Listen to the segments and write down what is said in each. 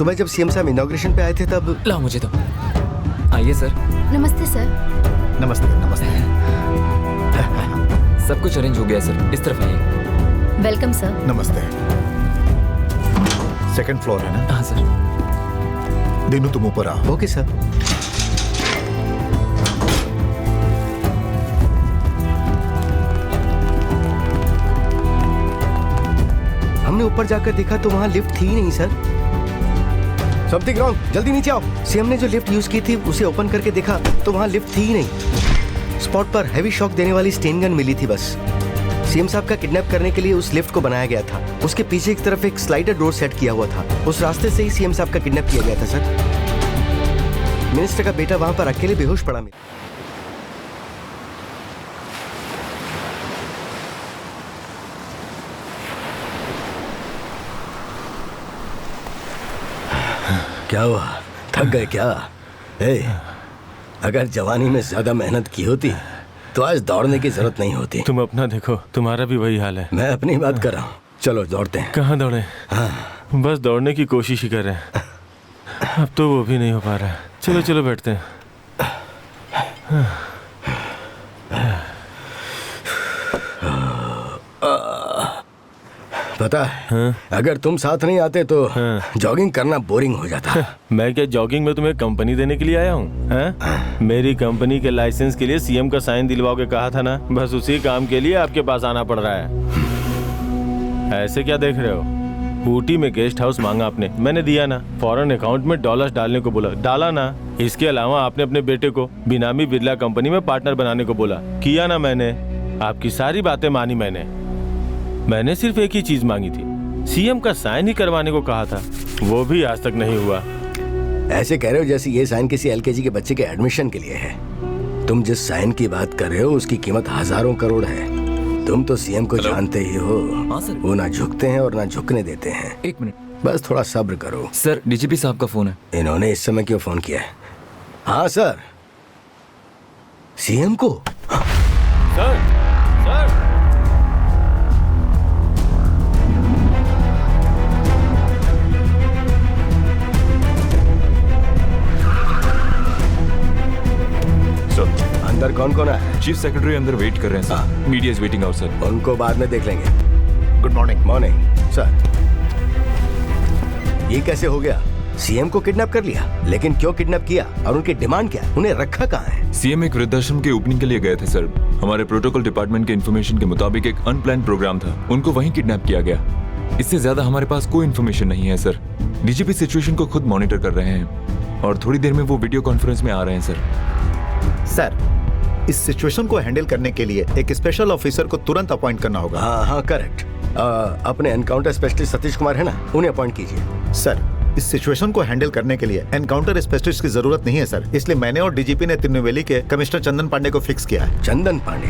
सुबह जब सीएम साहब इनॉग्रेशन पे आए थे तब। लाओ मुझे तो। आइए सर। नमस्ते सर। नमस्ते नमस्ते। सब कुछ अरेंज हो गया सर, इस तरफ आइए। Welcome sir. नमस्ते। सेकंड फ्लोर है ना? हाँ सर। दीनू तुम ऊपर आओ। Okay sir. हमने ऊपर जाकर देखा तो वहां लिफ्ट थी ही नहीं सर। समथिंग रॉन्ग, जल्दी नीचे आओ। सीएम ने जो लिफ्ट यूज की थी उसे ओपन करके देखा तो वहां लिफ्ट थी ही नहीं। स्पॉट पर हैवी शॉक देने वाली स्टेन गन मिली थी बस। सीएम साहब का किडनैप करने के लिए उस लिफ्ट को बनाया गया था। उसके पीछे की तरफ एक स्लाइडर डोर सेट किया हुआ था। उस रास्ते से ही सीएम साहब का किडनैप किया गया था सर। मिनिस्टर का बेटा वहां पर अकेले बेहोश पड़ा मिला। क्या हुआ, थक गए क्या? अगर जवानी में ज्यादा मेहनत की होती तो आज दौड़ने की जरूरत नहीं होती। तुम अपना देखो, तुम्हारा भी वही हाल है। मैं अपनी बात कर रहा हूँ। चलो दौड़ते हैं। कहाँ दौड़े? हाँ। बस दौड़ने की कोशिश ही कर रहे हैं। अब तो वो भी नहीं हो पा रहा है। चलो चलो बैठते हैं। पता है, अगर तुम साथ नहीं आते तो जॉगिंग करना बोरिंग हो जाता। मैं क्या जॉगिंग में तुम्हें कंपनी देने के लिए आया हूँ? मेरी कंपनी के लाइसेंस के लिए सीएम का साइन दिलवाओगे कहा था ना, बस उसी काम के लिए आपके पास आना पड़ रहा है। ऐसे क्या देख रहे हो? ऊटी में गेस्ट हाउस मांगा आपने, मैंने दिया ना। फॉरेन अकाउंट में डॉलर्स डालने को बोला, डाला ना। इसके अलावा आपने अपने बेटे को बिनामी बिरला कंपनी में पार्टनर बनाने को बोला, किया ना मैंने। आपकी सारी बातें मानी मैंने सिर्फ एक ही चीज मांगी थी, सीएम का साइन ही करवाने को कहा था, वो भी आज तक नहीं हुआ। ऐसे कह रहे हो जैसे ये साइन किसी एलकेजी के बच्चे के एडमिशन के लिए है। तुम जिस साइन की बात कर रहे हो उसकी कीमत हजारों करोड़ है। तुम तो सीएम को जानते ही हो। हाँ सर। वो ना झुकते हैं और ना झुकने देते हैं। एक मिनट, बस थोड़ा सब्र करो। सर डीजीपी साहब का फोन है। इन्होंने इस समय क्यों फोन किया है? हाँ सर। सीएम को? Sir, sir. अंदर कौन कौन है? चीफ सेक्रेटरी अंदर वेट कर रहे हैं sir. Media is waiting out sir. उनको बाद में देख लेंगे। Good morning. Morning sir. ये कैसे हो गया? सीएम को किडनैप कर लिया, लेकिन क्यों किडनैप किया और उनकी डिमांड क्या? उन्हें रखा कहाँ है? सीएम एक वृद्धाश्रम के ओपनिंग के लिए गए थे सर। हमारे प्रोटोकॉल डिपार्टमेंट के इन्फॉर्मेशन के मुताबिक एक अनप्लान्ड प्रोग्राम था, उनको वहीं किडनैप किया गया। इससे ज्यादा हमारे पास कोई इन्फॉर्मेशन नहीं है सर। डीजीपी सिचुएशन को खुद मॉनिटर कर रहे हैं और थोड़ी देर में वो वीडियो कॉन्फ्रेंस में आ रहे हैं सर। सर, इस सिचुएशन को हैंडल करने के लिए एक स्पेशल ऑफिसर को तुरंत अपॉइंट करना होगा। हाँ हाँ करेक्ट। अपने एनकाउंटर स्पेशलिस्ट सतीश कुमार है ना, उन्हें अपॉइंट कीजिए। सर, इस सिचुएशन को हैंडल करने के लिए एनकाउंटर स्पेशलिस्ट की जरूरत नहीं है सर, इसलिए मैंने और डीजीपी ने तिरुनेलवेली के कमिश्नर चंदन पांडे को फिक्स किया है। चंदन पांडे?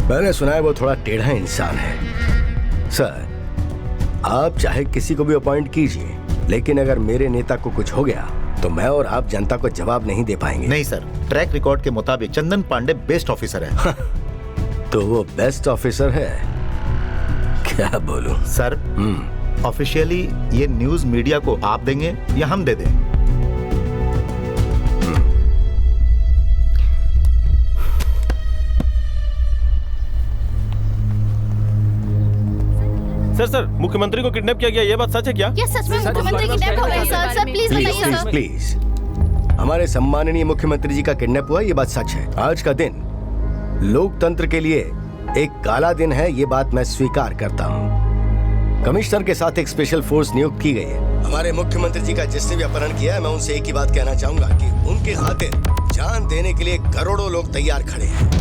मैंने सुना है वो थोड़ा टेढ़ा इंसान है। सर, आप चाहे किसी को भी अपॉइंट कीजिए, लेकिन अगर मेरे नेता को कुछ हो गया तो मैं और आप जनता को जवाब नहीं दे पाएंगे। नहीं सर, ट्रैक रिकॉर्ड के मुताबिक चंदन पांडे बेस्ट ऑफिसर है। तो वो बेस्ट ऑफिसर है? क्या बोलूं सर? ऑफिशियली ये न्यूज मीडिया को आप देंगे या हम दे दें? सर, मुख्यमंत्री को किडनैप किया गया, ये बात सच है क्या? ये सच में मुख्यमंत्री किडनैप हो गए सर? सर प्लीज बताइए सर। प्लीज, हमारे सम्माननीय मुख्यमंत्री जी का किडनैप हुआ, ये बात सच है। आज का दिन लोकतंत्र के लिए एक काला दिन है, ये बात मैं स्वीकार करता हूँ। कमिश्नर के साथ एक स्पेशल फोर्स नियुक्त की गई है। हमारे मुख्यमंत्री जी का जिसने भी अपहरण किया है, मैं उनसे एक ही बात कहना चाहूंगा कि उनके खातिर जान देने के लिए करोड़ों लोग तैयार खड़े हैं।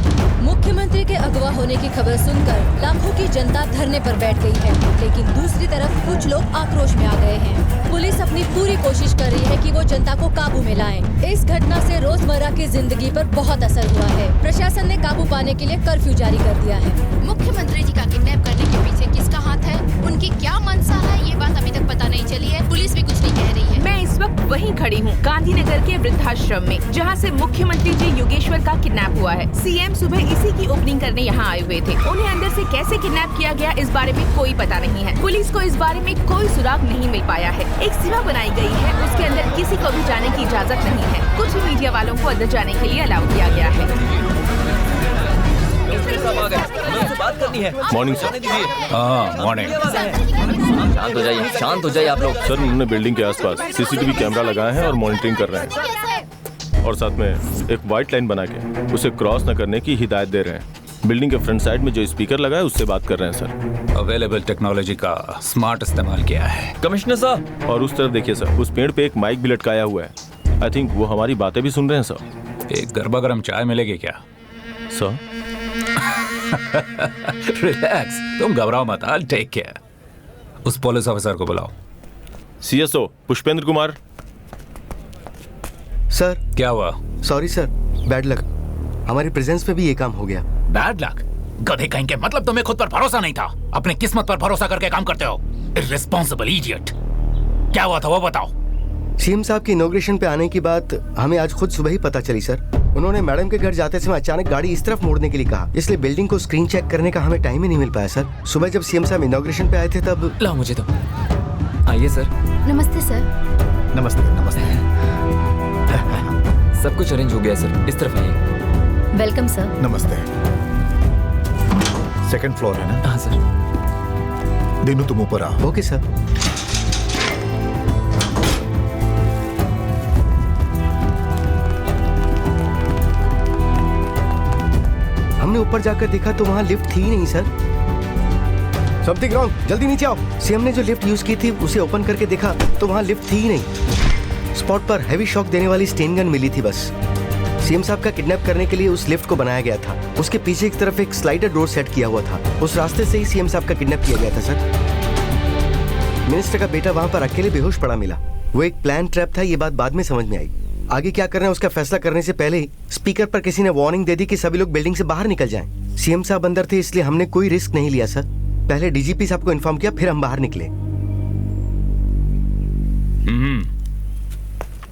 मुख्यमंत्री के अगवा होने की खबर सुनकर लाखों की जनता धरने पर बैठ गई है, लेकिन दूसरी तरफ कुछ लोग आक्रोश में आ गए हैं। पुलिस अपनी पूरी कोशिश कर रही है कि वो जनता को काबू में लाए। इस घटना से रोजमर्रा की जिंदगी पर बहुत असर हुआ है। प्रशासन ने काबू पाने के लिए कर्फ्यू जारी कर दिया है। मुख्यमंत्री जी का किडनैप करने के पीछे किसका हाथ है, उनकी क्या मंशा है, ये बात अभी तक पता नहीं चली है। पुलिस भी कुछ नहीं कह रही है। मैं इस वक्त वहीं खड़ी हूँ गांधीनगर के वृद्धाश्रम में, जहाँ से मुख्यमंत्री जी योगेश्वर का किडनैप हुआ है। सीएम सुबह इसी की ओपनिंग करने यहाँ आए हुए थे। उन्हें अंदर से कैसे किडनैप किया गया इस बारे में कोई पता नहीं है। पुलिस को इस बारे में कोई सुराग नहीं मिल पाया है। एक सीमा बनाई गई है, उसके अंदर किसी को भी जाने की इजाजत नहीं है। कुछ ही मीडिया वालों को अंदर जाने के लिए अलाउ किया गया है। बात करनी है। Morning sir. मॉर्निंग। शांत हो जाइए, शांत हो जाइए आप लोग। सर उन्होंने बिल्डिंग के आसपास सीसीटीवी कैमरा लगाए हैं और मॉनिटरिंग कर रहे हैं, और साथ में एक व्हाइट लाइन बना के उसे क्रॉस न करने की हिदायत दे रहे हैं। बिल्डिंग के फ्रंट साइड में जो स्पीकर लगा है उससे बात कर रहे हैं सर। अवेलेबल टेक्नोलॉजी का स्मार्ट इस्तेमाल किया है। कमिश्नर साहब। और उस तरफ देखिए सर, उस पेड़ पे एक माइक भी लटकाया हुआ है। आई थिंक वो हमारी बातें भी सुन रहे हैं सर। एक गर्मा गर्म चाय मिलेगी क्या? सर रिलैक्स, तुम घबराओ मत। I take care. उस पुलिस ऑफिसर को बुलाओ। सीएसओ पुष्पेंद्र कुमार। सर क्या हुआ? Sorry sir, bad luck. हमारी प्रेजेंस में भी ये काम हो गया। Bad luck? गधे कहेंगे, मतलब तुम्हें खुद पर भरोसा नहीं था, अपने किस्मत पर भरोसा करके काम करते हो। Irresponsible idiot. क्या हुआ था वो बताओ। सीएम साहब की इनॉग्रेशन पे आने की बात हमें आज खुद सुबह ही पता चली सर। उन्होंने मैडम के घर जाते समय अचानक गाड़ी इस तरफ मोड़ने के लिए कहा, इसलिए बिल्डिंग को स्क्रीन चेक करने का हमें टाइम ही नहीं मिल पाया सर। सुबह जब सीएम साहब इनॉग्रेशन पे आए थे तब। लाओ मुझे तो। आइए सर। नमस्ते सर। नमस्ते। नमस्ते। सब कुछ अरेंज हो गया सर, इस तरफ आइए। Welcome sir. नमस्ते। सेकंड फ्लोर है ना? हाँ सर। दीनू तुम ऊपर आओ। Okay sir. हमने ऊपर जाकर देखा तो वहाँ लिफ्ट थी ही नहीं सर। समथिंग रॉन्ग, जल्दी नीचे आओ। सीएम ने जो लिफ्ट यूज की थी उसे ओपन करके देखा तो वहाँ लिफ्ट थी ही नहीं। स्पॉट पर हैवी शॉक देने वाली स्टेन गन मिली थी बस। सीएम साहब का किडनैप करने के लिए उस लिफ्ट को बनाया गया था। उसके पीछे की तरफ एक स्लाइडर डोर सेट किया हुआ था। उस रास्ते से ही सीएम साहब का किडनैप किया गया था सर। मिनिस्टर का बेटा वहाँ पर अकेले बेहोश पड़ा मिला। वो एक प्लान ट्रैप था, ये बात बाद में समझ में आई। आगे क्या करना है उसका फैसला करने से पहले ही स्पीकर पर किसी ने वार्निंग दे दी कि सभी लोग बिल्डिंग से बाहर निकल जाएं। सीएम साहब अंदर थे इसलिए हमने कोई रिस्क नहीं लिया सर। पहले डीजीपी साहब को इन्फॉर्म किया, फिर हम बाहर निकले।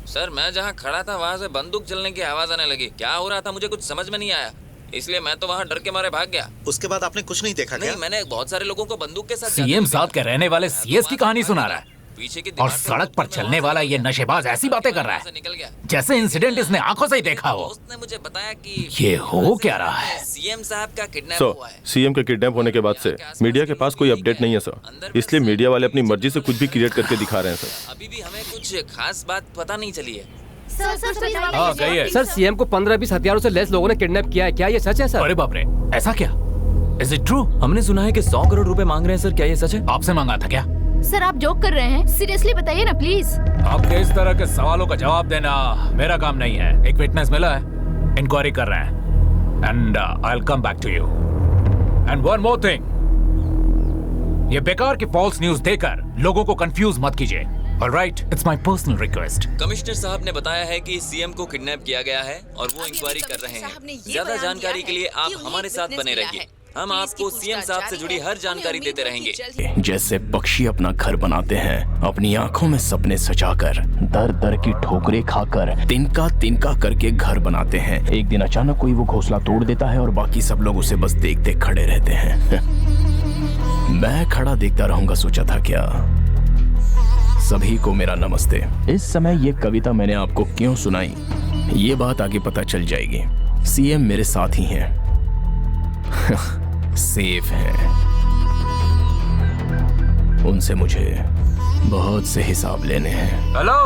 सर मैं जहाँ खड़ा था वहाँ से बंदूक चलने की आवाज आने लगी। क्या हो रहा था मुझे कुछ समझ में नहीं आया, इसलिए मैं तो वहाँ डर के मारे भाग गया। उसके बाद आपने कुछ नहीं देखा? नहीं, मैंने बहुत सारे लोगों को बंदूक के साथ। सीएम साहब के रहने वाले सीएस की कहानी सुना रहा है पीछे की और सड़क पर चलने वाला ये नशेबाज ऐसी बातें कर रहा है निकल गया जैसे इंसिडेंट इसने आंखों से ही देखा हो। उसने मुझे बताया कि ये हो क्या रहा है? सीएम साहब का किडनैप सर, हुआ है। सीएम का किडनैप होने के बाद से मीडिया के पास कोई अपडेट नहीं है सर, इसलिए मीडिया वाले अपनी मर्जी से कुछ भी क्रिएट करके दिखा रहे हैं सर। अभी भी हमें कुछ खास बात पता नहीं चली है। सर सीएम को 15-20 हथियारों से लैस लोगों ने किडनैप किया है, क्या ये सच है सर? अरे बाप रे, ऐसा क्या? Is it true? हमने सुना है कि 100 करोड़ रुपए मांग रहे हैं सर, क्या ये सच है? आपसे मांगा था क्या? सर आप जोक कर रहे हैं, सीरियसली बताइए ना प्लीज। आपके इस तरह के सवालों का जवाब देना मेरा काम नहीं है। एक विटनेस मिला है, इंक्वायरी कर रहे हैं, and I will come back to you. And one more thing, ये बेकार की फॉल्स न्यूज देकर लोगों को कंफ्यूज मत कीजिए। Alright, it's my personal request. Commissioner साहब ने बताया है कि सीएम को किडनैप किया गया है और वो इंक्वायरी कर रहे हैं। ज्यादा जानकारी के लिए आप हमारे साथ बने रहिए, हम आपको सीएम साहब से जुड़ी हर जानकारी देते रहेंगे। जैसे पक्षी अपना घर बनाते हैं, अपनी आंखों में सपने सजाकर, दर दर की ठोकरें खाकर, तिनका तिनका करके घर बनाते हैं। एक दिन अचानक कोई वो घोंसला तोड़ देता है और बाकी सब लोग उसे बस देखते खड़े रहते हैं। मैं खड़ा देखता रहूंगा सोचा था क्या? सभी को मेरा नमस्ते। इस समय ये कविता मैंने आपको क्यों सुनाई, ये बात आगे पता चल जाएगी। सीएम मेरे साथ ही हैं। सेफ है, उनसे मुझे बहुत से हिसाब लेने हैं। हेलो,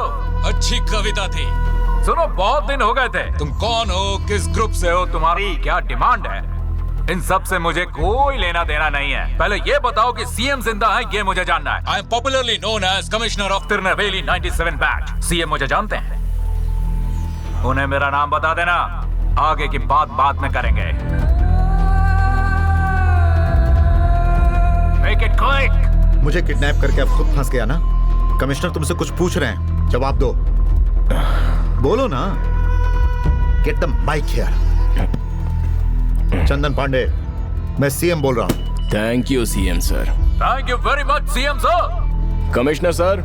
अच्छी कविता थी। सुनो, बहुत दिन हो गए थे। तुम कौन हो, किस ग्रुप से हो, तुम्हारी क्या डिमांड है? इन सब से मुझे कोई लेना देना नहीं है। पहले ये बताओ कि सीएम जिंदा है, ये मुझे जानना है। I am popularly known as commissioner of Tirunelveli 97 batch. CM मुझे जानते हैं, उन्हें मेरा नाम बता देना, आगे की बात बाद में करेंगे। Make it quick. मुझे किडनैप करके अब खुद फंस गया ना? कमिश्नर तुमसे कुछ पूछ रहे हैं, जवाब दो। बोलो ना। Get the mic here. चंदन पांडे, मैं सीएम बोल रहा हूँ। Thank you CM sir. Thank you very much CM sir. Commissioner sir,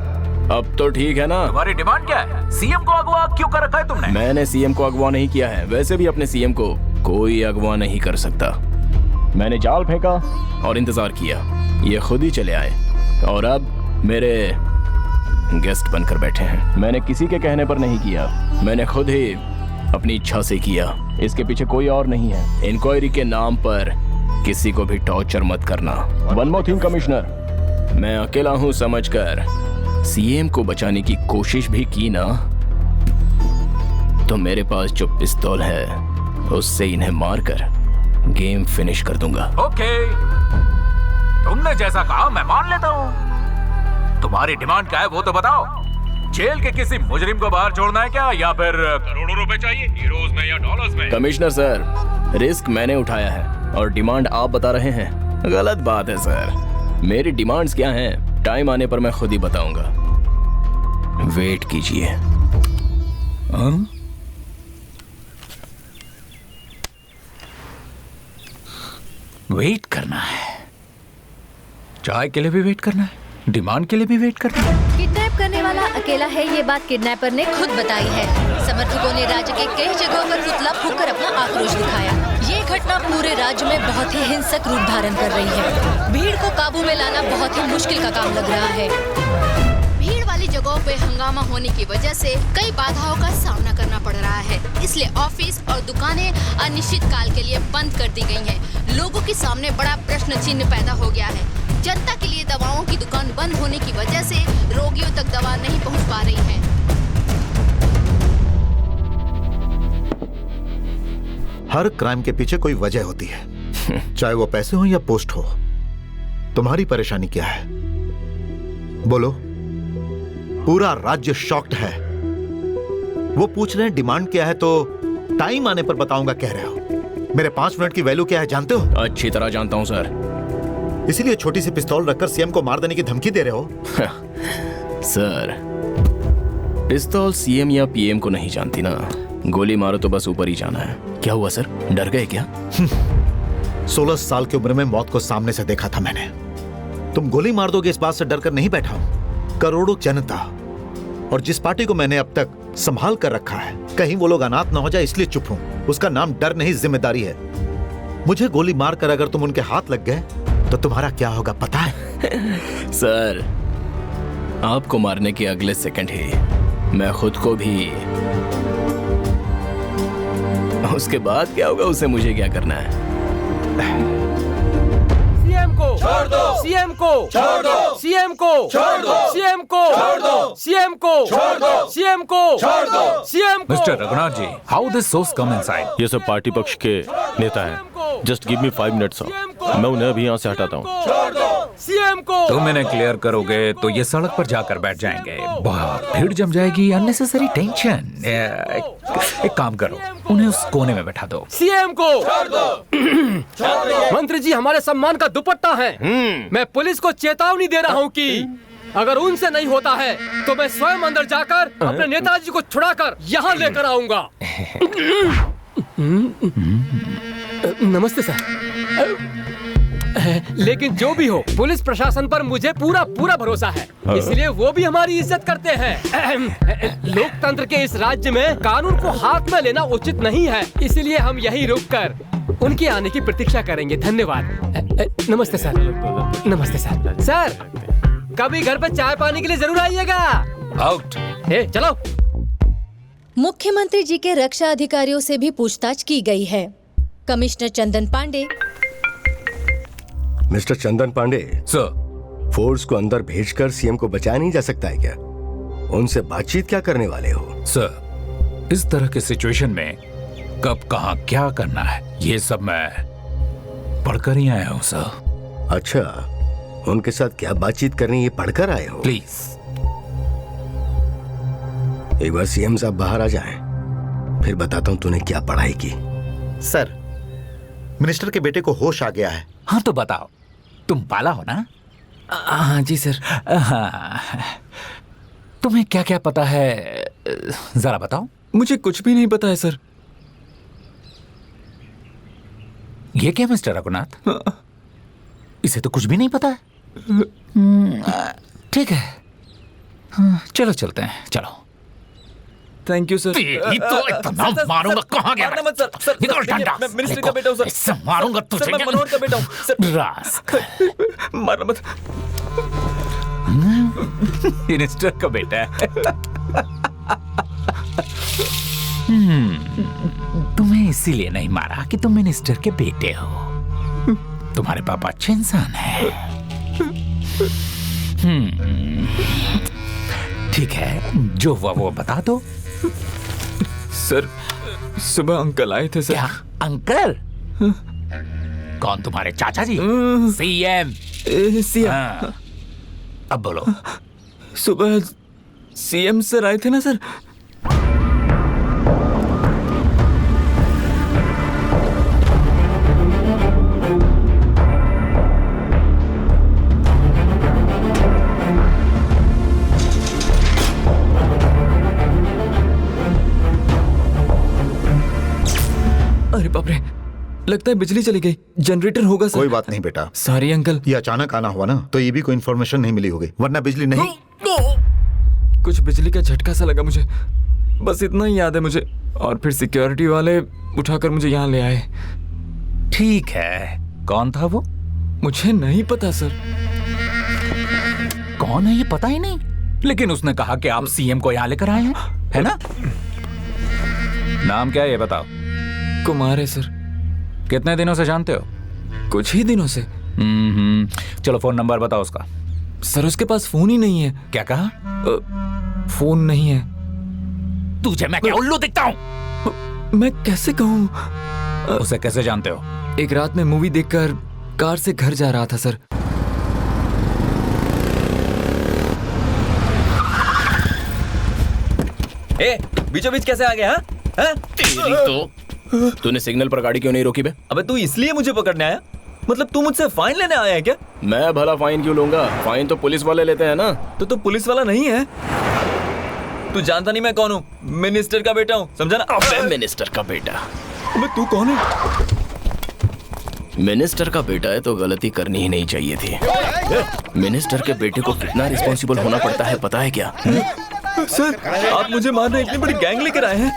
अब तो ठीक है ना? तुम्हारी डिमांड क्या है? सीएम को अगवा क्यों कर रखा है तुमने? मैंने सीएम को अगवा नहीं किया है। वैसे भी अपने सीएम को कोई अगवा नहीं कर सकता। मैंने जाल फेंका और इंतजार किया, ये खुद ही चले आए और अब मेरे गेस्ट बनकर बैठे हैं। मैंने किसी के कहने पर नहीं किया, मैंने खुद ही अपनी इच्छा से किया। इसके पीछे कोई और नहीं है। इंक्वायरी के नाम पर किसी को भी टॉर्चर मत करना। वन मोर थिंग कमिश्नर, मैं अकेला हूं समझकर सीएम को बचाने की कोशिश भी की ना, तो मेरे पास जो पिस्तौल है उससे इन्हें मारकर गेम फिनिश कर दूंगा। ओके, तुमने जैसा कहा मैं मान लेता हूँ। तुम्हारी डिमांड क्या है वो तो बताओ। जेल के किसी मुजरिम को बाहर छोड़ना है क्या, या फिर करोड़ों रुपए चाहिए, यूरोज में या डॉलर्स में? कमिश्नर सर, रिस्क मैंने उठाया है और डिमांड आप बता रहे हैं, गलत बात है सर। मेरी डिमांड्स क्या हैं, टाइम आने पर मैं खुद ही बताऊंगा। वेट कीजिए। वेट करना है, चाय के लिए भी वेट करना है, डिमांड के लिए भी वेट करना है। किडनैप करने वाला अकेला है, ये बात किडनैपर ने खुद बताई है। समर्थकों ने राज्य के कई जगहों पर पुतला फूंककर अपना आक्रोश दिखाया। ये घटना पूरे राज्य में बहुत ही हिंसक रूप धारण कर रही है। भीड़ को काबू में लाना बहुत ही मुश्किल का काम लग रहा है। भीड़ वाली जगहों पे हंगामा होने की वजह से कई बाधाओं का सामना करना पड़ रहा है। इसलिए ऑफिस और दुकानें अनिश्चित काल के लिए बंद कर दी गई हैं। लोगों के सामने बड़ा प्रश्न चिन्ह पैदा हो गया है। जनता के लिए दवाओं की दुकान बंद होने की वजह से रोगियों तक दवा नहीं पहुंच पा रही है। हर क्राइम के पीछे कोई वजह होती है, चाहे वो पैसे हो या पोस्ट हो। तुम्हारी परेशानी क्या है बोलो? पूरा राज्य शॉक्ड है। वो पूछ रहे हैं डिमांड क्या है, तो टाइम आने पर बताऊंगा कह रहे हो। मेरे 5 मिनट की वैल्यू क्या है जानते हो? अच्छी तरह जानता हूं सर। इसीलिए छोटी सी पिस्तौल रखकर सीएम को मार देने की धमकी दे रहे हो? सर, पिस्तौल सीएम या पीएम को नहीं जानती ना। गोली मारो तो बस ऊपर ही जाना है। क्या हुआ सर, डर गए क्या? 16 साल की उम्र में मौत को सामने से देखा था मैंने। तुम गोली मार दोगे इस बात से डर कर नहीं बैठा हूं। करोड़ों जनता और जिस पार्टी को मैंने अब तक संभाल कर रखा है, कहीं वो लोग अनाथ ना हो जाए इसलिए चुप हूं। उसका नाम डर नहीं, जिम्मेदारी है। मुझे गोली मारकर अगर तुम उनके हाथ लग गए तो तुम्हारा क्या होगा पता है? सर, आपको मारने के अगले सेकंड ही मैं खुद को भी, उसके बाद क्या होगा उसे मुझे क्या करना है? सीएम को छोड़ दो, सीएम को छोड़ दो, सीएम को छोड़ दो, सीएम को छोड़ दो, सीएम को छोड़ दो, सीएम को छोड़ दो, सीएम को। Mister Raghunath ji, how this source come inside? ये सब पार्टी पक्ष के नेता हैं। जस्ट गिव मी 5 मिनट्स, मैं उन्हें अभी यहाँ से हटाता हूँ। सीएम को तुम इन्हें क्लियर करोगे तो ये सड़क पर जाकर बैठ जाएंगे। बहुत भीड़ जम जाएगी, अननेसेसरी टेंशन। एक काम करो, उन्हें उस कोने में बैठा दो। सीएम को छोड़ दो। मंत्री जी हमारे सम्मान का दुपट्टा है। मैं पुलिस को चेतावनी दे रहा हूँ कि अगर उनसे नहीं होता है तो मैं स्वयं अंदर जाकर अपने नेताजी को छुड़ाकर यहाँ लेकर आऊंगा। नमस्ते सर। लेकिन जो भी हो, पुलिस प्रशासन पर मुझे पूरा भरोसा है, इसलिए वो भी हमारी इज्जत करते हैं। लोकतंत्र के इस राज्य में कानून को हाथ में लेना उचित नहीं है, इसलिए हम यहीं रुककर उनके आने की प्रतीक्षा करेंगे। धन्यवाद। नमस्ते सर। नमस्ते सर। सर, कभी घर पे चाय पानी के लिए जरूर आइएगा। आउट। चलो। मुख्यमंत्री जी के रक्षा अधिकारियों से भी पूछताछ की गई है। कमिश्नर चंदन पांडे। मिस्टर चंदन पांडे सर, फोर्स को अंदर भेजकर सीएम को बचाया नहीं जा सकता है क्या? उनसे बातचीत क्या करने वाले हो? सर, इस तरह के सिचुएशन में कब कहां क्या करना है ये सब मैं पढ़कर ही आया हूं सर। अच्छा, उनके साथ क्या बातचीत करनी ये पढ़कर आए हो? प्लीज एक बार सीएम साहब बाहर आ जाएं, फिर बताता हूं तूने क्या पढ़ाई की। सर, मिनिस्टर के बेटे को होश आ गया है। हाँ तो बताओ, तुम पाला हो ना? हाँ जी सर। हाँ, तुम्हें क्या क्या पता है जरा बताओ। मुझे कुछ भी नहीं पता है सर। ये क्या मिस्टर रघुनाथ, इसे तो कुछ भी नहीं पता है। ठीक है, चलो चलते हैं, चलो। Thank you sir. तेरी तो इतना मारूंगा, कहाँ गया? मत सर, सर निकल डंडा। मैं मिनिस्टर का बेटा हूँ सर। इससे मारूंगा तुझे। सर मैं मनोहर का बेटा हूँ सर। रास्कल। मारना मत। मिनिस्टर का बेटा है। तुम्हें इसीलिए नहीं मारा कि तुम मिनिस्टर के बेटे हो। तुम्हारे पापा अच्छे इंसान हैं। ठीक है, जो वो बता दो। सर सुबह अंकल आए थे सर। क्या अंकल? कौन, तुम्हारे चाचा जी? सीएम? सीएम। अब बोलो। सुबह सीएम सर आए थे ना सर। अरे बाप रे, लगता है बिजली चली गई। जनरेटर होगा सर। कोई बात नहीं बेटा। Sorry uncle. ये अचानक आना हुआ ना, तो ये भी कोई इन्फॉर्मेशन नहीं मिली होगी, वरना बिजली नहीं। कुछ बिजली का झटका सा लगा मुझे, बस इतना ही याद है मुझे। और फिर सिक्योरिटी वाले उठाकर मुझे यहाँ ले आए। ठीक है, कौन था वो? मुझे नहीं पता सर। कौन है ये पता ही नहीं, लेकिन उसने कहा कि आप सीएम को यहाँ लेकर आए हैं, है ना? नाम क्या है ये बताओ। कुमार है सर। कितने दिनों से जानते हो? कुछ ही दिनों से। चलो फोन नंबर बताओ उसका। सर उसके पास फोन ही नहीं है। क्या कहा? फोन नहीं है। तुझे मैं क्या उल्लू दिखता हूँ? मैं कैसे कहूँ? उसे कैसे जानते हो? एक रात में मूवी देखकर कार से घर जा रहा था सर। बीचों बीच कैसे आ गया? तेरी तो तूने सिग्नल पर गाड़ी क्यों नहीं रोकी बे? अबे तू इसलिए मुझे पकड़ने आया? मतलब तू मुझसे फाइन लेने आया है क्या? मैं भला फाइन क्यों लूंगा? फाइन तो पुलिस वाले लेते हैं ना। तो तू पुलिस वाला नहीं है? तू जानता नहीं मैं कौन हूँ? मिनिस्टर का बेटा हूँ, समझा ना? अबे मिनिस्टर का बेटा? अबे तू कौन है? मिनिस्टर का बेटा है तो गलती करनी ही नहीं चाहिए थी। मिनिस्टर के बेटे को कितना रिस्पॉन्सिबल होना पड़ता है पता है क्या? सर आप मुझे मारने इतनी बड़ी गैंग लेकर आए हैं।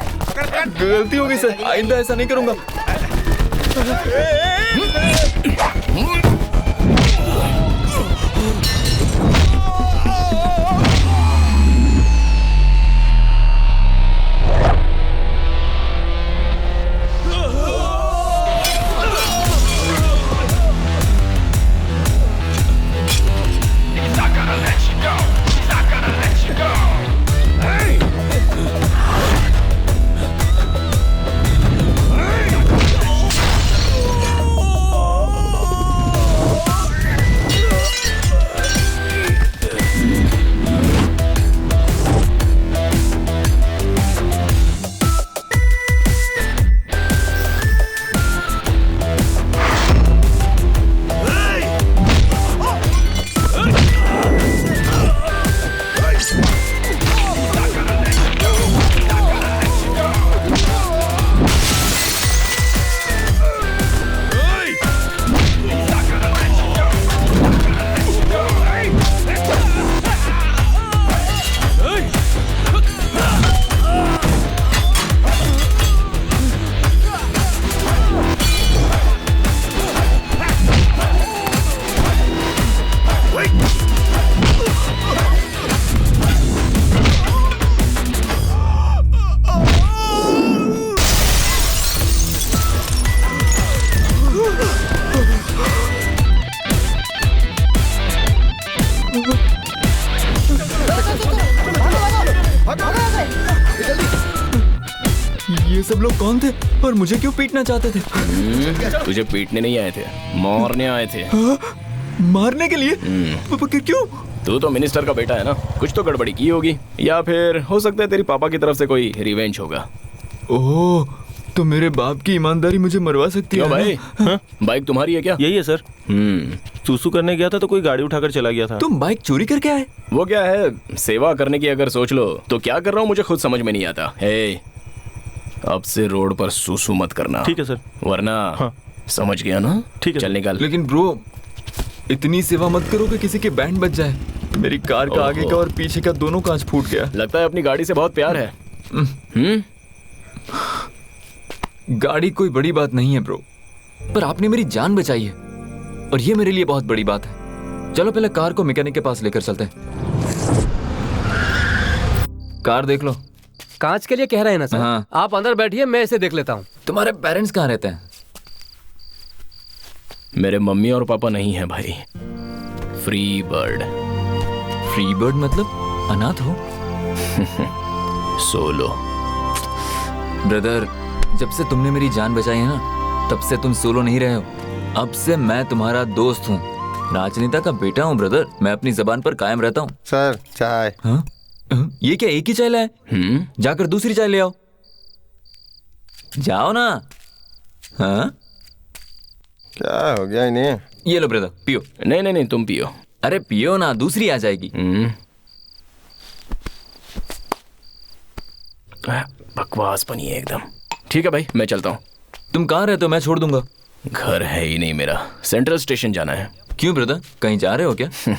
गलती हो गई सर, आइंदा ऐसा नहीं करूंगा। ये सब लोग कौन थे और मुझे क्यों पीटना चाहते थे? तुझे पीटने नहीं आए थे, मारने आए थे। मारने के लिए? क्यों? तू तो मिनिस्टर का बेटा है ना, कुछ तो गड़बड़ी की होगी, या फिर हो सकता है तेरी पापा की तरफ से कोई रिवेंज होगा। ओह, तो मेरे बाप की ईमानदारी मुझे मरवा सकती है भाई? बाइक तुम्हारी है क्या? यही है सर। सूसू करने गया था तो कोई गाड़ी उठाकर चला गया था। तुम बाइक चोरी करके आए? वो क्या है, सेवा करने की अगर सोच लो तो क्या कर रहा हूँ मुझे खुद समझ में नहीं आता। हे, अब से रोड पर सूसू मत करना। ठीक है सर। वरना समझ गया ना? ठीक है, चल निकाल। लेकिन ब्रो, इतनी सेवा मत करो कि किसी के बैंड बज जाए। मेरी कार का आगे का और पीछे का दोनों कांच फूट गया। लगता है अपनी गाड़ी से बहुत प्यार है। गाड़ी कोई बड़ी बात नहीं है ब्रो, पर आपने मेरी जान बचाई है और ये मेरे लिए बहुत बड़ी बात है। चलो पहले कार को मैकेनिक के पास लेकर चलते हैं। कार देख लो। कांच के लिए कह रहे हैं ना सर? हाँ। आप अंदर बैठिए, मैं इसे देख लेता हूँ। तुम्हारे पेरेंट्स कहाँ रहते हैं? मेरे मम्मी और पापा नहीं है भाई। Free bird. फ्री बर्ड मतलब अनाथ हो? सोलो। ब्रदर, जब से तुमने मेरी जान बचाई है ना, तब से तुम सोलो नहीं रहे हो। अब से मैं तुम्हारा दोस्त हूँ, राजनेता का बेटा हूँ ब्रदर। मैं अपनी जबान पर कायम रहता हूँ। सर चाय। हाँ? ये क्या एक ही चाय लाए? जाकर दूसरी चाय ले आओ। जाओ ना। हाँ? क्या हो गया इन्हें? ये लो ब्रदर, पियो। नहीं तुम पियो। अरे पियो ना, दूसरी आ जाएगी। बकवास बनी है एकदम। ठीक है भाई, मैं चलता हूँ। तुम कहाँ रहते हो? मैं छोड़ दूंगा। घर है ही नहीं मेरा, सेंट्रल स्टेशन जाना है। क्यों ब्रदर, कहीं जा रहे हो क्या?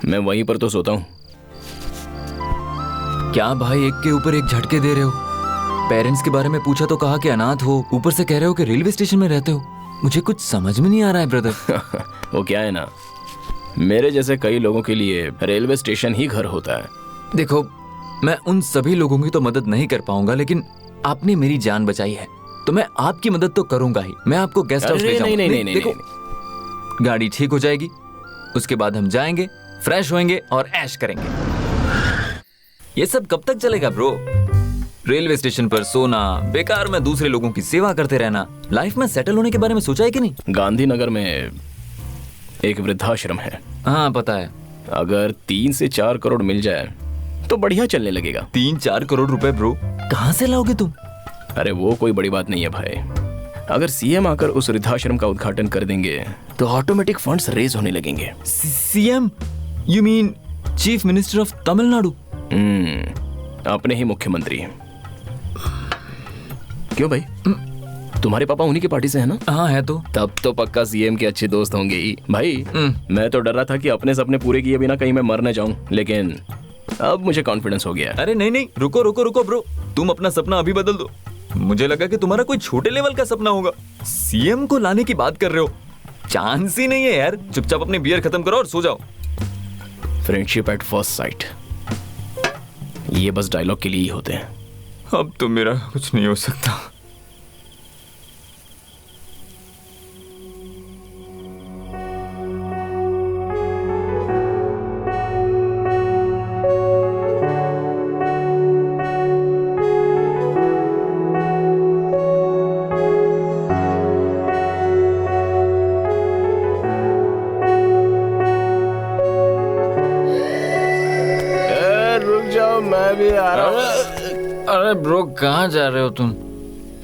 मैं वहीं पर तो सोता हूँ। क्या भाई, एक के ऊपर एक झटके दे रहे हो? पेरेंट्स के बारे में पूछा तो कहा कि अनाथ हो, ऊपर से कह रहे हो कि रेलवे स्टेशन में रहते हो। मुझे कुछ समझ में नहीं आ रहा है ब्रदर। वो क्या है ना, मेरे जैसे कई लोगों के लिए रेलवे स्टेशन ही घर होता है। देखो, मैं उन सभी लोगों की तो मदद नहीं कर पाऊंगा, लेकिन आपने मेरी जान बचाई है तो मैं आपकी मदद तो करूंगा ही। मैं आपको गेस्ट हाउस ले जाऊंगा। नहीं, देखो, गाड़ी ठीक हो जाएगी, उसके बाद हम जाएंगे, फ्रेश होएंगे और ऐश करेंगे। ये सब कब तक चलेगा ब्रो? रेलवे स्टेशन पर सोना, बेकार में दूसरे लोगों की सेवा करते रहना। लाइफ में सेटल होने के बारे में सोचा है कि नहीं? गांधीनगर में एक वृद्धाश्रम है। हाँ पता है। अगर 3 से 4 करोड़ मिल जाए तो बढ़िया चलने लगेगा। 3-4 करोड़ रुपए ब्रो, कहाँ से लाओगे तुम? अरे वो कोई बड़ी बात नहीं है भाई। अगर सीएम आकर उस वृद्धाश्रम का उद्घाटन कर देंगे तो ऑटोमेटिक फंड्स रेज होने लगेंगे। CM? You mean chief minister of Tamil Nadu? अपने ही मुख्यमंत्री। क्यों भाई, तुम्हारे पापा उन्हीं की पार्टी से है ना? हाँ है तो। तब तो पक्का सीएम के अच्छे दोस्त होंगे ही भाई। मैं तो डर रहा था कि अपने सपने पूरे किए बिना कहीं मैं मर न जाऊं, लेकिन अब मुझे कॉन्फिडेंस हो गया। अरे नहीं, रुको ब्रो, तुम अपना सपना अभी बदल दो। मुझे लगा कि तुम्हारा कोई छोटे लेवल का सपना होगा। सीएम को लाने की बात कर रहे हो? चांस ही नहीं है यार। चुपचाप अपनी बियर खत्म करो और सो जाओ। फ्रेंडशिप एट फर्स्ट साइट, ये बस डायलॉग के लिए ही होते हैं। अब तो मेरा कुछ नहीं हो सकता। मैं भी आ रहा हूँ। अरे ब्रो, कहाँ जा रहे हो तुम?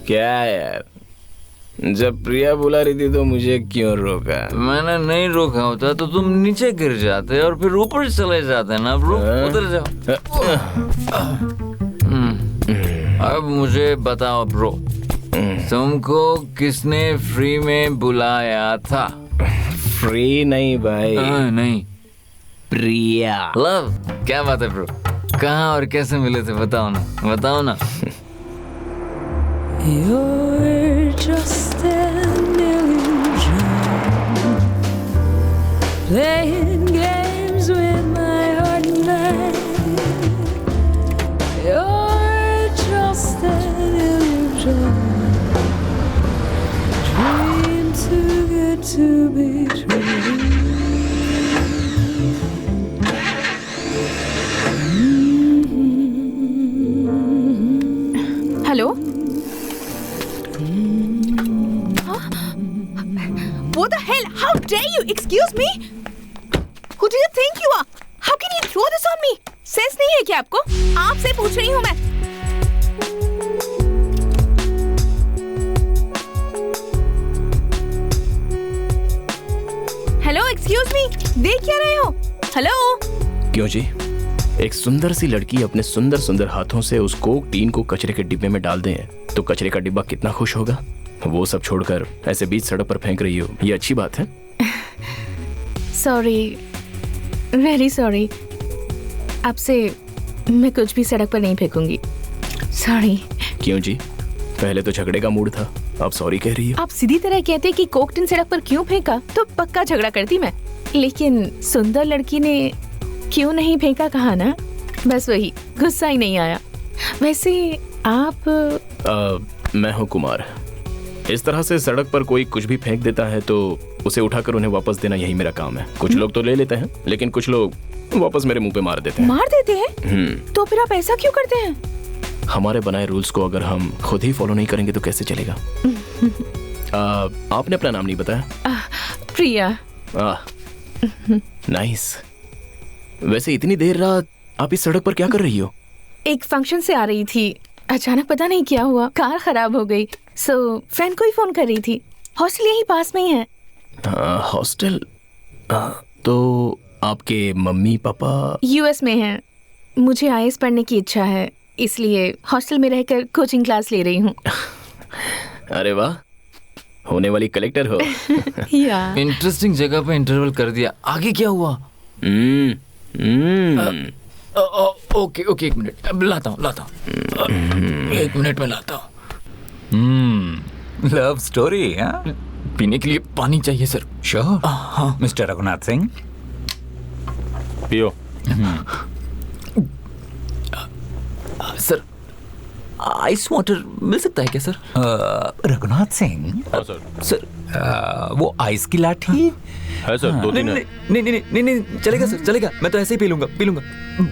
क्या यार, जब प्रिया बुला रही थी तो मुझे क्यों रोका? मैंने नहीं रोका होता तो तुम नीचे गिर जाते और फिर ऊपर चले जाते ना ब्रो। उधर जाओ। अब मुझे बताओ ब्रो, तुमको किसने फ्री में बुलाया था? फ्री नहीं भाई। नहीं, प्रिया। लव। क्या बात है ब्रो, कहाँ और कैसे मिले थे? बताओ ना। You're just an illusion, playing games with my heart and mind. You're just an illusion, dream too good to be true. Hello, What the hell? How dare you? Excuse me? Who do you think you are? How can you throw this on me? Sense नहीं है क्या आपको? आपसे पूछ रही हूँ मैं। Hello, excuse me, देख क्या रहे हो? हेलो। क्यों जी, एक सुंदर सी लड़की अपने सुंदर सुंदर हाथों से उस कोक टीन को कचरे के डिब्बे में डाल दे तो कचरे का डिब्बा कितना खुश होगा। वो सब छोड़कर ऐसे बीच सड़क पर फेंक रही हो, ये अच्छी बात है? Sorry, very sorry. आपसे मैं कुछ भी सड़क पर नहीं फेंकूंगी। सॉरी। क्यों जी? पहले तो झगड़े का मूड था, अब सॉरी कह रही हो? आप सीधी तरह कहते कि कोक टिन सड़क पर क्यों फेंका तो पक्का झगड़ा करती मैं, लेकिन सुंदर लड़की ने क्यों नहीं फेंका कहा ना, बस वही, गुस्सा ही नहीं आया। वैसे आप मैं हूँ कुमार। इस तरह से सड़क पर कोई कुछ भी फेंक देता है तो उसे उठाकर उन्हें वापस देना यही मेरा काम है। कुछ लोग तो ले लेते हैं, लेकिन कुछ लोग वापस मेरे मुंह पे मार देते हैं। मार देते हैं? तो फिर आप ऐसा क्यों करते हैं? हमारे बनाए रूल्स को अगर हम खुद ही फॉलो नहीं करेंगे तो कैसे चलेगा? आपने अपना नाम नहीं बताया। प्रिया। नाइस। वैसे इतनी देर रात आप इस सड़क पर क्या कर रही हो? एक फंक्शन से आ रही थी, अचानक पता नहीं क्या हुआ, कार खराब हो गई, सो फ्रेंड को ही फोन कर रही थी। हॉस्टल यही पास में ही है। हॉस्टल? तो आपके मम्मी पापा यूएस में हैं। मुझे आईएएस पढ़ने की इच्छा है, इसलिए हॉस्टल में रहकर कोचिंग क्लास ले रही हूँ। अरे वाह, होने वाली कलेक्टर हो। इंटरेस्टिंग जगह पे इंटरवल कर दिया, आगे क्या हुआ? ओके ओके, एक मिनट, अब लाता हूँ 1 मिनट में लाता हूँ। Love story? पीने के लिए पानी चाहिए सर। श्योर। हाँ मिस्टर रघुनाथ सिंह, पियो। सर आइस वाटर मिल सकता है क्या सर? रघुनाथ सिंह। हाँ सर। सर वो आइस की लाठी है सर, 2-3 है। नहीं चलेगा सर, चलेगा, मैं तो ऐसे ही पी लूंगा।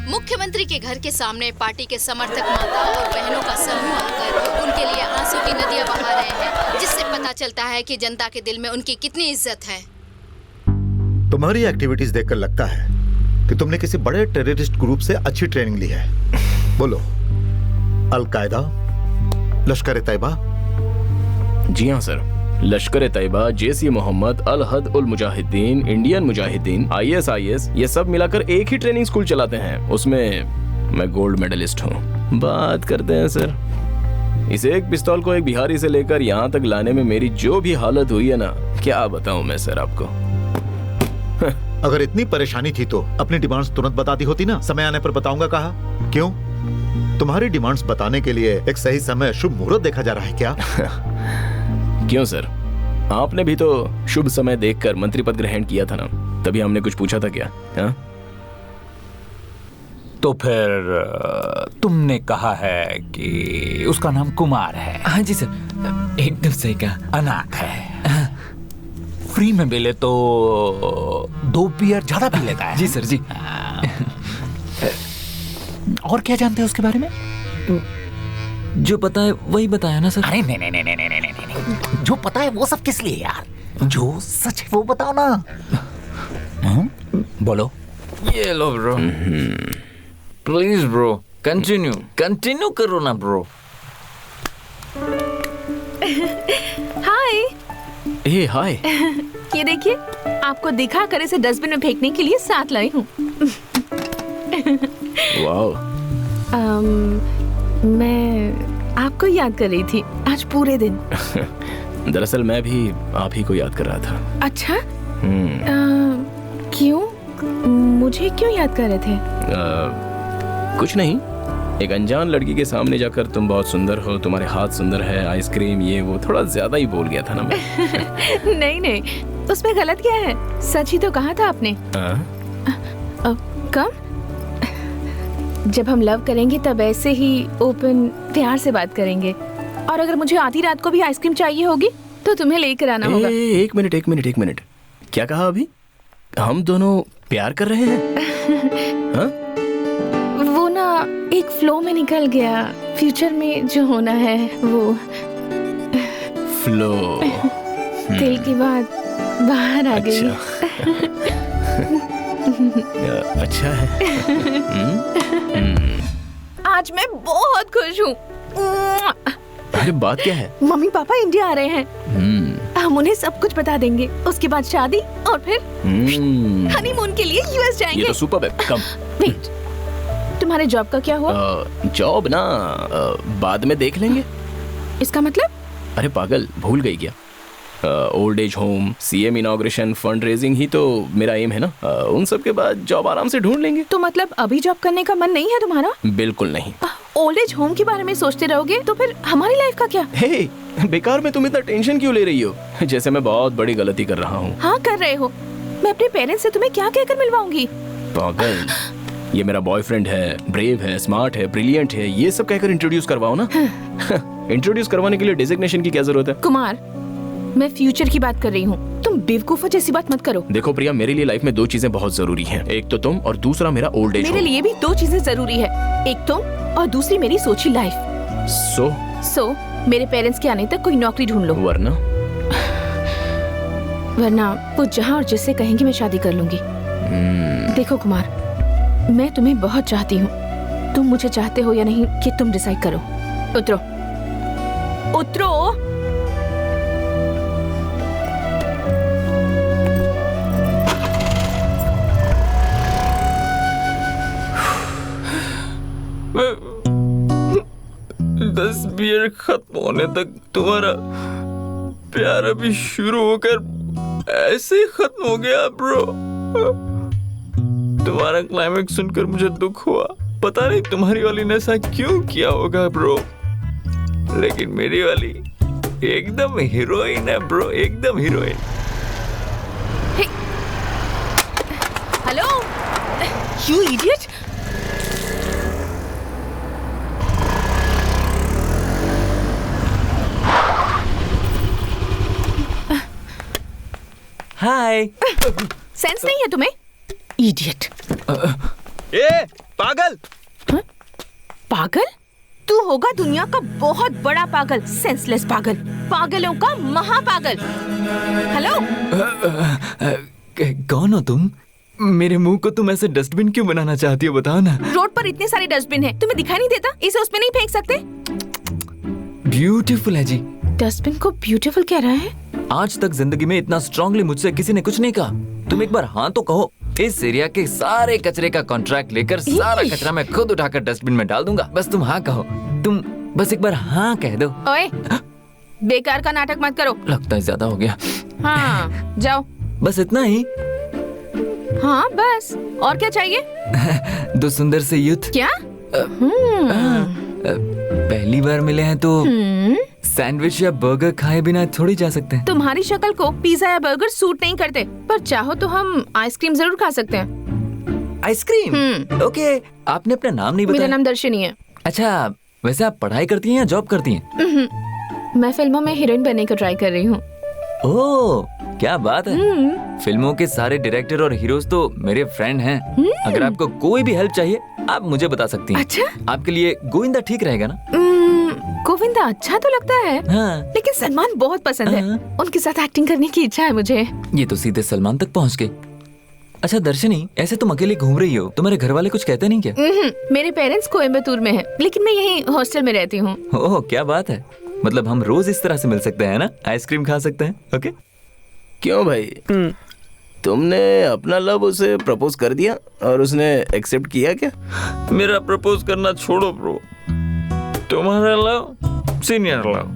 मुख्यमंत्री के घर के सामने पार्टी के समर्थक माता और बहनों का समूह आकर उनके लिए आंसू की नदियां बहा रहे हैं, जिससे पता चलता है कि जनता के दिल में उनकी कितनी इज्जत है। तुम्हारी एक्टिविटीज देखकर लगता है कि तुमने किसी बड़े टेररिस्ट ग्रुप से अच्छी ट्रेनिंग ली है। बोलो, अल-कायदा, लश्कर ए तैयबा? जी हाँ सर, लश्कर ए तैयबा, जैश ए मोहम्मद, अल हद उल मुजाहिदीन, इंडियन मुजाहिदीन, ISIS, ये सब मिलाकर एक ही ट्रेनिंग स्कूल चलाते हैं। उसमें मैं गोल्ड मेडलिस्ट हूँ। बात करते हैं सर, इस एक पिस्तौल को एक बिहारी से लेकर यहाँ तक लाने में मेरी जो भी हालत हुई है ना, क्या बताऊं मैं सर आपको। अगर इतनी परेशानी थी तो अपनी डिमांड्स तुरंत बता दी होती ना। समय आने पर बताऊंगा कहा। क्यों? तुम्हारी डिमांड्स बताने के लिए एक सही समय, शुभ मुहूर्त देखा जा रहा है क्या? क्यों सर, आपने भी तो शुभ समय देखकर मंत्री पद ग्रहण किया था ना, तभी हमने कुछ पूछा था क्या? हा? तो फिर तुमने कहा है कि उसका नाम कुमार है? हाँ जी सर, एकदम सही कहा। अनाथ है, फ्री में मिले तो 2 बियर ज्यादा पी लेता है। जी सर जी। और क्या जानते हो उसके बारे में? जो पता है वही बताया ना सर। अरे नहीं, जो पता है वो सब किस लिए यार, जो सच है वो बताओ ना। बोलो। ये लो ब्रो, प्लीज ब्रो, कंटिन्यू करो ना ब्रो। हाय। ए हाय। ये देखिए, आपको दिखा कर इसे डस्टबिन में फेंकने के लिए साथ लाई हूँ। वाओ। मैं आपको याद कर रही थी आज पूरे दिन। दरअसल मैं भी आप ही को याद कर रहा था। अच्छा? क्यों? मुझे क्यों याद कर रहे थे? कुछ नहीं, एक अनजान लड़की के सामने जाकर तुम बहुत सुंदर हो, तुम्हारे हाथ सुंदर है, आइसक्रीम, ये वो, थोड़ा ज्यादा ही बोल गया था ना मैं। नहीं, उसमें गलत क्या है? सच ही तो कहा था आपने। कब? जब हम लव करेंगे तब ऐसे ही ओपन प्यार से बात करेंगे, और अगर मुझे आधी रात को भी आइसक्रीम चाहिए होगी तो तुम्हें लेकर आना होगा। एक मिनट, क्या कहा अभी? हम दोनों प्यार कर रहे हैं? हाँ? वो ना एक फ्लो में निकल गया, फ्यूचर में जो होना है वो फ्लो। दिल की बात बाहर आ गई। अच्छा है। आज मैं बहुत खुश हूँ। अरे बात क्या है? मम्मी पापा इंडिया आ रहे हैं। हम उन्हें सब कुछ बता देंगे, उसके बाद शादी और फिर हनीमून के लिए यूएस जाएंगे। ये तो सुपर है। कम। वेट, तुम्हारे जॉब का क्या हुआ? जॉब ना बाद में देख लेंगे। इसका मतलब? अरे पागल, भूल गई क्या? Old age home, CM inauguration, fund raising ही तो मेरा एम है ना। उन सब के बाद जॉब आराम से ढूंढ लेंगे। तो मतलब अभी जॉब करने का मन नहीं है तुम्हारा? बिल्कुल नहीं। ओल्ड एज होम के बारे में सोचते रहोगे तो फिर हमारी लाइफ का क्या? हे, बेकार में तुम इतना टेंशन क्यों ले रही हो? जैसे मैं बहुत बड़ी गलती कर रहा हूँ। हाँ कर रहे हो। मैं अपने पेरेंट्स से तुम्हें क्या कहकर मिलवाऊंगी? पागल, ये मेरा बॉयफ्रेंड है, ब्रेव है, स्मार्ट है, ब्रिलियंट है, ये सब कहकर इंट्रोड्यूस करवाओ ना। इंट्रोड्यूस करवाने के लिए डेजिग्नेशन की क्या जरूरत है? कुमार, मैं फ्यूचर की बात कर रही हूँ, तुम बेवकूफों जैसी बात मत करो। देखो प्रिया, मेरे लिए लाइफ में दो चीजें बहुत जरूरी हैं। एक तो तुम और दूसरा मेरा ओल्ड एज। मेरे लिए भी दो चीजें जरूरी है, एक तुम और दूसरी मेरी सोची लाइफ। सो मेरे पेरेंट्स के आने तक कोई नौकरी ढूंढ लो, वरना वो जहाँ और जिससे कहेंगे मैं शादी कर लूंगी। देखो कुमार, मैं तुम्हें बहुत चाहती हूँ, तुम मुझे चाहते हो या नहीं कि तुम डिसाइड करो। उतरो उतरो। दस बियर खत्म होने तक तुम्हारा प्यार अभी शुरू होकर ऐसे ही खत्म हो गया ब्रो। तुम्हारा क्लाइमेक्स सुनकर मुझे दुख हुआ। पता नहीं तुम्हारी वाली ने ऐसा क्यों किया होगा ब्रो, लेकिन मेरी वाली एकदम हीरोइन है ब्रो, एकदम heroine. Hello you idiot. Hi. Sense नहीं है तुम्हें? इडियट। ए पागल। हाँ? पागल? तू होगा दुनिया का बहुत बड़ा पागल, सेंसलेस पागल, पागलों का महापागल। हेलो। कौन हो तुम? मेरे मुंह को तुम ऐसे डस्टबिन क्यों बनाना चाहती हो, बताओ ना। रोड पर इतने सारे डस्टबिन हैं, तुम्हें दिखाई नहीं देता? इसे उसमें नहीं फेंक सकते? ब्यूटीफुल है जी। डस्टबिन को ब्यूटीफुल कह रहा है? आज तक जिंदगी में इतना स्ट्रांगली मुझसे किसी ने कुछ नहीं कहा। तुम एक बार हाँ तो कहो। इस एरिया के सारे कचरे का कॉन्ट्रैक्ट लेकर सारा कचरा मैं खुद उठाकर डस्टबिन में डाल दूंगा। बस तुम हाँ कहो, तुम बस एक बार हाँ कह दो। ओए, बेकार का नाटक मत करो। लगता है ज्यादा हो गया। हाँ जाओ। बस इतना ही? हाँ बस, और क्या चाहिए? दो सुंदर से यूथ। क्या? पहली बार मिले हैं तो सैंडविच या बर्गर खाए बिना थोड़ी जा सकते हैं। तुम्हारी शक्ल को पिज्जा या बर्गर सूट नहीं करते, पर चाहो तो हम आइसक्रीम जरूर खा सकते हैं। आइसक्रीम? ओके। आपने अपना नाम नहीं बताया। मेरा नाम दर्शनी है। अच्छा, वैसे आप पढ़ाई करती हैं या जॉब करती हैं? मैं फिल्मों में हीरोइन बनने को ट्राई कर रही हूँ। ओह, क्या बात है। फिल्मों के सारे डायरेक्टर और हीरोज तो मेरे फ्रेंड हैं। अगर आपको कोई भी हेल्प चाहिए आप मुझे बता सकती हैं। अच्छा? आपके लिए गोविंदा ठीक रहेगा ना? गोविंदा अच्छा तो लगता है, हाँ। लेकिन सलमान बहुत पसंद है। उनके साथ एक्टिंग करने की इच्छा है मुझे। ये तो सीधे सलमान तक पहुंच गए। अच्छा दर्शनी, ऐसे तुम अकेले घूम रही हो, तुम्हारे घर वाले कुछ कहते नहीं क्या? मेरे पेरेंट्स कोयम्बतूर में हैं, लेकिन मैं यहीं हॉस्टल में रहती हूँ। ओह क्या बात है। मतलब हम रोज इस तरह से मिल सकते हैं ना, आइसक्रीम खा सकते हैं। ओके। क्यों भाई, तुमने अपना लव उसे प्रपोज कर दिया और उसने एक्सेप्ट किया क्या? मेरा प्रपोज करना छोड़ो ब्रो, तुम्हारा लव सीनियर लव,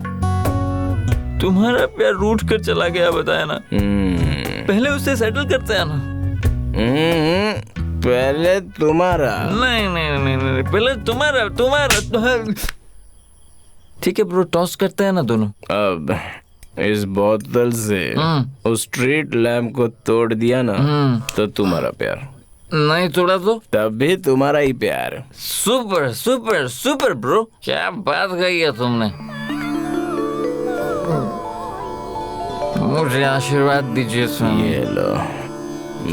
तुम्हारा प्यार रूठ कर चला गया, बताया ना। पहले उससे सेटल करते हैं ना। पहले तुम्हारा? नहीं, पहले तुम्हारा। ठीक है ब्रो, टॉस करते हैं ना दोनों। अब इस बोतल से उस स्ट्रीट लैम्प को तोड़ दिया ना तो तुम्हारा प्यार, नहीं तोड़ा तो तब भी तुम्हारा ही प्यार। सुपर सुपर सुपर ब्रो, क्या बात कही है तुमने। मुझे आशीर्वाद दीजिए। ये लो,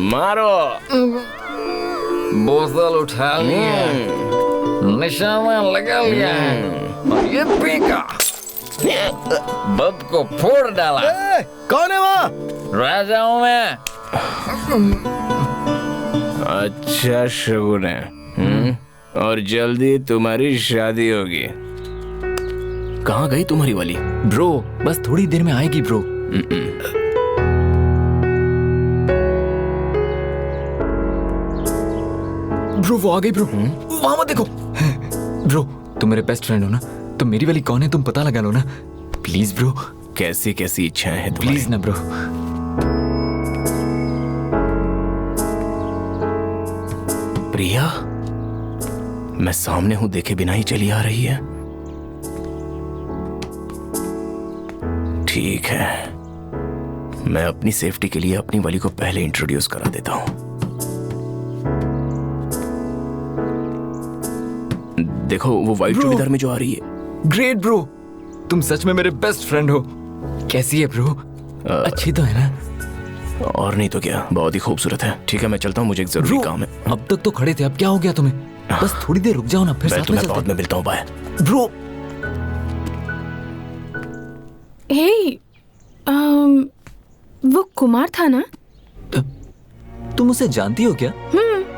मारो। बोतल उठा लिया, निशाना लगा लिया और ये पीका, बद को फोड़ डाला। कौन है वहाँ? राजा हूँ मैं। अच्छा शगुन है। और जल्दी तुम्हारी शादी होगी। कहाँ गई तुम्हारी वाली? ब्रो बस थोड़ी देर में आएगी ब्रो। ब्रो वो आ गई ब्रो, वहां मत देखो। ब्रो तुम मेरे बेस्ट फ्रेंड हो ना, तो मेरी वाली कौन है तुम पता लगा लो ना प्लीज ब्रो। कैसी कैसी इच्छाएं हैं तुम्हारी? प्लीज ना ब्रो। प्रिया, मैं सामने हूं देखे बिना ही चली आ रही है। ठीक है, मैं अपनी सेफ्टी के लिए अपनी वाली को पहले इंट्रोड्यूस करा देता हूं। देखो वो व्हाइट चूड़ीदार में जो आ रही है। ग्रेट ब्रो, तुम सच में मेरे बेस्ट फ्रेंड हो। कैसी है ब्रो? अच्छी तो है ना? और नहीं तो क्या, बहुत ही खूबसूरत है। ठीक है मैं चलता हूँ, मुझे एक जरूरी काम है। अब तक तो खड़े थे, अब क्या हो गया तुम्हें? बस थोड़ी देर रुक जाओ ना, फिर साथ में चलते हैं। बाद में मिलता हूँ, बाय ब्रो। हे, वो कुमार था ना? तुम उसे जानती हो क्या?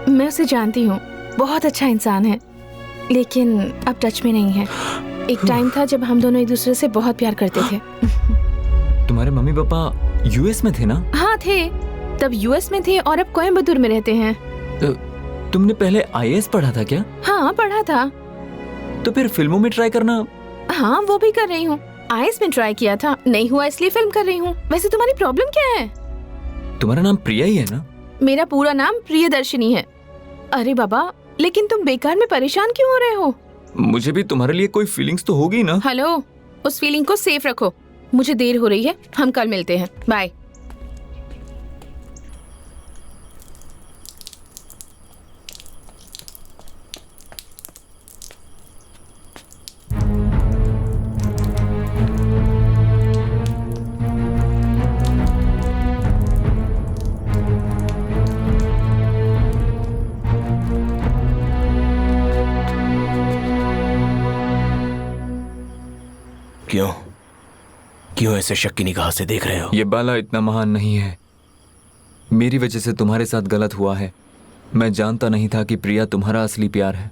मैं उसे जानती हूँ, बहुत अच्छा इंसान है, लेकिन अब टच में नहीं है। एक टाइम था जब हम दोनों एक दूसरे से बहुत प्यार करते थे। तुम्हारे मम्मी पापा यूएस में थे ना? हाँ थे, तब यूएस में थे और अब कोयम्बतूर में रहते हैं। तुमने पहले आईएएस पढ़ा था क्या? हाँ पढ़ा था। तो फिर फिल्मों में ट्राई करना। हाँ वो भी कर रही हूँ। आईएएस में ट्राई किया था, नहीं हुआ इसलिए फिल्म कर रही हूँ। वैसे तुम्हारी प्रॉब्लम क्या है? तुम्हारा नाम प्रिया ही है ना? मेरा पूरा नाम प्रियदर्शनी है। अरे बाबा, लेकिन तुम बेकार में परेशान क्यों हो रहे हो? मुझे भी तुम्हारे लिए कोई फीलिंग्स तो होगी ना? हेलो, उस फीलिंग को सेफ रखो। मुझे देर हो रही है, हम कल मिलते हैं, बाय। क्यों क्यों ऐसे शक की निगाह से देख रहे हो? ये बाला इतना महान नहीं है। मेरी वजह से तुम्हारे साथ गलत हुआ है। मैं जानता नहीं था कि प्रिया तुम्हारा असली प्यार है।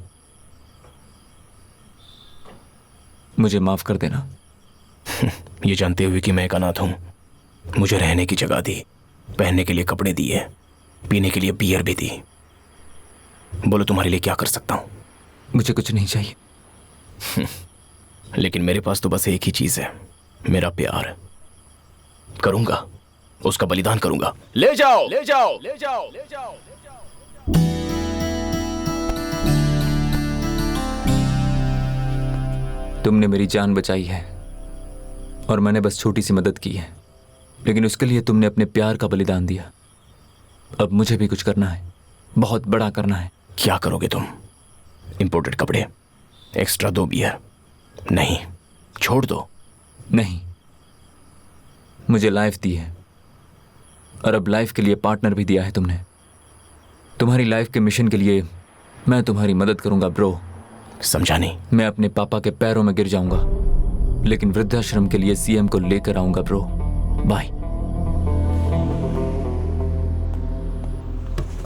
मुझे माफ कर देना। ये जानते हुए कि मैं एक अनाथ हूं, मुझे रहने की जगह दी, पहनने के लिए कपड़े दिए, पीने के लिए बियर भी दी। बोलो तुम्हारे लिए क्या कर सकता हूं? मुझे कुछ नहीं चाहिए। लेकिन मेरे पास तो बस एक ही चीज है, मेरा प्यार। करूंगा, उसका बलिदान करूंगा। ले जाओ, ले जाओ, ले जाओ, ले जाओ। तुमने मेरी जान बचाई है और मैंने बस छोटी सी मदद की है, लेकिन उसके लिए तुमने अपने प्यार का बलिदान दिया। अब मुझे भी कुछ करना है, बहुत बड़ा करना है। क्या करोगे तुम? इंपोर्टेड कपड़े, एक्स्ट्रा 2 बियर? नहीं, छोड़ दो। नहीं, मुझे लाइफ दी है और अब लाइफ के लिए पार्टनर भी दिया है तुमने। तुम्हारी लाइफ के मिशन के लिए मैं तुम्हारी मदद करूंगा ब्रो। समझा नहीं? मैं अपने पापा के पैरों में गिर जाऊंगा, लेकिन वृद्धाश्रम के लिए सीएम को लेकर आऊंगा ब्रो। बाय।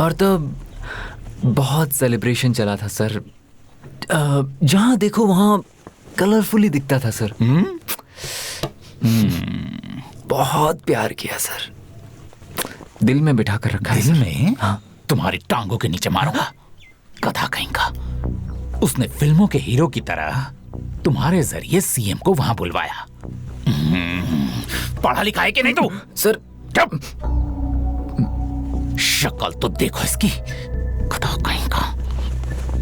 और तब बहुत सेलिब्रेशन चला था सर। जहां देखो वहां कलरफुली दिखता था सर। बहुत प्यार किया सर, दिल में बिठा कर रखा। दिल में? हाँ। तुम्हारी टांगों के नीचे मारूंगा, गधा कहीं का। उसने फिल्मों के हीरो की तरह तुम्हारे जरिए सीएम को वहां बुलवाया। पढ़ा लिखा है कि नहीं तू? सर चुप। शक्ल तो देखो इसकी, गधा कहीं का।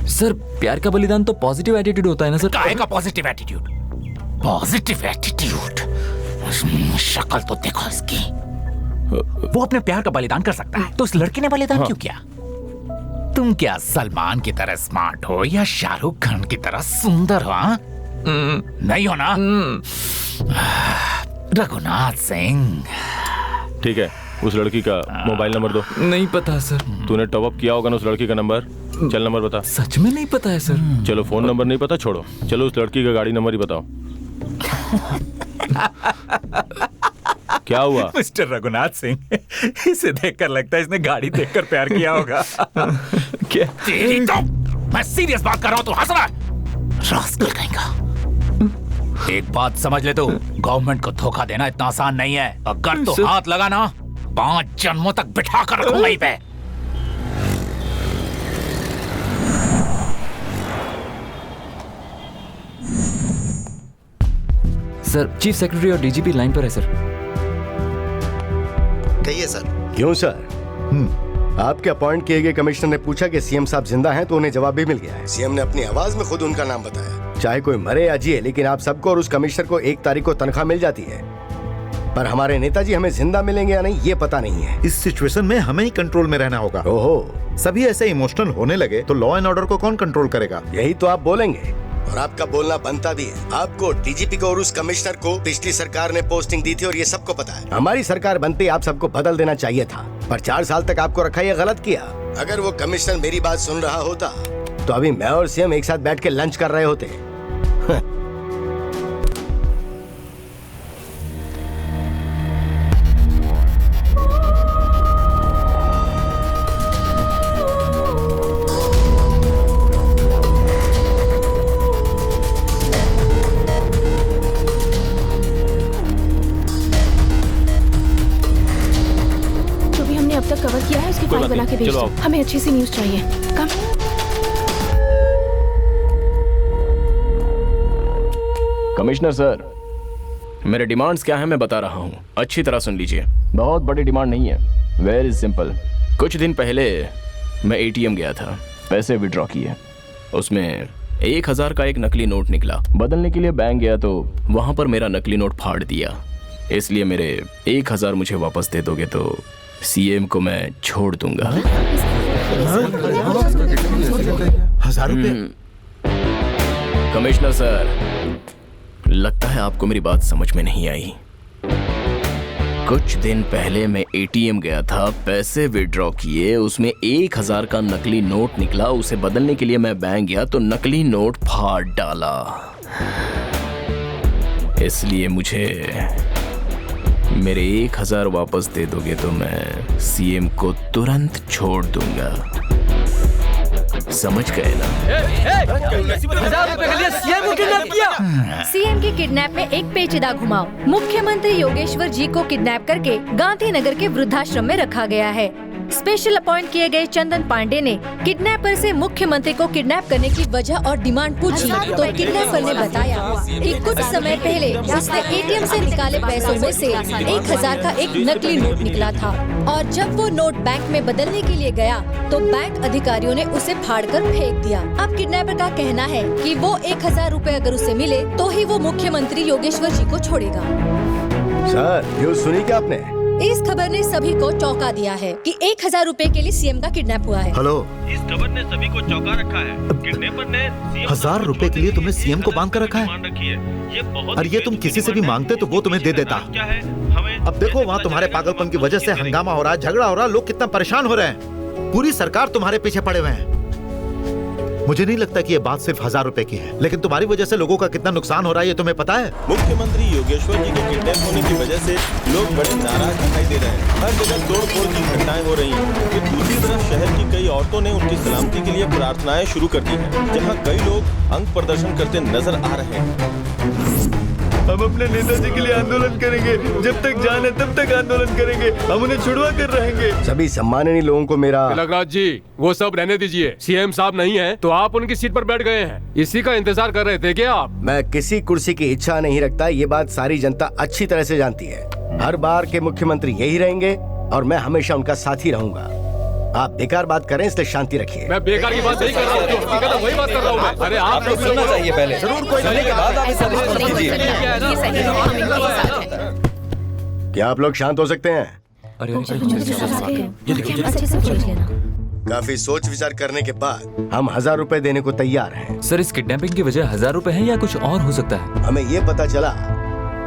सर प्यार का बलिदान तो पॉजिटिव एटीट्यूड होता है ना सर? काहे का पॉजिटिव एटीट्यूड? Positive attitude? शक्ल तो देखो इसकी। वो अपने प्यार का बलिदान कर सकता है, तो उस लड़की ने बलिदान क्यों किया? तुम क्या सलमान की तरह स्मार्ट हो या शाहरुख खान की तरह सुंदर हो? नहीं हो ना? रघुनाथ सिंह। ठीक है, उस लड़की का मोबाइल नंबर दो। नहीं पता सर। तूने टॉप अप किया होगा ना उस लड़की का नंबर? चल नंबर बता। सच में नहीं पता है सर। चलो फोन नंबर नहीं पता छोड़ो, चलो उस लड़की का गाड़ी नंबर ही बताओ। क्या हुआ? मिस्टर रघुनाथ सिंह, इसे देखकर लगता है इसने गाड़ी देखकर प्यार किया होगा। क्या? तेरी तो मैं सीरियस बात कर रहा हूँ, तू हंस रहा है? रास्कल कहीं का। एक बात समझ ले तू, गवर्नमेंट को धोखा देना इतना आसान नहीं है। अगर तो हाथ लगाना 5 जन्मों तक बिठा कर रखूंगा वहीं पे। सर चीफ सेक्रेटरी और डीजीपी लाइन पर है सर। कहिए सर। क्यों सर? आपके अपॉइंट किए गए कमिश्नर ने पूछा कि सीएम साहब जिंदा हैं, तो उन्हें जवाब भी मिल गया है। सीएम ने अपनी आवाज में खुद उनका नाम बताया। चाहे कोई मरे या जिए, लेकिन आप सबको और उस कमिश्नर को 1 तारीख को तनख्वाह मिल जाती है। पर हमारे नेताजी हमें जिंदा मिलेंगे या नहीं, ये पता नहीं है। इस सिचुएशन में हमें ही कंट्रोल में रहना होगा। ओहो, सभी ऐसे इमोशनल होने लगे तो लॉ एंड ऑर्डर को कौन कंट्रोल करेगा? यही तो आप बोलेंगे, और आपका बोलना बनता भी है। आपको, डीजीपी को और उस कमिश्नर को पिछली सरकार ने पोस्टिंग दी थी और ये सबको पता है। हमारी सरकार बनते ही आप सबको बदल देना चाहिए था, पर 4 साल तक आपको रखा, ये गलत किया। अगर वो कमिश्नर मेरी बात सुन रहा होता तो अभी मैं और सीएम एक साथ बैठ के लंच कर रहे होते। कवर किया है, उसकी फाइल बना के भेज दो। हमें अच्छी सी न्यूज़ चाहिए। कम। कमिश्नर सर, मेरे डिमांड्स क्या हैं मैं बता रहा हूँ, अच्छी तरह सुन लीजिए। बहुत बड़ी डिमांड नहीं है, वेरी सिंपल। कुछ दिन पहले मैं एटीएम गया था, पैसे विड्रॉ किए, उसमें 1000 का एक नकली नोट निकला। बदलने के लिए बैंक गया तो वहां पर मेरा नकली नोट फाड़ दिया। इसलिए मेरे 1000 मुझे वापस दे दोगे तो सीएम को मैं छोड़ दूंगा। 1000 रुपए? कमिश्नर सर, लगता है आपको मेरी बात समझ में नहीं आई। कुछ दिन पहले मैं एटीएम गया था, पैसे विड्रॉ किए, उसमें 1000 का नकली नोट निकला। उसे बदलने के लिए मैं बैंक गया तो नकली नोट फाड़ डाला। इसलिए मुझे मेरे 1000 वापस दे दोगे तो मैं सीएम को तुरंत छोड़ दूंगा। समझ गए ना? 1000 रुपए के लिए सीएम को किडनैप किया। सीएम के किडनैप में एक पेचीदा घुमाव। मुख्यमंत्री योगेश्वर जी को किडनैप करके गांधीनगर के वृद्धाश्रम में रखा गया है। स्पेशल अपॉइंट किए गए चंदन पांडे ने किडनैपर से मुख्यमंत्री को किडनैप करने की वजह और डिमांड पूछी तो किडनैपर ने बताया कि कुछ समय पहले उसने एटीएम से निकाले पैसों में से 1000 का एक नकली नोट निकला था, और जब वो नोट बैंक में बदलने के लिए गया तो बैंक अधिकारियों ने उसे फाड़कर फेंक दिया। अब किडनैपर का कहना है कि वो 1000 रुपए अगर उसे मिले तो ही वो मुख्यमंत्री योगेश्वर जी को छोड़ेगा। सर, न्यूज़ सुनी क्या आपने? इस खबर ने सभी को चौंका दिया है कि 1000 रुपए के लिए सीएम का किडनैप हुआ है। हेलो, इस खबर ने सभी को चौंका रखा है। किडनैपर ने 1000 रुपए के लिए तुमने सीएम को बांध कर रखा है? और ये तुम किसी से भी मांगते तो वो तुम्हें दे देता। अब देखो, वहाँ तुम्हारे पागलपन की वजह से हंगामा हो रहा है, झगड़ा हो रहा है, लोग कितना परेशान हो रहे हैं। पूरी सरकार तुम्हारे पीछे पड़े हुए हैं। मुझे नहीं लगता कि ये बात सिर्फ 1000 रुपए की है, लेकिन तुम्हारी वजह से लोगों का कितना नुकसान हो रहा है ये तुम्हें पता है? मुख्यमंत्री योगेश्वर जी के किडनैप होने की वजह से लोग बड़े नाराज दिखाई दे रहे हैं। हर जगह तोड़-फोड़ की घटनाएं हो रही हैं। तो दूसरी तरफ शहर की कई औरतों ने उनकी सलामती के लिए प्रार्थनाएं शुरू कर दी हैं, जहां कई लोग अंग प्रदर्शन करते नजर आ रहे हैं। हम अपने नेताजी के लिए आंदोलन करेंगे, जब तक जान है तब तक आंदोलन करेंगे, हम उन्हें छुड़वा कर रहेंगे। सभी सम्माननीय लोगों को मेरा तिलकराज जी, वो सब रहने दीजिए। सीएम साहब नहीं है तो आप उनकी सीट पर बैठ गए हैं, इसी का इंतजार कर रहे थे क्या आप? मैं किसी कुर्सी की इच्छा नहीं रखता, ये बात सारी जनता अच्छी तरह से जानती है। हर बार के मुख्यमंत्री यही रहेंगे और मैं हमेशा उनका साथी रहूंगा। आप बेकार बात करें, इसलिए शांति रखिए। मैं बेकार की बात नहीं कर रहा हूँ, जो हकीकत है वही बात कर रहा हूँ मैं। अरे आप लोग सुनना चाहिए पहले, जरूर कोई सुनने के बाद आप इसे रिस्पॉन्स कीजिए। क्या आप लोग शांत हो सकते हैं? काफी सोच विचार करने के बाद हम 1000 रुपए देने को तैयार हैं। सर, इस किडनैपिंग की वजह 1000 रुपए है या कुछ और हो सकता है? हमें ये पता चला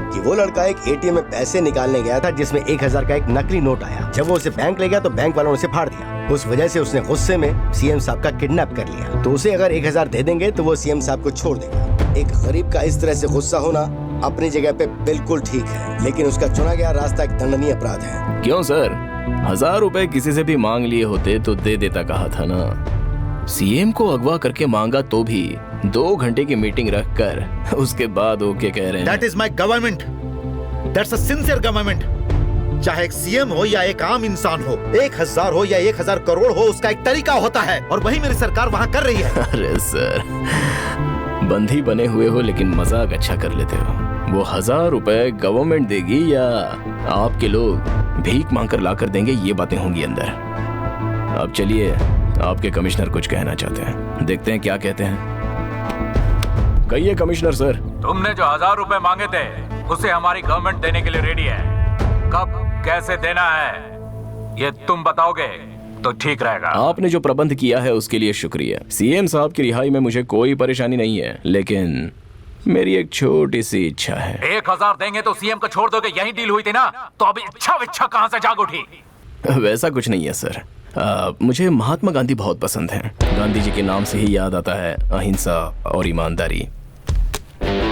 कि वो लड़का एक एटीएम में पैसे निकालने गया था जिसमें 1000 का एक नकली नोट आया। जब वो उसे बैंक ले गया तो बैंक वालों ने उसे फाड़ दिया। उस वजह से उसने गुस्से में सीएम साहब का किडनैप कर लिया। तो उसे अगर 1000 दे देंगे तो वो सीएम साहब को छोड़ देगा। एक गरीब का इस तरह से गुस्सा होना अपनी जगह पे बिल्कुल ठीक है, लेकिन उसका चुना गया रास्ता एक दंडनीय अपराध है। क्यों सर, 1000 रुपए किसी से भी मांग लिए होते तो दे देता कहा था ना। सीएम को अगवा करके मांगा तो भी 2 घंटे की मीटिंग रखकर उसके बाद ओके कह रहे हैं। That is my government. That's a sincere government. चाहे एक सीएम हो या एक आम इंसान हो, 1000 हो या 1000 करोड़ हो, उसका एक तरीका होता है और वही मेरी सरकार वहाँ कर रही है। अरे सर, बंदी बने हुए हो लेकिन मजाक अच्छा कर लेते हो। वो 1000 रुपए गवर्नमेंट देगी या आपके लोग भीख मांगकर लाकर देंगे, ये बातें होंगी अंदर। अब चलिए, आपके कमिश्नर कुछ कहना चाहते हैं, देखते हैं क्या कहते हैं। कहिए कमिश्नर सर। तुमने जो 1000 रुपए मांगे थे उसे हमारी गवर्नमेंट देने के लिए रेडी है। कब कैसे देना है ये तुम बताओगे तो ठीक रहेगा। आपने जो प्रबंध किया है उसके लिए शुक्रिया। सीएम साहब की रिहाई में मुझे कोई परेशानी नहीं है, लेकिन मेरी एक छोटी सी इच्छा है। 1000 देंगे तो सीएम को छोड़ दोगे, यही डील हुई थी ना, तो अभी इच्छा कहां से जाग उठी? वैसा कुछ नहीं है सर। मुझे महात्मा गांधी बहुत पसंद हैं। गांधी जी के नाम से ही याद आता है अहिंसा और ईमानदारी।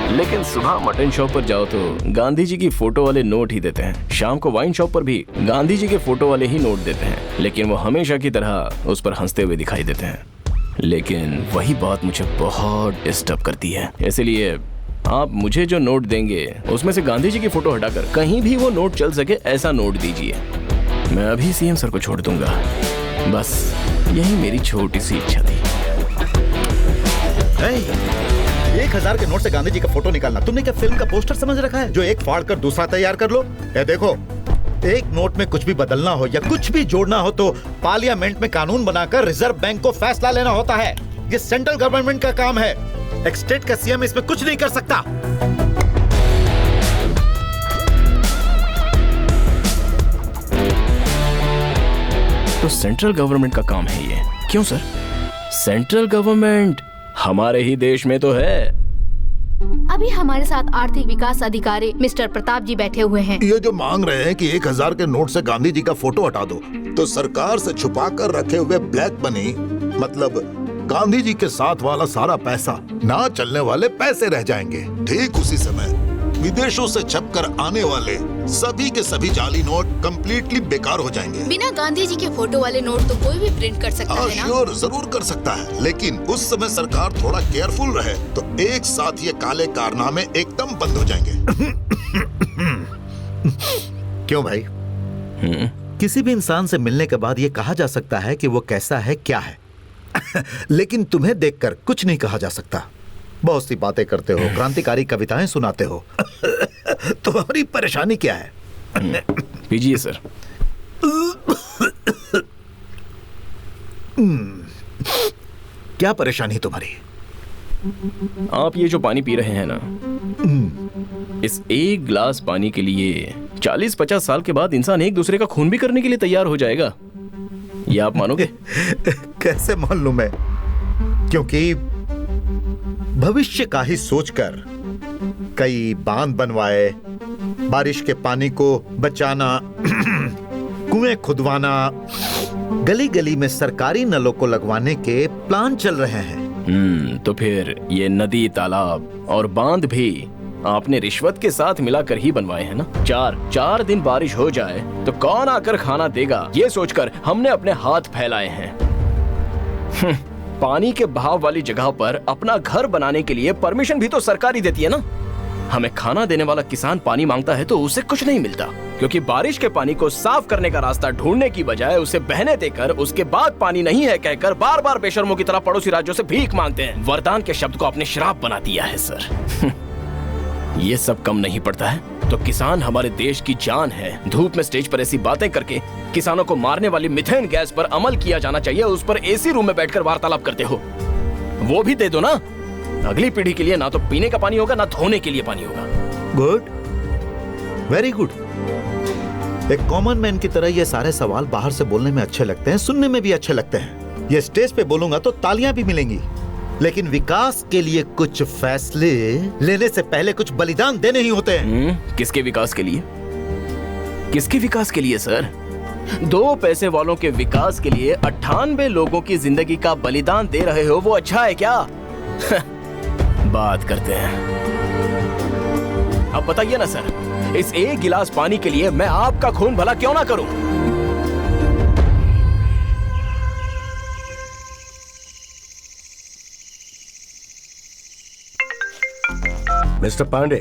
लेकिन सुबह मटन शॉप पर जाओ तो गांधी जी की फोटो वाले नोट ही देते हैं, शाम को वाइन शॉप पर भी गांधी जी के फोटो वाले ही नोट देते हैं, लेकिन वो हमेशा की तरह उस पर हंसते हुए दिखाई देते हैं। लेकिन वही बात मुझे बहुत डिस्टर्ब करती है, इसलिए आप मुझे जो नोट देंगे उसमें से गांधी जी की फोटो हटाकर कहीं भी वो नोट चल सके ऐसा नोट दीजिए। मैं अभी सीएम सर को छोड़ दूंगा। बस यही मेरी छोटी सी इच्छा थी। 1000 के नोट से गांधी जी का फोटो निकालना तुमने क्या फिल्म का पोस्टर समझ रखा है जो एक फाड़ कर दूसरा तैयार कर लो? देखो, एक नोट में कुछ भी बदलना हो या कुछ भी जोड़ना हो तो पार्लियामेंट में कानून बनाकर रिजर्व बैंक को फैसला लेना होता है। ये सेंट्रल गवर्नमेंट का काम है। एक स्टेट का सीएम इसमें कुछ नहीं कर सकता। तो सेंट्रल गवर्नमेंट का काम है ये? क्यों सर? सेंट्रल गवर्नमेंट हमारे ही देश में तो है। अभी हमारे साथ आर्थिक विकास अधिकारी मिस्टर प्रताप जी बैठे हुए हैं। ये जो मांग रहे हैं कि 1000 के नोट से गांधी जी का फोटो हटा दो, तो सरकार से छुपा कर रखे हुए ब्लैक मनी, मतलब गांधी जी के साथ वाला सारा पैसा, ना चलने वाले पैसे रह जाएंगे। ठीक उसी समय विदेशों से छप कर आने वाले सभी के सभी जाली नोट कम्प्लीटली बेकार हो जाएंगे। बिना गांधी जी के फोटो वाले नोट तो कोई भी प्रिंट कर सकता है ना? श्योर, जरूर कर सकता है, लेकिन उस समय सरकार थोड़ा केयरफुल रहे तो एक साथ ये काले कारनामे एकदम बंद हो जाएंगे। क्यों भाई? किसी भी इंसान से मिलने के बाद ये कहा जा सकता है कि वो कैसा है, क्या है, लेकिन तुम्हें देखकर कुछ नहीं कहा जा सकता। बहुत सी बातें करते हो, क्रांतिकारी कविताएं सुनाते हो। तुम्हारी परेशानी क्या है? पीजिए सर। क्या परेशानी तुम्हारी? आप ये जो पानी पी रहे हैं ना, इस एक गिलास पानी के लिए 40-50 साल के बाद इंसान एक दूसरे का खून भी करने के लिए तैयार हो जाएगा। ये आप मानोगे? कैसे मान लूं मैं? क्योंकि भविष्य का ही सोचकर कई बांध बनवाए, बारिश के पानी को बचाना, कुएं खुदवाना, गली गली में सरकारी नलों को लगवाने के प्लान चल रहे हैं। तो फिर ये नदी, तालाब और बांध भी आपने रिश्वत के साथ मिलाकर ही बनवाए हैं ना? 4 दिन बारिश हो जाए तो कौन आकर खाना देगा, ये सोचकर हमने अपने हाथ फैलाए हैं। पानी के बहाव वाली जगह पर अपना घर बनाने के लिए परमिशन भी तो सरकार ही देती है ना। हमें खाना देने वाला किसान पानी मांगता है तो उसे कुछ नहीं मिलता, क्योंकि बारिश के पानी को साफ करने का रास्ता ढूंढने की बजाय उसे बहने देकर उसके बाद पानी नहीं है कहकर बार बार बेशर्मों की तरह पड़ोसी राज्यों से भीख मांगते हैं। वरदान के शब्द को आपने श्राप बना दिया है सर। ये सब कम नहीं पड़ता है तो किसान हमारे देश की जान है। धूप में स्टेज पर ऐसी बातें करके किसानों को मारने वाली मीथेन गैस पर अमल किया जाना चाहिए। उस पर एसी रूम में बैठकर वार्तालाप करते हो, वो भी दे दो ना। अगली पीढ़ी के लिए ना तो पीने का पानी होगा ना धोने के लिए पानी होगा। Good, very good. एक कॉमन मैन की तरह ये सारे सवाल बाहर से बोलने में अच्छे लगते हैं, सुनने में भी अच्छे लगते हैं। ये स्टेज पे बोलूंगा तो तालियां भी मिलेंगी, लेकिन विकास के लिए कुछ फैसले लेने से पहले कुछ बलिदान देने ही होते हैं। किसके विकास के लिए? किसके विकास के लिए सर? 2 पैसे वालों के विकास के लिए 98 लोगों की जिंदगी का बलिदान दे रहे हो, वो अच्छा है क्या? बात करते हैं। अब बताइए ना सर, इस एक गिलास पानी के लिए मैं आपका खून भला क्यों ना करूं? मिस्टर पांडे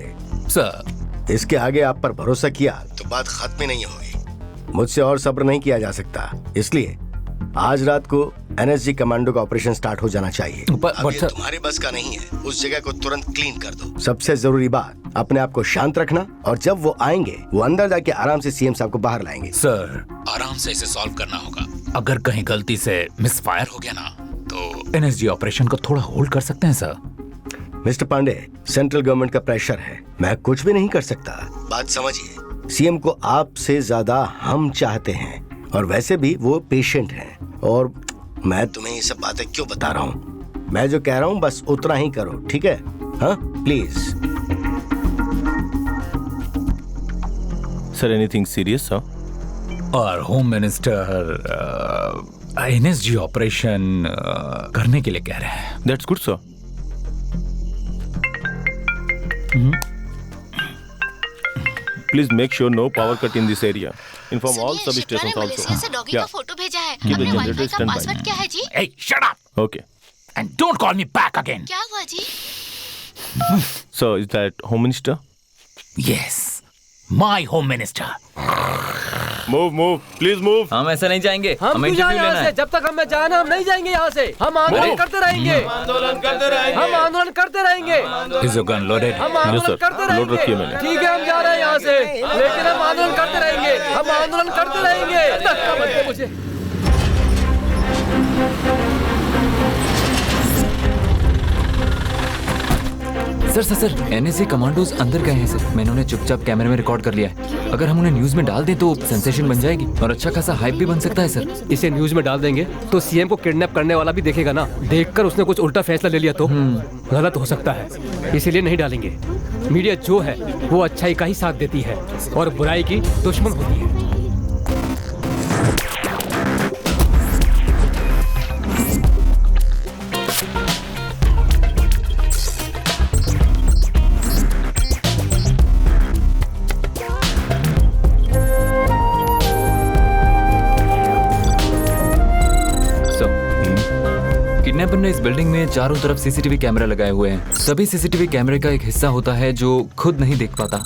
सर, इसके आगे आप पर भरोसा किया तो बात खत्म ही नहीं होगी। मुझसे और सब्र नहीं किया जा सकता, इसलिए आज रात को एनएसजी कमांडो का ऑपरेशन स्टार्ट हो जाना चाहिए। अब ये सर- तुम्हारे बस का नहीं है, उस जगह को तुरंत क्लीन कर दो। सबसे जरूरी बात, अपने आप को शांत रखना, और जब वो आएंगे वो अंदर जाके आराम से सीएम साहब को बाहर लाएंगे। सर आराम से इसे सॉल्व करना होगा। अगर कहीं गलती से मिसफायर हो गया ना तो एनएसजी ऑपरेशन को थोड़ा होल्ड कर सकते हैं sir. Mister Pandey, central government का प्रेशर है, मैं कुछ भी नहीं कर सकता। बात समझिए, सीएम को आपसे ज्यादा हम चाहते हैं, और वैसे भी वो पेशेंट हैं। और मैं तुम्हें ये सब बातें क्यों बता रहा हूँ? मैं जो कह रहा हूँ बस उतना ही करो, ठीक है? हाँ please. Sir anything serious sir? और होम मिनिस्टर एनएसजी ऑपरेशन करने के लिए कह रहे हैं। That's good sir. Please make sure no power cut in this area. Inform all substations also. Doggy का फोटो भेजा है। Keep the अपने generator वाईफाई का standby. पासवर्ड क्या है जी? Hey, shut up! Okay. And don't call me back again. क्या हुआ जी? So is that Home Minister? Yes, my home minister. Move, please move. हम ऐसे नहीं जाएंगे, हम हमें क्यों जाएं इंटरव्यू यहाँ लेना से? है। जब तक हमें जाना हम नहीं जाएंगे यहाँ से। हम आंदोलन करते रहेंगे। आंदोलन करते रहेंगे। हम आंदोलन करते रहेंगे। Is your gun loaded? हम आंदोलन करते लोड रखिए रहेंगे। मैंने। ठीक है, हम जा रहे हैं यहाँ से, लेकिन हम आंदोलन करते रहेंगे। हम आंदोलन करते रहेंगे। धक्का मत दे मुझे। सर एनएसजी कमांडोज अंदर गए हैं सर। मैंने उन्हें चुपचाप कैमरे में रिकॉर्ड कर लिया है। अगर हम उन्हें न्यूज में डाल दें तो सेंसेशन बन जाएगी और अच्छा खासा हाइप भी बन सकता है सर। इसे न्यूज में डाल देंगे तो सीएम को किडनैप करने वाला भी देखेगा ना। देखकर उसने कुछ उल्टा फैसला ले लिया तो गलत हो सकता है, इसीलिए नहीं डालेंगे। मीडिया जो है वो अच्छाई का ही साथ देती है और बुराई की दुश्मन होती है। किडनैपर ने इस बिल्डिंग में चारों तरफ सीसीटीवी कैमरा लगाए हुए हैं। सभी सीसीटीवी कैमरे का एक हिस्सा होता है जो खुद नहीं देख पाता।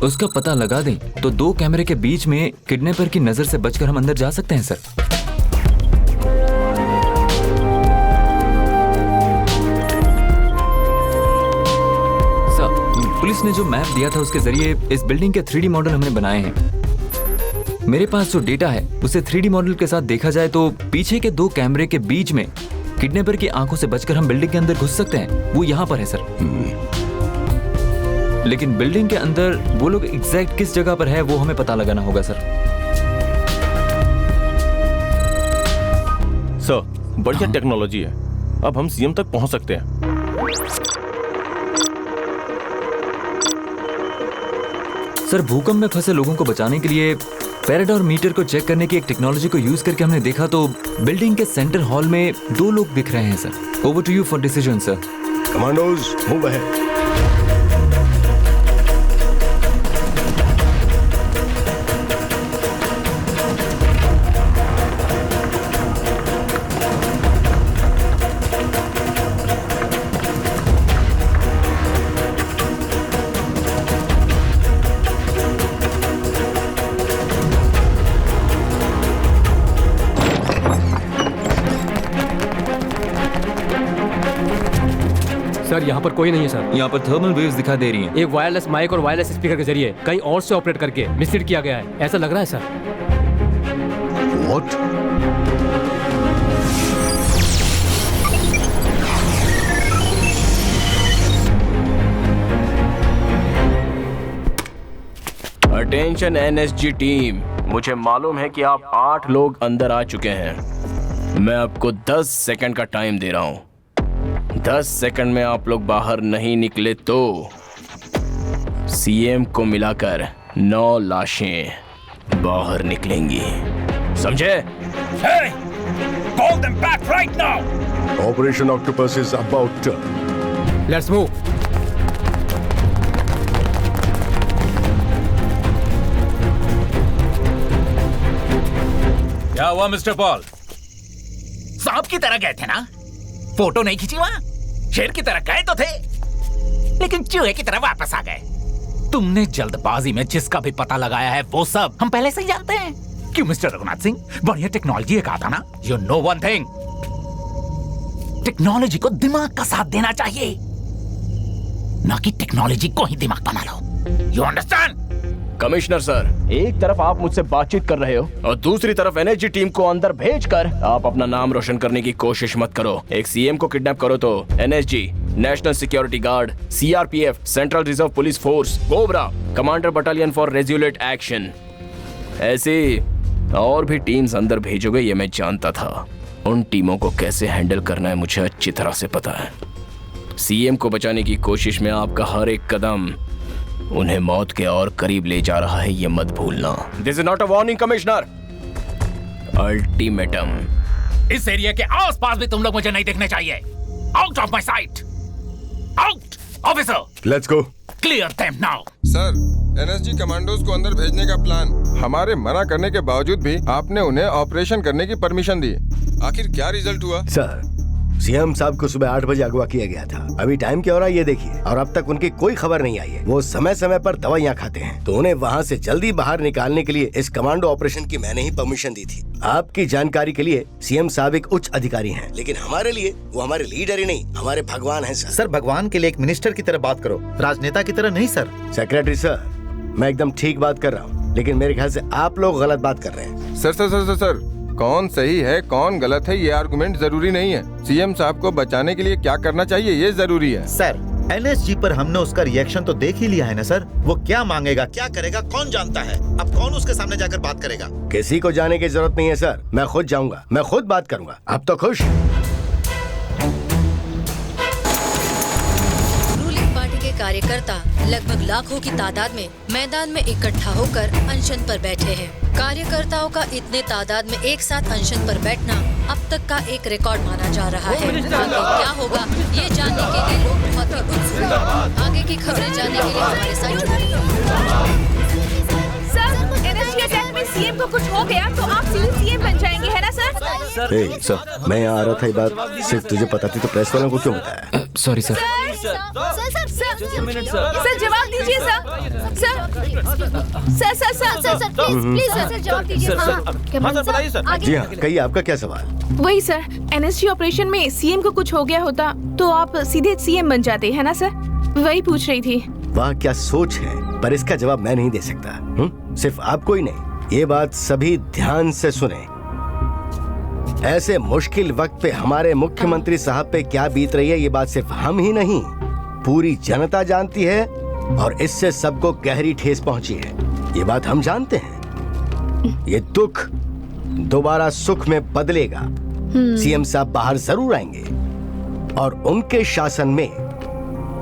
उसका पता लगा दें तो 2 कैमरे के बीच में किडनैपर की नजर से बचकर हम अंदर जा सकते हैं सर। पुलिस ने जो मैप दिया था उसके जरिए इस बिल्डिंग के 3D मॉडल हमने बनाए हैं। मेरे पास जो डेटा है उसे 3D मॉडल के साथ देखा जाए तो पीछे के 2 कैमरे के बीच में किडनैपर की आंखों से बचकर हम बिल्डिंग के अंदर घुस सकते हैं। वो यहाँ पर है सर। लेकिन बिल्डिंग के अंदर वो लोग एग्जैक्ट किस जगह पर है वो हमें पता लगाना होगा सर। सर बढ़िया टेक्नोलॉजी है, अब हम सीएम तक पहुंच सकते हैं। सर भूकंप में फंसे लोगों को बचाने के लिए पैराडोर मीटर को चेक करने की एक टेक्नोलॉजी को यूज करके हमने देखा तो बिल्डिंग के सेंटर हॉल में 2 लोग दिख रहे हैं sir. Over to you for decision sir. Commandos move ahead. Sir यहाँ पर कोई नहीं है सर। यहाँ पर थर्मल वेव्स दिखा दे रही हैं। एक वायरलेस माइक और वायरलेस स्पीकर के जरिए कहीं और से ऑपरेट करके मिसलीड किया गया है, ऐसा लग रहा है sir. What? Attention NSG team, मुझे मालूम है कि आप 8 लोग अंदर आ चुके हैं। मैं आपको 10 सेकंड का टाइम दे रहा हूं। 10 सेकंड में आप लोग बाहर नहीं निकले तो सीएम को मिलाकर 9 लाशें बाहर निकलेंगी, समझे? Hey! Call them back right now! Operation Octopus is about to. Let's move. क्या हुआ मिस्टर पॉल? सांप की तरह गए थे ना? फोटो नहीं खींची वहां? शेर की तरह गए तो थे, लेकिन चूहे की तरह वापस आ गए। तुमने जल्दबाजी में जिसका भी पता लगाया है वो सब हम पहले से ही जानते हैं। क्यों मिस्टर रघुनाथ सिंह, बढ़िया टेक्नोलॉजी है कहा था ना। You know one thing, technology को दिमाग का साथ देना चाहिए, ना कि टेक्नोलॉजी को ही दिमाग बना लो। You understand? कमिश्नर सर, एक तरफ आप मुझसे बातचीत कर रहे हो और दूसरी तरफ एनएसजी टीम को अंदर भेजकर आप अपना नाम रोशन करने की कोशिश मत करो। एक सीएम को किडनैप करो तो NSG, national security guard, CRPF, central reserve police force, COBRA, commander battalion for resolute action, ऐसी और भी टीम्स अंदर भेजोगे ये मैं जानता था। उन टीमों को कैसे हैंडल करना है मुझे अच्छी तरह से पता है। सीएम को बचाने की कोशिश में आपका हर एक कदम उन्हें मौत के और करीब ले जा रहा है, ये मत भूलना। This is not a warning commissioner, ultimatum. इस एरिया के आसपास भी तुम लोग मुझे नहीं देखने चाहिए। Out of my site, out. Officer, let's go. Clear them now. Sir, NSG commandos को अंदर भेजने का प्लान, हमारे मना करने के बावजूद भी आपने उन्हें ऑपरेशन करने की परमिशन दी। आखिर क्या रिजल्ट हुआ? सर, सीएम साहब को सुबह 8 बजे अगवा किया गया था। अभी टाइम क्या हो रहा है ये देखिए, और अब तक उनकी कोई खबर नहीं आई है। वो समय समय पर दवाइयाँ खाते हैं, तो उन्हें वहाँ से जल्दी बाहर निकालने के लिए इस कमांडो ऑपरेशन की मैंने ही परमिशन दी थी। आपकी जानकारी के लिए सीएम साहब एक उच्च अधिकारी हैं, लेकिन हमारे लिए वो हमारे लीडर ही नहीं, हमारे भगवान हैं सर। सर, भगवान के लिए एक मिनिस्टर की तरह बात करो, राजनेता की तरह नहीं सर। सेक्रेटरी सर, मैं एकदम ठीक बात कर रहा हूँ, लेकिन मेरे ख्याल से आप लोग गलत बात कर रहे हैं। Sir sir sir sir sir, कौन सही है कौन गलत है ये आर्गुमेंट जरूरी नहीं है। सीएम साहब को बचाने के लिए क्या करना चाहिए ये जरूरी है। सर, एनएसजी पर हमने उसका रिएक्शन तो देख ही लिया है ना सर। वो क्या मांगेगा, क्या करेगा, कौन जानता है। अब कौन उसके सामने जाकर बात करेगा? किसी को जाने की जरूरत नहीं है सर, मैं खुद जाऊंगा, मैं खुद बात करूंगा। आप तो खुश? रूलिंग पार्टी के कार्यकर्ता लगभग लाखों की तादाद में मैदान में इकट्ठा होकर अनशन पर बैठे हैं। कार्यकर्ताओं का इतने तादाद में एक साथ अनशन पर बैठना अब तक का एक रिकॉर्ड माना जा रहा है। आगे क्या होगा ये जानने के लिए लोग बहुत ही उत्सुक हैं। आगे की खबरें जानने के लिए हमारे साथ जुड़े रहिए। सर, एनएसजी अटैक में सीएम को कुछ हो गया तो आप सीधे सीएम बन जाएंगे, है ना सर? सर, मैं यहाँ आ रहा था, ये बात सिर्फ तुझे पता थी तो प्रेस वालों को क्यों बताया? Sorry sir. सर जवाब दीजिए सर। प्लीज सर जवाब दीजिए। जी हाँ, कहिए आपका क्या सवाल? वही सर, एनएसजी ऑपरेशन में सीएम को कुछ हो गया होता तो आप सीधे सीएम बन जाते, है ना सर? वही पूछ रही थी। वाह क्या सोच है, पर इसका जवाब मैं नहीं दे सकता। सिर्फ आपको ही नहीं, ये बात सभी ध्यान से सुने। ऐसे मुश्किल वक्त पे हमारे मुख्यमंत्री साहब पे क्या बीत रही है ये बात सिर्फ हम ही नहीं पूरी जनता जानती है, और इससे सबको गहरी ठेस पहुंची है। ये बात हम जानते हैं। ये दुख दोबारा सुख में बदलेगा। सीएम साहब बाहर जरूर आएंगे और उनके शासन में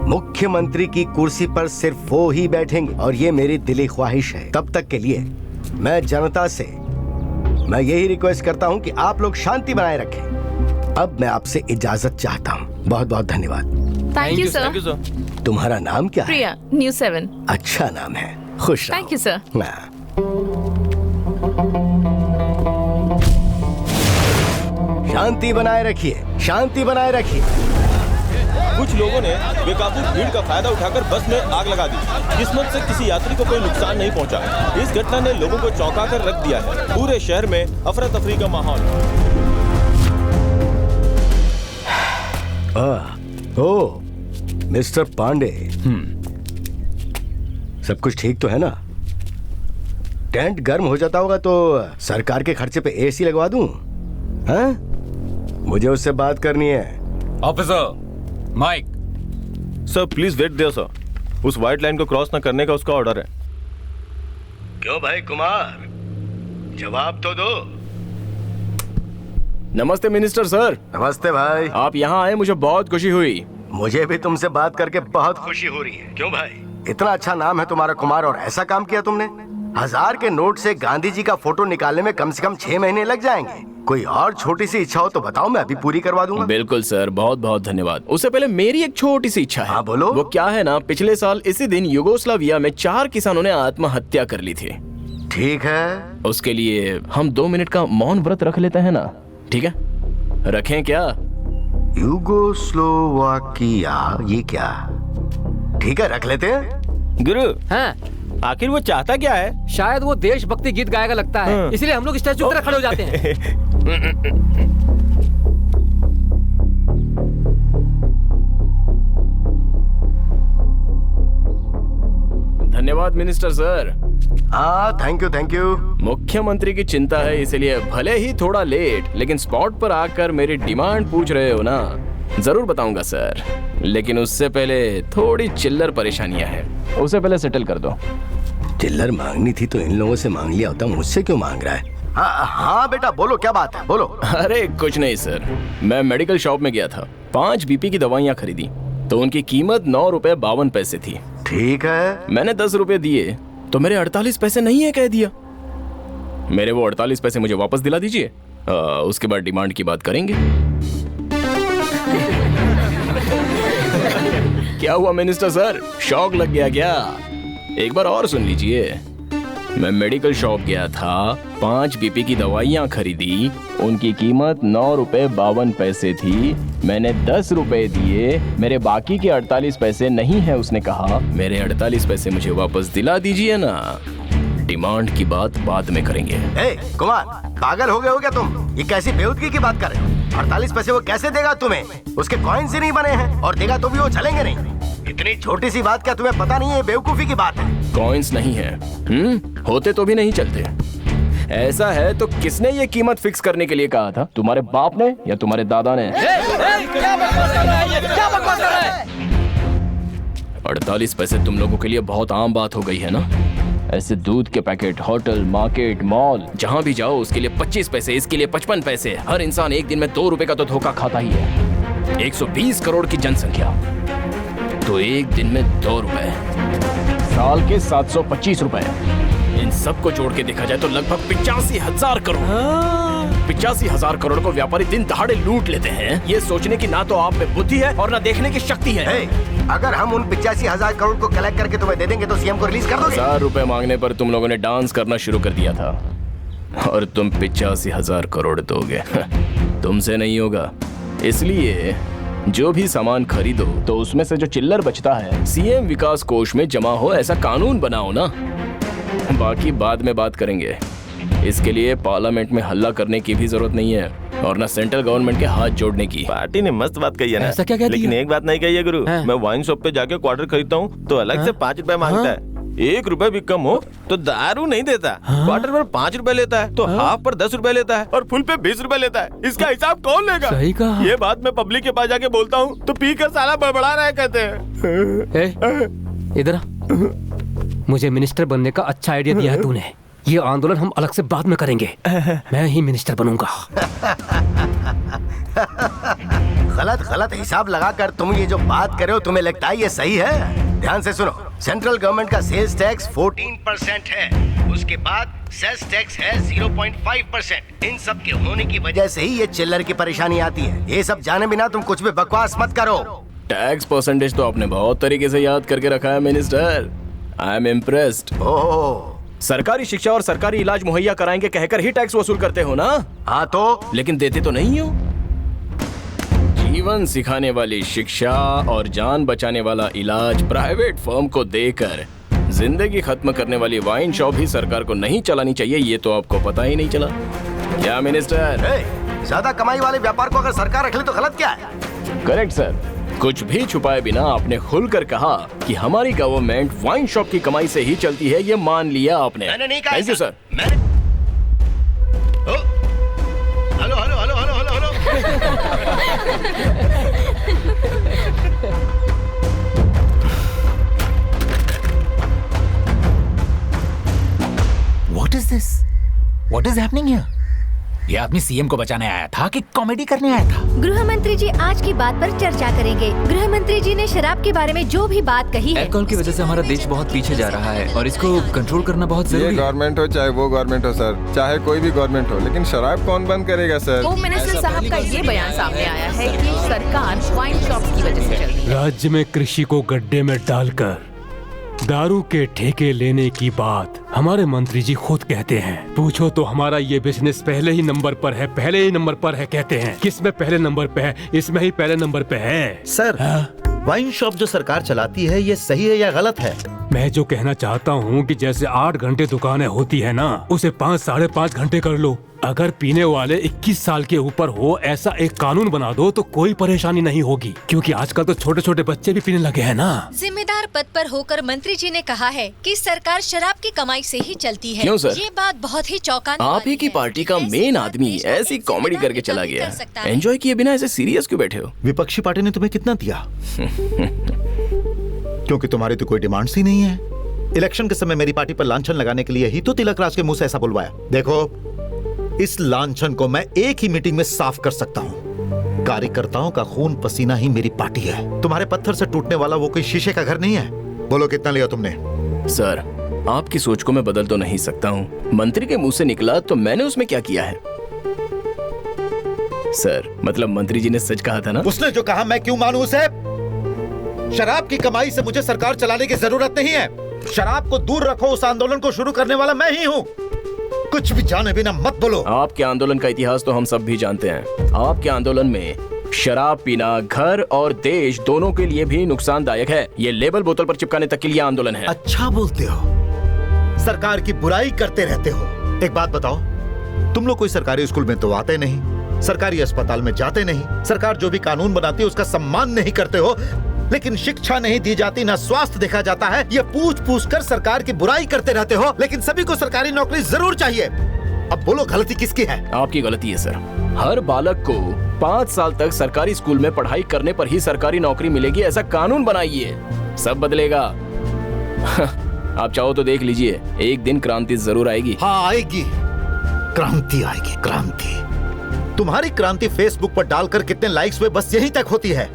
मुख्यमंत्री की कुर्सी पर सिर्फ वो ही बैठेंगे, और ये मेरी दिली ख्वाहिश है। तब तक के लिए मैं जनता से मैं यही रिक्वेस्ट करता हूं कि आप लोग शांति बनाए रखें। अब मैं आपसे इजाजत चाहता हूं। बहुत बहुत धन्यवाद। Thank you sir. तुम्हारा नाम क्या है? प्रिया, न्यूज़ 7। अच्छा नाम है, खुश रहो। Thank you sir. शांति बनाए रखिए, शांति बनाए रखिए। कुछ लोगों ने बेकाबू भीड़ का फायदा उठाकर बस में आग लगा दी। किस्मत से किसी यात्री को कोई नुकसान नहीं पहुंचा। इस घटना ने लोगों को चौंका कर रख दिया है। पूरे शहर में अफरा तफरी का माहौल। ओ मिस्टर पांडे, सब कुछ ठीक तो है ना? टेंट गर्म हो जाता होगा तो सरकार के खर्चे पे एसी लगवा दूं? हाँ? मुझे उससे बात करनी है। Officer Mike. Sir please wait there sir. उस व्हाइट लाइन को क्रॉस न करने का उसका ऑर्डर है। क्यों भाई कुमार, जवाब तो दो। नमस्ते मिनिस्टर सर। नमस्ते भाई। आप यहाँ आए, मुझे बहुत खुशी हुई। मुझे भी तुमसे बात करके बहुत खुशी हो रही है। क्यों भाई, इतना अच्छा नाम है तुम्हारा कुमार, और ऐसा काम किया तुमने। 1000 के नोट से गांधी जी का फोटो निकालने में कम से कम 6 महीने लग जाएंगे। कोई और छोटी सी इच्छा हो तो बताओ, मैं अभी पूरी करवा दूंगा। बिल्कुल सर, बहुत बहुत धन्यवाद। उससे पहले मेरी एक छोटी सी इच्छा है। हाँ बोलो। वो क्या है ना, पिछले साल इसी दिन युगोस्लाविया में 4 किसानों ने आत्महत्या कर ली थी। ठीक है, उसके लिए हम 2 मिनट का मौन व्रत रख लेते हैं ना? ठीक है, रखें क्या? युगोस्लोवाकिया, ये क्या? ठीक है, रख लेते हैं। गुरु, हाँ आखिर वो चाहता क्या है? शायद वो देशभक्ति गीत गाएगा लगता है, इसलिए हम लोग स्टैचू की तरह खड़े हो जाते हैं। धन्यवाद मिनिस्टर सर। हाँ थैंक यू। मुख्यमंत्री की चिंता है, इसलिए भले ही थोड़ा लेट, लेकिन स्पॉट पर आकर मेरी डिमांड पूछ रहे हो ना, जरूर बताऊंगा सर। लेकिन उससे पहले थोड़ी चिल्लर परेशानियां हैं, उसे पहले सेटल कर दो। चिल्लर मांगनी थी तो इन लोगों से मांग लिया होता, मुझसे क्यों मांग रहा है? हाँ बेटा बोलो, क्या बात है, बोलो। अरे कुछ नहीं सर, मैं मेडिकल शॉप में गया था, 5 बीपी की दवाइयाँ खरीदी तो उनकी कीमत 9 रुपए 52 पैसे थी। ठीक है। मैंने 10 रुपए दिए तो मेरे 48 पैसे नहीं है कह दिया। मेरे वो 48 पैसे मुझे वापस दिला दीजिए, उसके बाद डिमांड की बात करेंगे। क्या हुआ मिनिस्टर सर, शॉक लग गया क्या? एक बार और सुन लीजिए। मैं मेडिकल शॉप गया था, 5 बीपी की दवाइयाँ खरीदी, उनकी कीमत 9 रुपए 52 पैसे थी। मैंने 10 रुपए दिए, मेरे बाकी के 48 पैसे नहीं है। उसने कहा मेरे 48 पैसे मुझे वापस दिला दीजिए ना, डिमांड की बात बाद में करेंगे। कुमार पागल हो गए हो क्या तुम? ये कैसी बेवकूफी की बात कर रहे हो? 48 पैसे वो कैसे देगा तुम्हें? उसके कॉइन्स ही नहीं बने हैं, और देगा तो भी वो चलेंगे नहीं। इतनी छोटी सी बात क्या तुम्हें पता नहीं है? बेवकूफी की बात है। कॉइन्स नहीं है, होते तो भी नहीं चलते। ऐसा है तो किसने ये कीमत फिक्स करने के लिए कहा था? तुम्हारे बाप ने या तुम्हारे दादा ने? क्या बकवास कर रहा है ये? क्या बकवास कर रहा है? 48 पैसे तुम लोगों के लिए बहुत आम बात हो गई है ना? ऐसे दूध के पैकेट होटल, मार्केट, मॉल, जहाँ भी जाओ उसके लिए 25 पैसे, इसके लिए 55 पैसे। हर इंसान एक दिन में 2 रुपए का तो धोखा खाता ही है। 120 करोड़ की जनसंख्या तो एक दिन में 2 रुपए, साल के 725 रुपए। इन सबको जोड़ के देखा जाए तो लगभग 85,000 करोड़। 85,000 करोड़ को व्यापारी दिन दहाड़े लूट लेते हैं। ये सोचने की ना तो आप में बुद्धि है और ना देखने की शक्ति है। अगर हम उन 85,000 करोड़ को कलेक्ट करके तुम्हें दे देंगे तो सीएम को रिलीज कर दोगे? 1000 रुपए मांगने पर तुम लोगों ने डांस करना शुरू कर दिया था, और तुम 85,000 करोड़ दोगे? तुमसे नहीं होगा। इसलिए जो भी सामान खरीदो तो उसमें से जो चिल्लर बचता है सीएम विकास कोष में जमा हो, ऐसा कानून बनाओ ना। बाकी बाद में बात करेंगे। इसके लिए पार्लियामेंट में हल्ला करने की भी जरूरत नहीं है, और ना सेंट्रल गवर्नमेंट के हाथ जोड़ने की। पार्टी ने मस्त बात कही है ना? ऐसा क्या कहती लेकिन है? एक बात नहीं कही है गुरु, मैं वाइन शॉप पे जाके क्वार्टर खरीदता हूँ तो अलग से 5 रुपए मांगता है। 1 रुपए भी कम हो तो दारू नहीं देता। क्वार्टर पर 5 रुपए लेता है तो हाफ पर 10 रुपए लेता है, और फुल पे 20 रुपए लेता है। इसका हिसाब कौन लेगा? सही कहा। ये बात मैं पब्लिक के पास जाके बोलता हूँ तो पी कर साला बड़बड़ा रहा है कहते हैं। इधर आ। मुझे मिनिस्टर बनने का अच्छा आइडिया दिया है तूने। ये आंदोलन हम अलग से बाद में करेंगे। मैं ही मिनिस्टर बनूंगा। गलत हिसाब लगाकर तुम ये जो बात कर रहे हो, तुम्हें लगता है ये सही है? ध्यान से सुनो, सेंट्रल गवर्नमेंट का सेल्स टैक्स 14% है, उसके बाद सेस टैक्स है 0.5%। इन सब के होने की वजह से ही ये चिल्लर की परेशानी आती है। ये सब जाने बिना तुम कुछ भी बकवास मत करो। टैक्स परसेंटेज तो आपने बहुत तरीके से याद करके रखा है मिनिस्टर। I am impressed. सरकारी शिक्षा और सरकारी इलाज मुहैया कराएंगे कहकर ही टैक्स वसूल करते हो ना? हाँ तो? लेकिन देते तो नहीं हो। जीवन सिखाने वाली शिक्षा और जान बचाने वाला इलाज प्राइवेट फर्म को देकर जिंदगी खत्म करने वाली वाइन शॉप ही सरकार को नहीं चलानी चाहिए, ये तो आपको पता ही नहीं चला क्या मिनिस्टर? ज्यादा कमाई वाले व्यापार को अगर सरकार रख ले तो गलत क्या है? Correct sir. कुछ भी छुपाए बिना आपने खुलकर कहा कि हमारी गवर्नमेंट वाइन शॉप की कमाई से ही चलती है, ये मान लिया आपने। मैंने नहीं कहा। Thank you sir. Hello hello hello hello hello hello. What is this? What is happening here? ये आदमी सीएम को बचाने आया था कि कॉमेडी करने आया था? गृह मंत्री जी आज की बात पर चर्चा करेंगे। गृह मंत्री जी ने शराब के बारे में जो भी बात कही है, अल्कोहल की वजह से हमारा देश बहुत पीछे जा रहा है और इसको कंट्रोल करना बहुत जरूरी है। ये गवर्नमेंट हो चाहे वो गवर्नमेंट हो सर, चाहे कोई भी गवर्नमेंट हो, लेकिन शराब कौन बंद करेगा सर? होम मिनिस्टर साहब का ये बयान सामने आया है कि सरकार वाइन शॉप की वजह से चल रही है। राज्य में कृषि को गड्ढे में डालकर दारू के ठेके लेने की बात हमारे मंत्री जी खुद कहते हैं। पूछो तो हमारा ये बिजनेस पहले ही नंबर पर है, पहले ही नंबर पर है कहते हैं। किस में पहले नंबर पे है? इसमें ही पहले नंबर पे है सर। वाइन शॉप जो सरकार चलाती है ये सही है या गलत है? मैं जो कहना चाहता हूँ कि जैसे 8 घंटे दुकानें होती है ना, उसे 5 साढ़े 5 घंटे कर लो। अगर पीने वाले 21 साल के ऊपर हो ऐसा एक कानून बना दो तो कोई परेशानी नहीं होगी, क्योंकि आजकल तो छोटे छोटे बच्चे भी पीने लगे हैं ना। जिम्मेदार पद पर होकर मंत्री जी ने कहा है कि सरकार शराब की कमाई से ही चलती है। क्यों सर? ये बात बहुत ही चौंकाने आप ही की पार्टी का मेन आदमी ऐसी कॉमेडी करके चला गया। एंजॉय किए बिना ऐसे सीरियस क्यों बैठे हो? विपक्षी पार्टी ने तुम्हें कितना दिया? क्योंकि तुम्हारी तो कोई डिमांड्स ही नहीं है। इलेक्शन के समय मेरी पार्टी पर लांछन लगाने के लिए ही तो तिलक राज के मुंह से ऐसा बुलवाया। देखो, इस लांछन को मैं एक ही मीटिंग में साफ कर सकता हूँ। कार्यकर्ताओं का खून पसीना ही मेरी पार्टी है। तुम्हारे पत्थर से टूटने वाला वो कोई शीशे का घर नहीं है। बोलो कितना लिया तुमने? सर, आपकी सोच को मैं बदल तो नहीं सकता हूँ। मंत्री के मुंह से निकला तो मैंने उसमें क्या किया है? सर, मतलब मंत्री जी ने सच कहा था ना? उसने जो कहा मैं क्यों मानूं उसे? शराब की कमाई से मुझे सरकार चलाने की जरूरत नहीं है। शराब को दूर रखो, उस आंदोलन को शुरू करने वाला मैं ही हूँ। कुछ भी जाने बिना मत बोलो। आपके आंदोलन का इतिहास तो हम सब भी जानते हैं। आपके आंदोलन में शराब पीना घर और देश दोनों के लिए भी नुकसानदायक है। ये लेबल बोतल पर चिपकाने तक के लिए आंदोलन है। अच्छा बोलते हो, सरकार की बुराई करते रहते हो। एक बात बताओ, तुम लोग कोई सरकारी स्कूल में तो आते नहीं, सरकारी अस्पताल में जाते नहीं, सरकार जो भी कानून बनाती है उसका सम्मान नहीं करते हो, लेकिन शिक्षा नहीं दी जाती, ना स्वास्थ्य देखा जाता है। ये पूछ पूछ कर सरकार की बुराई करते रहते हो, लेकिन सभी को सरकारी नौकरी जरूर चाहिए। अब बोलो गलती किसकी है? आपकी गलती है सर। हर बालक को 5 साल तक सरकारी स्कूल में पढ़ाई करने पर ही सरकारी नौकरी मिलेगी, ऐसा कानून बनाइए, सब बदलेगा। आप चाहो तो देख लीजिए, एक दिन क्रांति जरूर आएगी। हाँ आएगी, क्रांति आएगी, क्रांति। तुम्हारी क्रांति फेसबुक पर डालकर कितने लाइक्स हुए बस यहीं तक होती है।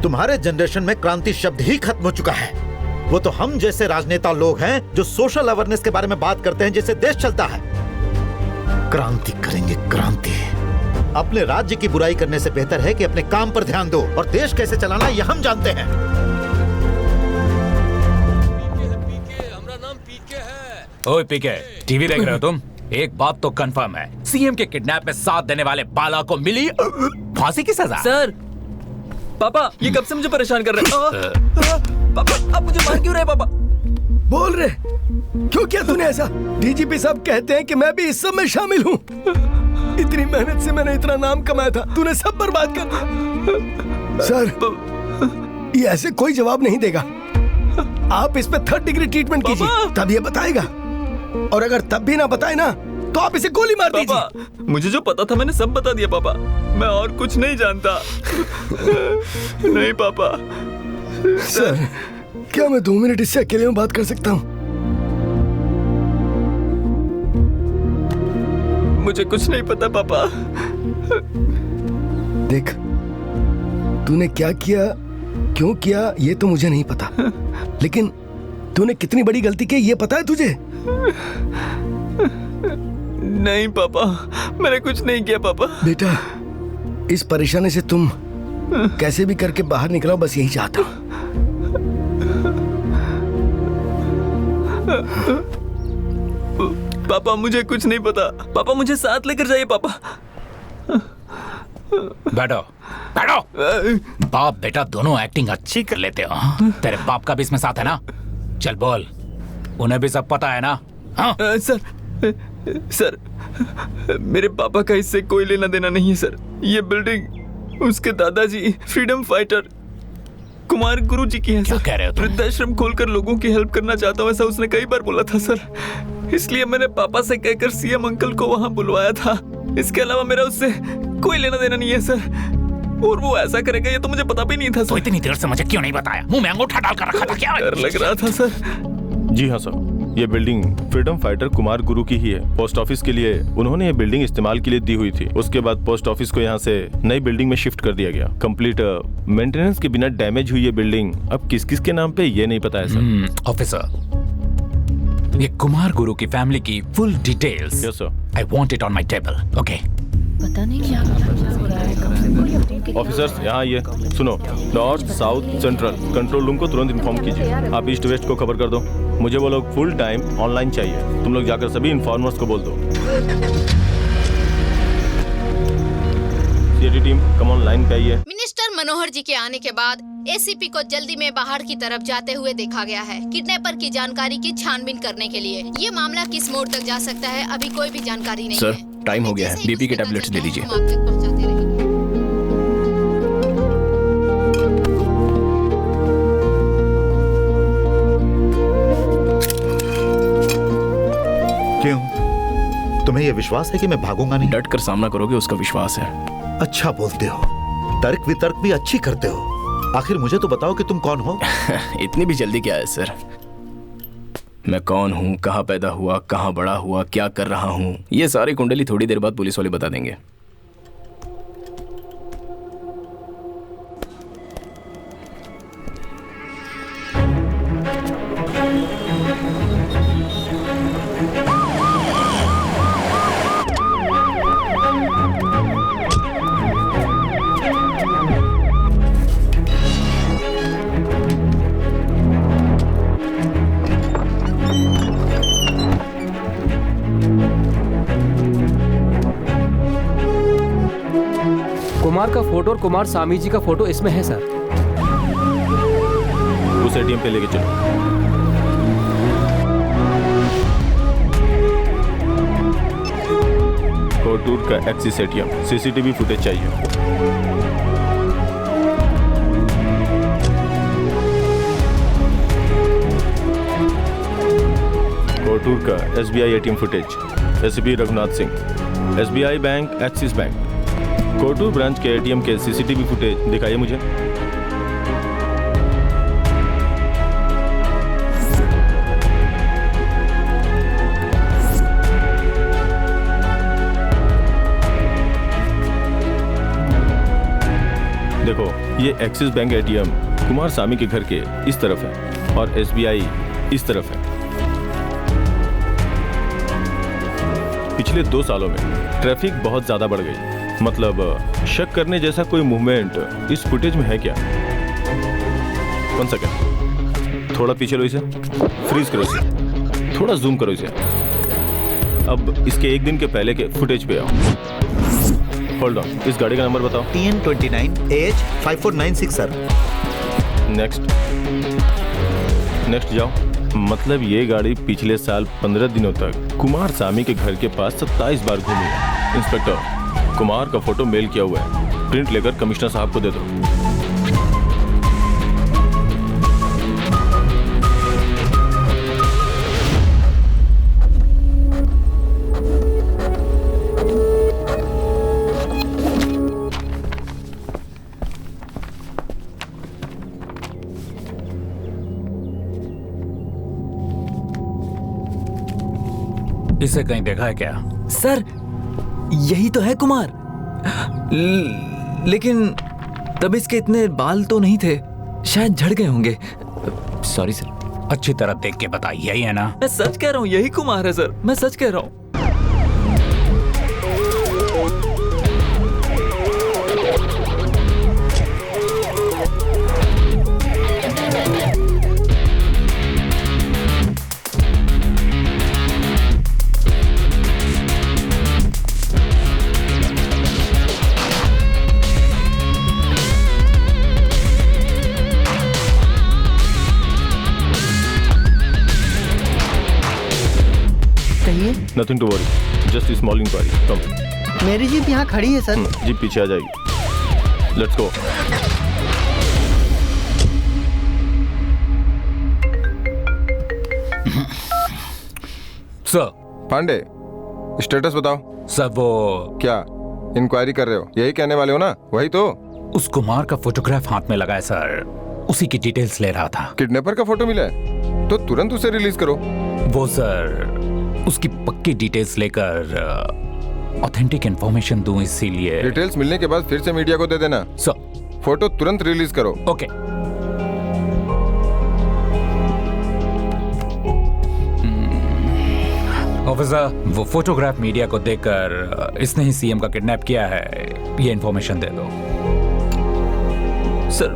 तुम्हारे जनरेशन में क्रांति शब्द ही खत्म हो चुका है। वो तो हम जैसे राजनेता लोग हैं जो सोशल अवेयरनेस के बारे में बात करते हैं, जिससे देश चलता है। क्रांति करेंगे, क्रांति। अपने राज्य की बुराई करने से बेहतर है कि अपने काम पर ध्यान दो, और देश कैसे चलाना ये हम जानते हैं। ओए पीके, टीवी देख रहे हो तुम? एक बात तो कंफर्म है, सीएम के किडनैप में साथ देने वाले बाला को मिली फांसी की सजा। सर, पापा ये कब से मुझे परेशान कर रहे हैं? पापा आप मुझे मार क्यों रहे? पापा बोल रहे क्यों किया तूने ऐसा? डीजीपी साहब कहते हैं कि मैं भी इस सब में शामिल हूँ। इतनी मेहनत से मैंने इतना नाम कमाया था, तूने सब बर्बाद कर दिया। सर, ये ऐसे कोई जवाब नहीं देगा। आप इस पे 3rd डिग्री ट्रीटमेंट कीजिए, तब ये बताएगा। और अगर तब भी ना बताए ना तो आप इसे गोली मार दीजिए। मुझे जो पता था मैंने सब बता दिया पापा, मैं और कुछ नहीं जानता। नहीं पापा। सर, क्या मैं 2 मिनट इससे अकेले में बात कर सकता हूँ? मुझे कुछ नहीं पता पापा। देख, तूने क्या किया, क्यों किया, ये तो मुझे नहीं पता, लेकिन तूने कितनी बड़ी गलती की ये पता है तुझे? नहीं पापा, मैंने कुछ नहीं किया पापा। बेटा, इस परेशानी से तुम कैसे भी करके बाहर निकलो, बस यही चाहता हूँ। पापा मुझे कुछ नहीं पता। पापा मुझे साथ लेकर जाइए पापा। बैठो बैठो। बाप बेटा दोनों एक्टिंग अच्छी कर लेते हो। तेरे बाप का भी इसमें साथ है ना? चल बोल, उन्हें भी सब पता है ना? हाँ? सर, मेरे पापा का इससे कोई लेना देना नहीं है सर। ये बिल्डिंग उसके दादाजी फ्रीडम फाइटर कुमार गुरु जी की है। क्या कह रहे हो तुम? वृद्धाश्रम खोलकर लोगों की हेल्प करना चाहता हूँ, ऐसा उसने कई बार बोला था सर। इसलिए मैंने पापा से कहकर सीएम अंकल को वहाँ बुलवाया था। इसके अलावा मेरा उससे कोई लेना देना नहीं है सर। और वो ऐसा करेगा ये तो मुझे पता भी नहीं था सर। तो इतनी देर से मुझे क्यों नहीं बताया? मुंह में अंगूठा डालकर रखा था क्या? डर लग रहा था सर। जी हाँ सर, ये बिल्डिंग फ्रीडम फाइटर कुमार गुरु की ही है। पोस्ट ऑफिस के लिए उन्होंने ये बिल्डिंग इस्तेमाल के लिए दी हुई थी। उसके बाद पोस्ट ऑफिस को यहाँ से नई बिल्डिंग में शिफ्ट कर दिया गया। कंप्लीट मेंटेनेंस के बिना डैमेज हुई ये बिल्डिंग अब किस किस के नाम पे ये नहीं पता है सर। ऑफिसर, ये कुमार गुरु की फैमिली की full details yes sir, I want it on my table. Okay, पता नहीं क्या हो रहा है। ऑफिसर्स यहाँ ये सुनो, north south central control room को तुरंत इन्फॉर्म कीजिए। आप ईस्ट वेस्ट को खबर कर दो। मुझे वो लोग फुल टाइम ऑनलाइन चाहिए। तुम लोग जाकर सभी इन्फॉर्मर्स को बोल दो। CID team come on line पे आइए। मिनिस्टर मनोहर जी के आने के बाद एसीपी को जल्दी में बाहर की तरफ जाते हुए देखा गया है किडनैपर की जानकारी की छानबीन करने के लिए। ये मामला किस मोड़ तक जा सकता है अभी कोई भी जानकारी नहीं सर, है। टाइम हो गया है, बीपी के टैबलेट्स दे दीजिए। हम आप तक पहुंचाते रहेंगे। क्यों? तुम्हें यह विश्वास है कि मैं भागूंगा नहीं? डट कर सामना करोगे, उसका विश्वास है। अच्छा बोलते हो, तर्क वितर्क भी अच्छी करते हो। आखिर मुझे तो बताओ कि तुम कौन हो? इतनी भी जल्दी क्या है सर? मैं कौन हूँ, कहाँ पैदा हुआ, कहाँ बड़ा हुआ, क्या कर रहा हूँ, ये सारी कुंडली थोड़ी देर बाद पुलिस वाले बता देंगे। कुमार का फोटो और कुमार स्वामी जी का फोटो इसमें है सर। उस एटीएम पे लेके चलो। कोटूर का एक्सिस एटीएम, सीसीटीवी फुटेज चाहिए। कोटूर का SBI ATM footage, SP Raghunath Singh, SBI bank, Axis bank, Kotur branch के एटीएम के सीसीटीवी फुटेज दिखाइए मुझे। देखो, ये Axis bank ATM Kumar Swamy के घर के इस तरफ है और एसबीआई इस तरफ है। पिछले 2 सालों में ट्रैफिक बहुत ज्यादा बढ़ गई। मतलब शक करने जैसा कोई मूवमेंट इस फुटेज में है क्या? 1 सेकंड, थोड़ा पीछे लो इसे, फ्रीज करो इसे, थोड़ा जूम करो इसे। अब इसके 1 दिन के पहले के फुटेज पे आओ। होल्ड ऑन, इस गाड़ी का नंबर बताओ। TN29 AH5496 sir. नेक्स्ट जाओ। मतलब ये गाड़ी पिछले साल 15 दिनों तक कुमार स्वामी के घर के पास 27 बार घूमी है। इंस्पेक्टर, कुमार का फोटो मेल किया हुआ है, प्रिंट लेकर कमिश्नर साहब को दे दो। इसे कहीं देखा है क्या? सर, यही तो है कुमार। लेकिन तब इसके इतने बाल तो नहीं थे, शायद झड़ गए होंगे। Sorry sir. अच्छी तरह देख के बताइए, यही है ना? मैं सच कह रहा हूँ, यही कुमार है सर, मैं सच कह रहा हूँ। Nothing to worry, just a small inquiry. Come. मेरी जीप यहाँ खड़ी है सर। जीप पीछे आ जाएगी। Let's go. Sir. Pandey, status बताओ। सर वो क्या इंक्वायरी कर रहे हो? यही कहने वाले हो ना? वही तो। उस कुमार का फोटोग्राफ हाथ में लगा है सर, उसी की डिटेल्स ले रहा था। किडनैपर का फोटो मिला है तो तुरंत उसे रिलीज करो। वो सर उसकी पक्की डिटेल्स लेकर ऑथेंटिक इंफॉर्मेशन दूं, इसीलिए। डिटेल्स मिलने के बाद फिर से मीडिया को दे देना। सर। फोटो तुरंत रिलीज करो। ओके। ऑफिसर, वो फोटोग्राफ मीडिया को देकर इसने ही सीएम का किडनैप किया है, ये इंफॉर्मेशन दे दो। सर,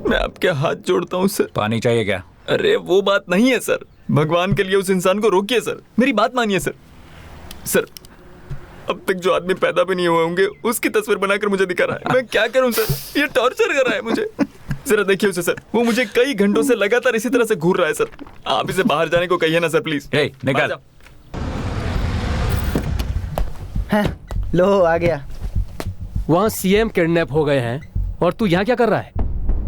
मैं आपके हाथ जोड़ता हूँ सर। पानी चाहिए क्या? अरे वो बात नहीं है सर, भगवान के लिए उस इंसान को रोकिए सर, मेरी बात मानिए सर। सर, अब तक जो आदमी पैदा भी नहीं हुए होंगे उसकी तस्वीर बनाकर मुझे दिखा रहा है। मैं क्या करूं सर, ये टॉर्चर कर रहा है मुझे। जरा देखिए उसे सर, वो मुझे कई घंटों से लगातार इसी तरह से घूर रहा है सर। आप इसे बाहर जाने को कहिए ना सर प्लीज। निकल। लो आ गया। वहाँ सीएम किडनैप हो गए हैं और तू यहाँ क्या कर रहा है?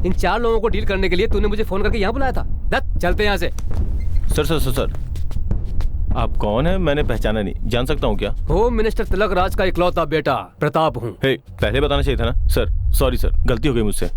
इन 4 लोगों को डील करने के लिए तूने मुझे फोन करके यहाँ बुलाया था। दत्त चलते यहाँ से। सर आप कौन है? मैंने पहचाना नहीं, जान सकता हूँ क्या? होम मिनिस्टर तिलक राज का इकलौता बेटा प्रताप हूँ। पहले बताना चाहिए था ना सर। सॉरी सर, गलती हो गई मुझसे।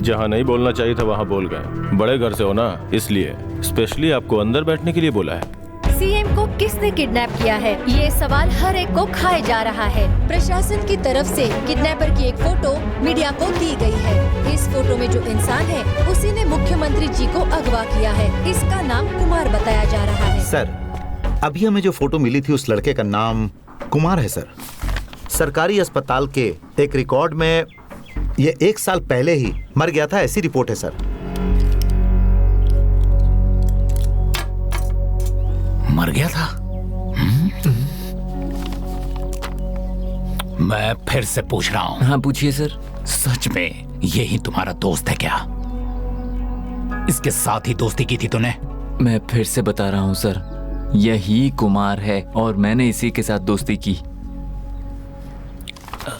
जहाँ नहीं बोलना चाहिए था वहाँ बोल गए। बड़े घर से हो ना, इसलिए स्पेशली आपको अंदर बैठने के लिए बोला है। सीएम को किसने किडनैप किया है, ये सवाल हर एक को खाए जा रहा है। प्रशासन की तरफ से किडनैपर की एक फोटो मीडिया को दी गई है। इस फोटो में जो इंसान है उसी ने मुख्यमंत्री जी को अगवा किया है। इसका नाम कुमार बताया जा रहा है। सर, अभी हमें जो फोटो मिली थी उस लड़के का नाम कुमार है सर। सरकारी अस्पताल के एक रिकॉर्ड में ये 1 साल पहले ही मर गया था, ऐसी रिपोर्ट है सर। मर गया था? मैं फिर से पूछ रहा हूँ। हाँ पूछिए सर। सच में यही तुम्हारा दोस्त है क्या? इसके साथ ही दोस्ती की थी तूने? मैं फिर से बता रहा हूँ सर, यही कुमार है और मैंने इसी के साथ दोस्ती की।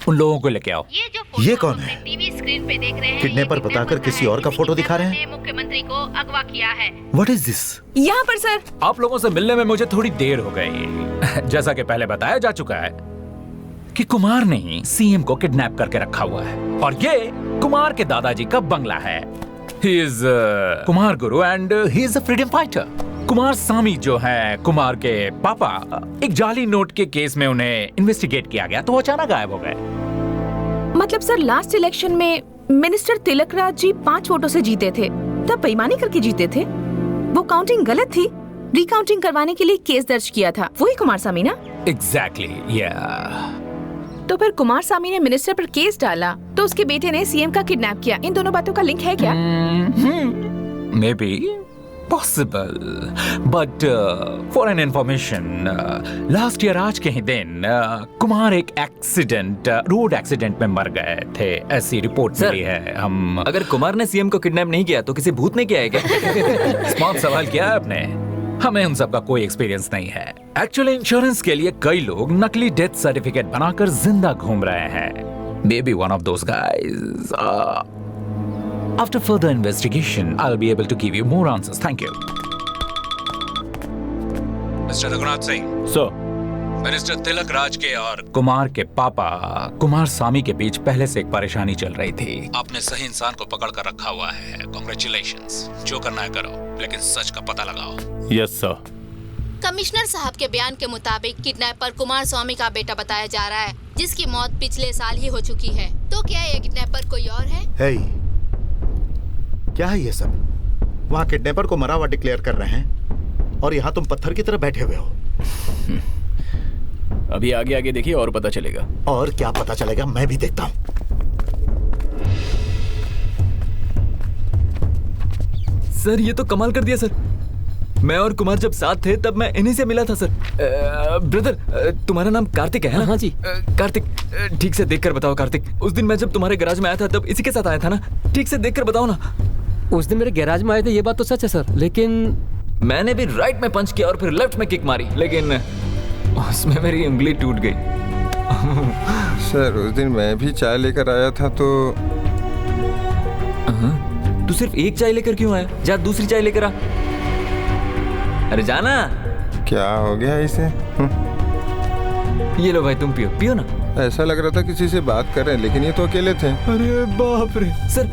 उन लोगों को लेके आओ। ये कौन है? टीवी स्क्रीन पे देख रहे हैं। किडनैपर बताकर किसी और का फोटो दिखा रहे हैं। मुख्यमंत्री को अगवा किया है। What is this? यहाँ पर सर। आप लोगों से मिलने में मुझे थोड़ी देर हो गई। जैसा कि पहले बताया जा चुका है कि कुमार ने ही सीएम को किडनैप करके रखा हुआ है और ये कुमार के दादाजी का बंगला है। He is Kumar Guru and he is a freedom fighter। Kumar सामी जो है कुमार के पापा, एक जाली नोट के केस में उन्हें इन्वेस्टिगेट किया गया तो वो अचानक गायब हो गए। मतलब सर लास्ट इलेक्शन में मिनिस्टर तिलक राज जी 5 वोटों से जीते थे, तब बेईमानी करके जीते थे। वो काउंटिंग गलत थी, रिकाउंटिंग करवाने के लिए केस दर्ज किया था। वही कुमार सामी ना? एग्जैक्टली या। तो फिर कुमार सामी ने मिनिस्टर पर केस डाला तो उसके बेटे ने सीएम का किडनैप किया। इन दोनों बातों का लिंक है क्या? May be possible, but for an information, last year आज के ही दिन कुमार एक एक्सीडेंट, रोड एक्सीडेंट में मर गए थे, ऐसी रिपोर्ट मिली है। हम अगर कुमार ने सीएम को किडनैप नहीं किया तो किसी भूत ने किया है क्या? स्मार्ट सवाल किया है आपने। हमें उन सब का कोई एक्सपीरियंस नहीं है। एक्चुअली इंश्योरेंस के लिए कई लोग नकली डेथ सर्टिफिकेट बनाकर जिंदा घूम रहे हैं। May be one of those guys. After further investigation, I'll be able to give you more answers. Thank you. Mr Raghunath Singh. Sir, minister Tilak Raj के और कुमार के पापा कुमार सामी के बीच पहले से एक परेशानी चल रही थी। आपने सही इंसान को पकड़ कर रखा हुआ है। Congratulations। जो करना है करो, लेकिन सच का पता लगाओ। Yes sir. कमिश्नर साहब के बयान के मुताबिक किडनैपर कुमार स्वामी का बेटा बताया जा रहा है, जिसकी मौत पिछले साल ही हो चुकी है। तो क्या ये किडनैपर कोई और है? Hey, क्या है ये सब? वहाँ किडनैपर को मरा हुआ डिक्लेयर कर रहे हैं और यहाँ तुम पत्थर की तरह बैठे हुए हो। अभी आगे आगे देखिए और पता चलेगा। और क्या पता चलेगा, मैं भी देखता हूँ। सर ये तो कमाल कर दिया सर। मैं और कुमार जब साथ थे तब मैं इन्हीं से मिला था सर। ब्रदर, तुम्हारा नाम कार्तिक है ना? हाँ जी। कार्तिक, ठीक से देखकर बताओ कार्तिक। उस दिन मैं जब तुम्हारे गैराज में आया था तब इसी के साथ आया था ना? ठीक से देखकर बताओ ना। उस दिन मेरे गैराज में आए थे, ये बात तो सच है सर, लेकिन मैंने भी राइट में पंच किया और फिर लेफ्ट में किक मारी, लेकिन उसमें मेरी उंगली टूट गई। सर उस दिन मैं भी चाय लेकर आया था तो तू सिर्फ एक चाय लेकर क्यों आया? जा दूसरी चाय लेकर आ। अरे जाना। क्या हो गया इसे? ये लो भाई, तुम पियो पियो ना। ऐसा लग रहा था किसी से बात कर रहे हैं, लेकिन ये तो अकेले थे। अरे बाप रे सर,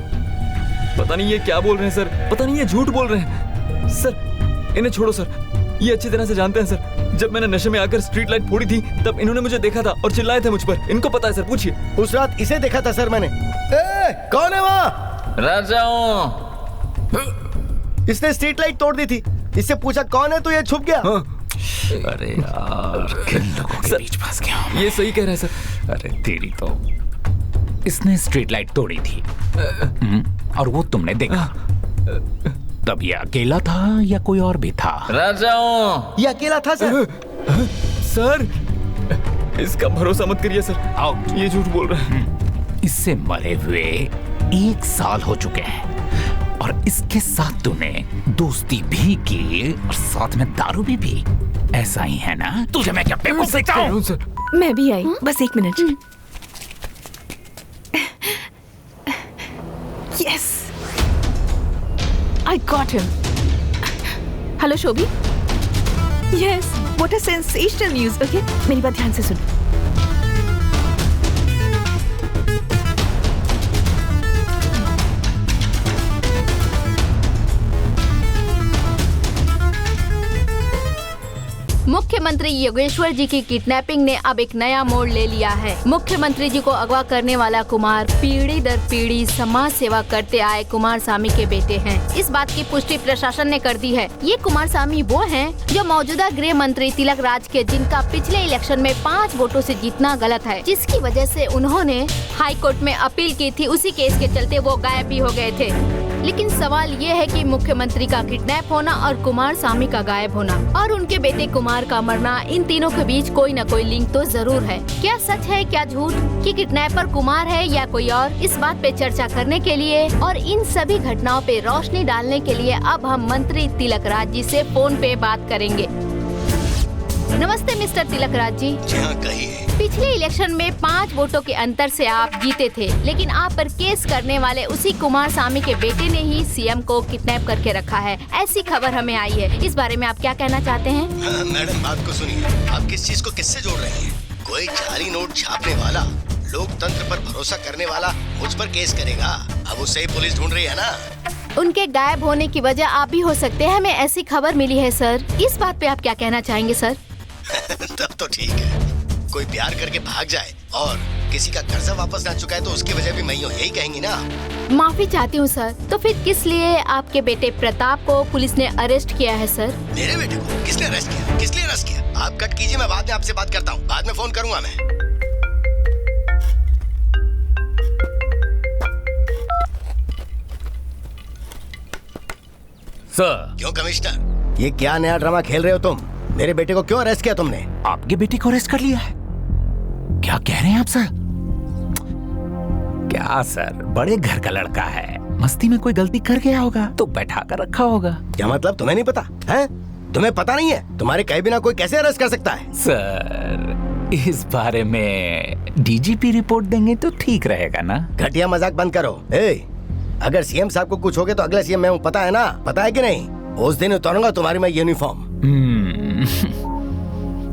पता नहीं ये क्या बोल रहे हैं सर, पता नहीं ये झूठ बोल रहे हैं सर। इन्हें छोड़ो सर, ये अच्छी तरह से जानते हैं सर। जब मैंने नशे में आकर स्ट्रीट लाइट फोड़ी थी तब इन्होंने मुझे देखा था और चिल्लाए थे मुझ पर। इनको पता है सर, पूछिए। उस रात इसे देखा था सर मैंने। कौन है वहाँ? राजाओं। इसने स्ट्रीट लाइट तोड़ दी थी। इससे पूछा कौन है तो ये छुप गया। अरे यार, किन लोगों के बीच फंस गया हूं। ये सही कह रहे हैं सर। अरे तेरी तो, इसने स्ट्रीट लाइट तोड़ी थी और वो तुमने देखा। तब ये अकेला था या कोई और भी था? राजाओं। ये अकेला था सर। सर इसका भरोसा मत करिए सर। आउट। ये झूठ बोल रहे हैं। इससे मरे हुए 1 साल हो चुके हैं और इसके साथ तूने दोस्ती भी की और साथ में दारू भी पी। ऐसा ही है ना? तुझे मैं क्या बेवकूफ दिखता हूं? मैं भी आई, बस 1 minute. Yes, I got him. Hello शोभी। Yes, what a sensational news. Okay, मेरी बात ध्यान से सुन। मुख्यमंत्री योगेश्वर जी की किडनैपिंग ने अब एक नया मोड़ ले लिया है। मुख्यमंत्री जी को अगवा करने वाला कुमार पीढ़ी दर पीढ़ी समाज सेवा करते आए कुमार स्वामी के बेटे हैं। इस बात की पुष्टि प्रशासन ने कर दी है। ये कुमार स्वामी वो हैं जो मौजूदा गृह मंत्री तिलक राज के, जिनका पिछले इलेक्शन में 5 वोटों से जीतना गलत है, जिसकी वजह से उन्होंने हाई कोर्ट में अपील की थी। उसी केस के चलते वो गायब भी हो गए थे। लेकिन सवाल ये है कि मुख्यमंत्री का किडनैप होना और कुमार स्वामी का गायब होना और उनके बेटे कुमार का मरना, इन तीनों के बीच कोई न कोई लिंक तो जरूर है। क्या सच है क्या झूठ कि किडनैपर कुमार है या कोई और, इस बात पे चर्चा करने के लिए और इन सभी घटनाओं पे रोशनी डालने के लिए अब हम मंत्री तिलक राज जी से फोन पे बात करेंगे। नमस्ते मिस्टर तिलक राज जी। कहिए। पिछले इलेक्शन में 5 वोटों के अंतर से आप जीते थे, लेकिन आप पर केस करने वाले उसी कुमार स्वामी के बेटे ने ही सीएम को किडनैप करके रखा है। ऐसी खबर हमें आई है। इस बारे में आप क्या कहना चाहते हैं? मैडम बात को सुनिए। आप किस चीज को किससे जोड़ रहे हैं? कोई जाली नोट छापने वाला, लोकतंत्र पर भरोसा करने वाला मुझ पर केस करेगा। अब उसे ही पुलिस ढूंढ रही है ना। उनके गायब होने की वजह आप भी हो सकते हैं। हमें ऐसी खबर मिली है सर। इस बात पे आप क्या कहना चाहेंगे सर? तब तो ठीक है। कोई प्यार करके भाग जाए और किसी का कर्जा वापस ना चुकाए तो उसकी वजह भी मैं हूँ, यही कहेंगी ना? माफी चाहती हूँ सर। तो फिर किस लिए आपके बेटे प्रताप को पुलिस ने अरेस्ट किया है सर? मेरे बेटे को किसने अरेस्ट किया? किस लिए अरेस्ट किया? आप कट कीजिए, मैं बाद में आपसे बात करता हूँ। बाद में फोन करूंगा मैं। सर। क्यों कमिश्नर, ये क्या नया ड्रामा खेल रहे हो तुम? मेरे बेटे को क्यों अरेस्ट किया तुमने? आपके बेटे को अरेस्ट कर लिया है? क्या कह रहे हैं आप सर? क्या सर, बड़े घर का लड़का है, मस्ती में कोई गलती कर गया होगा तो बैठा कर रखा होगा। क्या मतलब, तुम्हें नहीं पता है? तुम्हें पता नहीं है? तुम्हारे कहे बिना कोई कैसे अरेस्ट कर सकता है? सर, इस बारे में डीजीपी रिपोर्ट देंगे तो ठीक रहेगा ना? घटिया मजाक बंद करो। अगर सीएम साहब को कुछ हो गया तो अगला सीएम मैं हूँ, पता है ना? पता है कि नहीं? उस दिन उतारूंगा तुम्हारी मैं यूनिफॉर्म।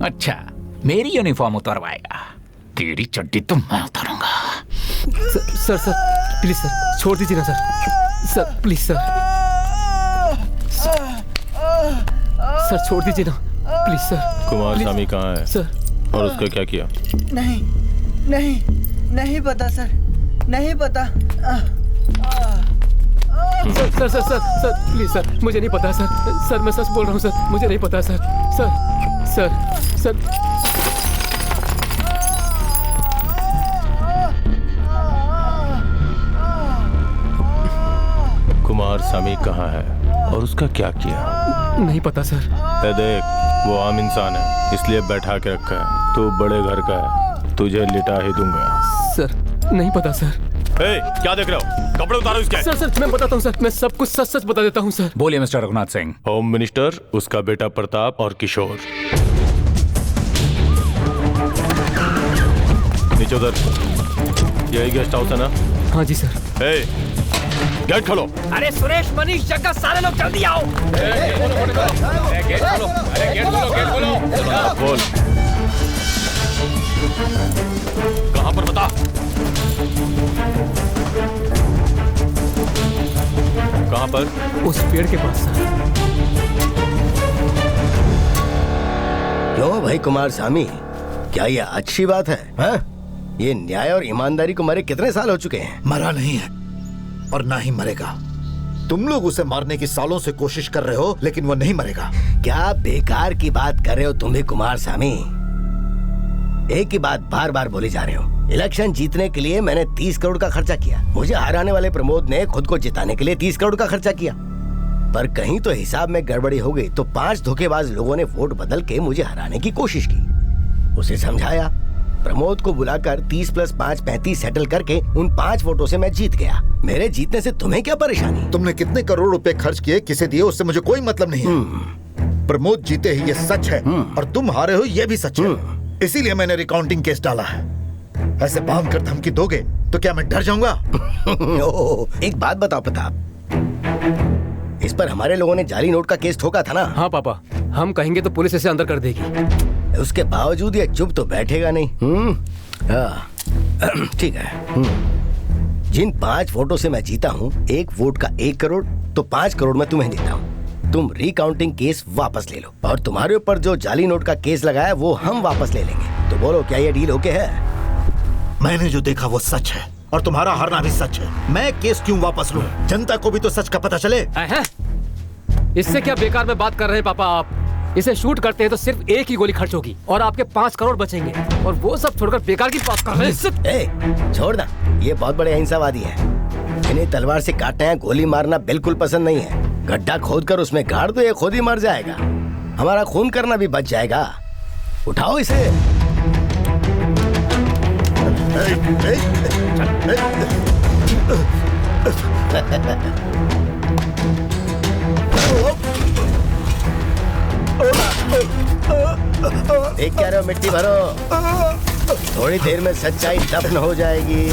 अच्छा, मेरी यूनिफॉर्म उतरवाएगा? तेरी चड्डी तो मैं उतारूंगा। सर प्लीज सर, छोड़ दीजिए ना सर। प्लीज सर छोड़ दीजिए ना प्लीज सर। कुमार स्वामी कहाँ है सर? और उसका क्या किया? नहीं पता सर, नहीं पता। सर प्लीज सर, मुझे नहीं पता सर। मैं सच बोल रहा हूँ सर, मुझे नहीं पता सर। कुमार स्वामी कहाँ है और उसका क्या किया? नहीं पता सर। देख, वो आम इंसान है इसलिए बैठा के रखा है। तू बड़े घर का है, तुझे लिटा ही दूंगा। सर नहीं पता सर। क्या देख रहे हो? कपड़े उतारो इसके। सर मैं बताता हूँ सर, मैं सब कुछ सच बता देता हूँ सर। बोलिए mister Raghunath Singh. Home minister, उसका बेटा प्रताप और किशोर। नीचे उधर। यही गेस्ट हाउस है ना? हाँ जी सर। गेट खोलो। अरे सुरेश, मनीष, जग्गा, सारे लोग जल्दी आओ। गेट खोलो। बोल, कहाँ पर बता? कहाँ पर? उस पेड़ के पास सर। क्यों भाई कुमार स्वामी, क्या ये अच्छी बात है? हाँ? ये न्याय और ईमानदारी को मरे कितने साल हो चुके हैं? मरा नहीं है और ना ही मरेगा। तुम लोग उसे मारने की सालों से कोशिश कर रहे हो, लेकिन वो नहीं मरेगा। क्या बेकार की बात कर रहे हो तुम भी कुमार स्वामी? एक ही बात बार बार बोली जा रहे हो। इलेक्शन जीतने के लिए मैंने 30 करोड़ का खर्चा किया। मुझे हराने वाले प्रमोद ने खुद को जिताने के लिए 30 करोड़ का खर्चा किया। पर कहीं तो हिसाब में गड़बड़ी हो गई तो 5 धोखेबाज लोगों ने वोट बदल के मुझे हराने की कोशिश की। उसे समझाया, प्रमोद को बुलाकर 30 + 5 35 सेटल करके उन 5 वोटों से मैं जीत गया। मेरे जीतने से तुम्हें क्या परेशानी? तुमने कितने करोड़ रुपए खर्च किए, किसे दिए, उससे मुझे कोई मतलब नहीं है। प्रमोद जीते ही ये सच है और तुम हारे हो ये भी सच है। इसीलिए मैंने रिकाउंटिंग केस डाला है। ऐसे बांध कर धमकी दोगे तो क्या मैं डर जाऊंगा? एक बात बताओ प्रताप, इस पर हमारे लोगों ने जाली नोट का केस ठोका था ना? हाँ पापा, हम कहेंगे तो पुलिस इसे अंदर कर देगी। उसके बावजूद ये चुप तो बैठेगा नहीं। ठीक है। जिन 5 वोटों से मैं जीता हूँ, 1 वोट का 1 करोड़, तो 5 करोड़ मैं तुम्हें देता हूँ। तुम रिकाउंटिंग केस वापस ले लो और तुम्हारे ऊपर जो जाली नोट का केस लगाया वो हम वापस ले लेंगे। तो बोलो क्या ये डील ओके है? मैंने जो देखा वो सच है और तुम्हारा हारना भी सच है। मैं केस क्यों वापस लूं? जनता को भी तो सच का पता चले। इससे क्या बेकार में बात कर रहे हैं पापा आप? इसे शूट करते हैं तो सिर्फ 1 ही गोली खर्च होगी और आपके 5 करोड़ बचेंगे, और वो सब छोड़कर बेकार की बात कर रहे हैं। छोड़ ना, ये बहुत बड़े अहिंसावादी है। इन्हें तलवार से काटना या गोली मारना बिल्कुल पसंद नहीं है। गड्ढा खोद कर उसमें गाड़ दो, ये खुद ही मर जाएगा। हमारा खून करना भी बच जाएगा। उठाओ इसे। देख क्या रहे हो, मिट्टी भरो। थोड़ी देर में सच्चाई दफन हो जाएगी।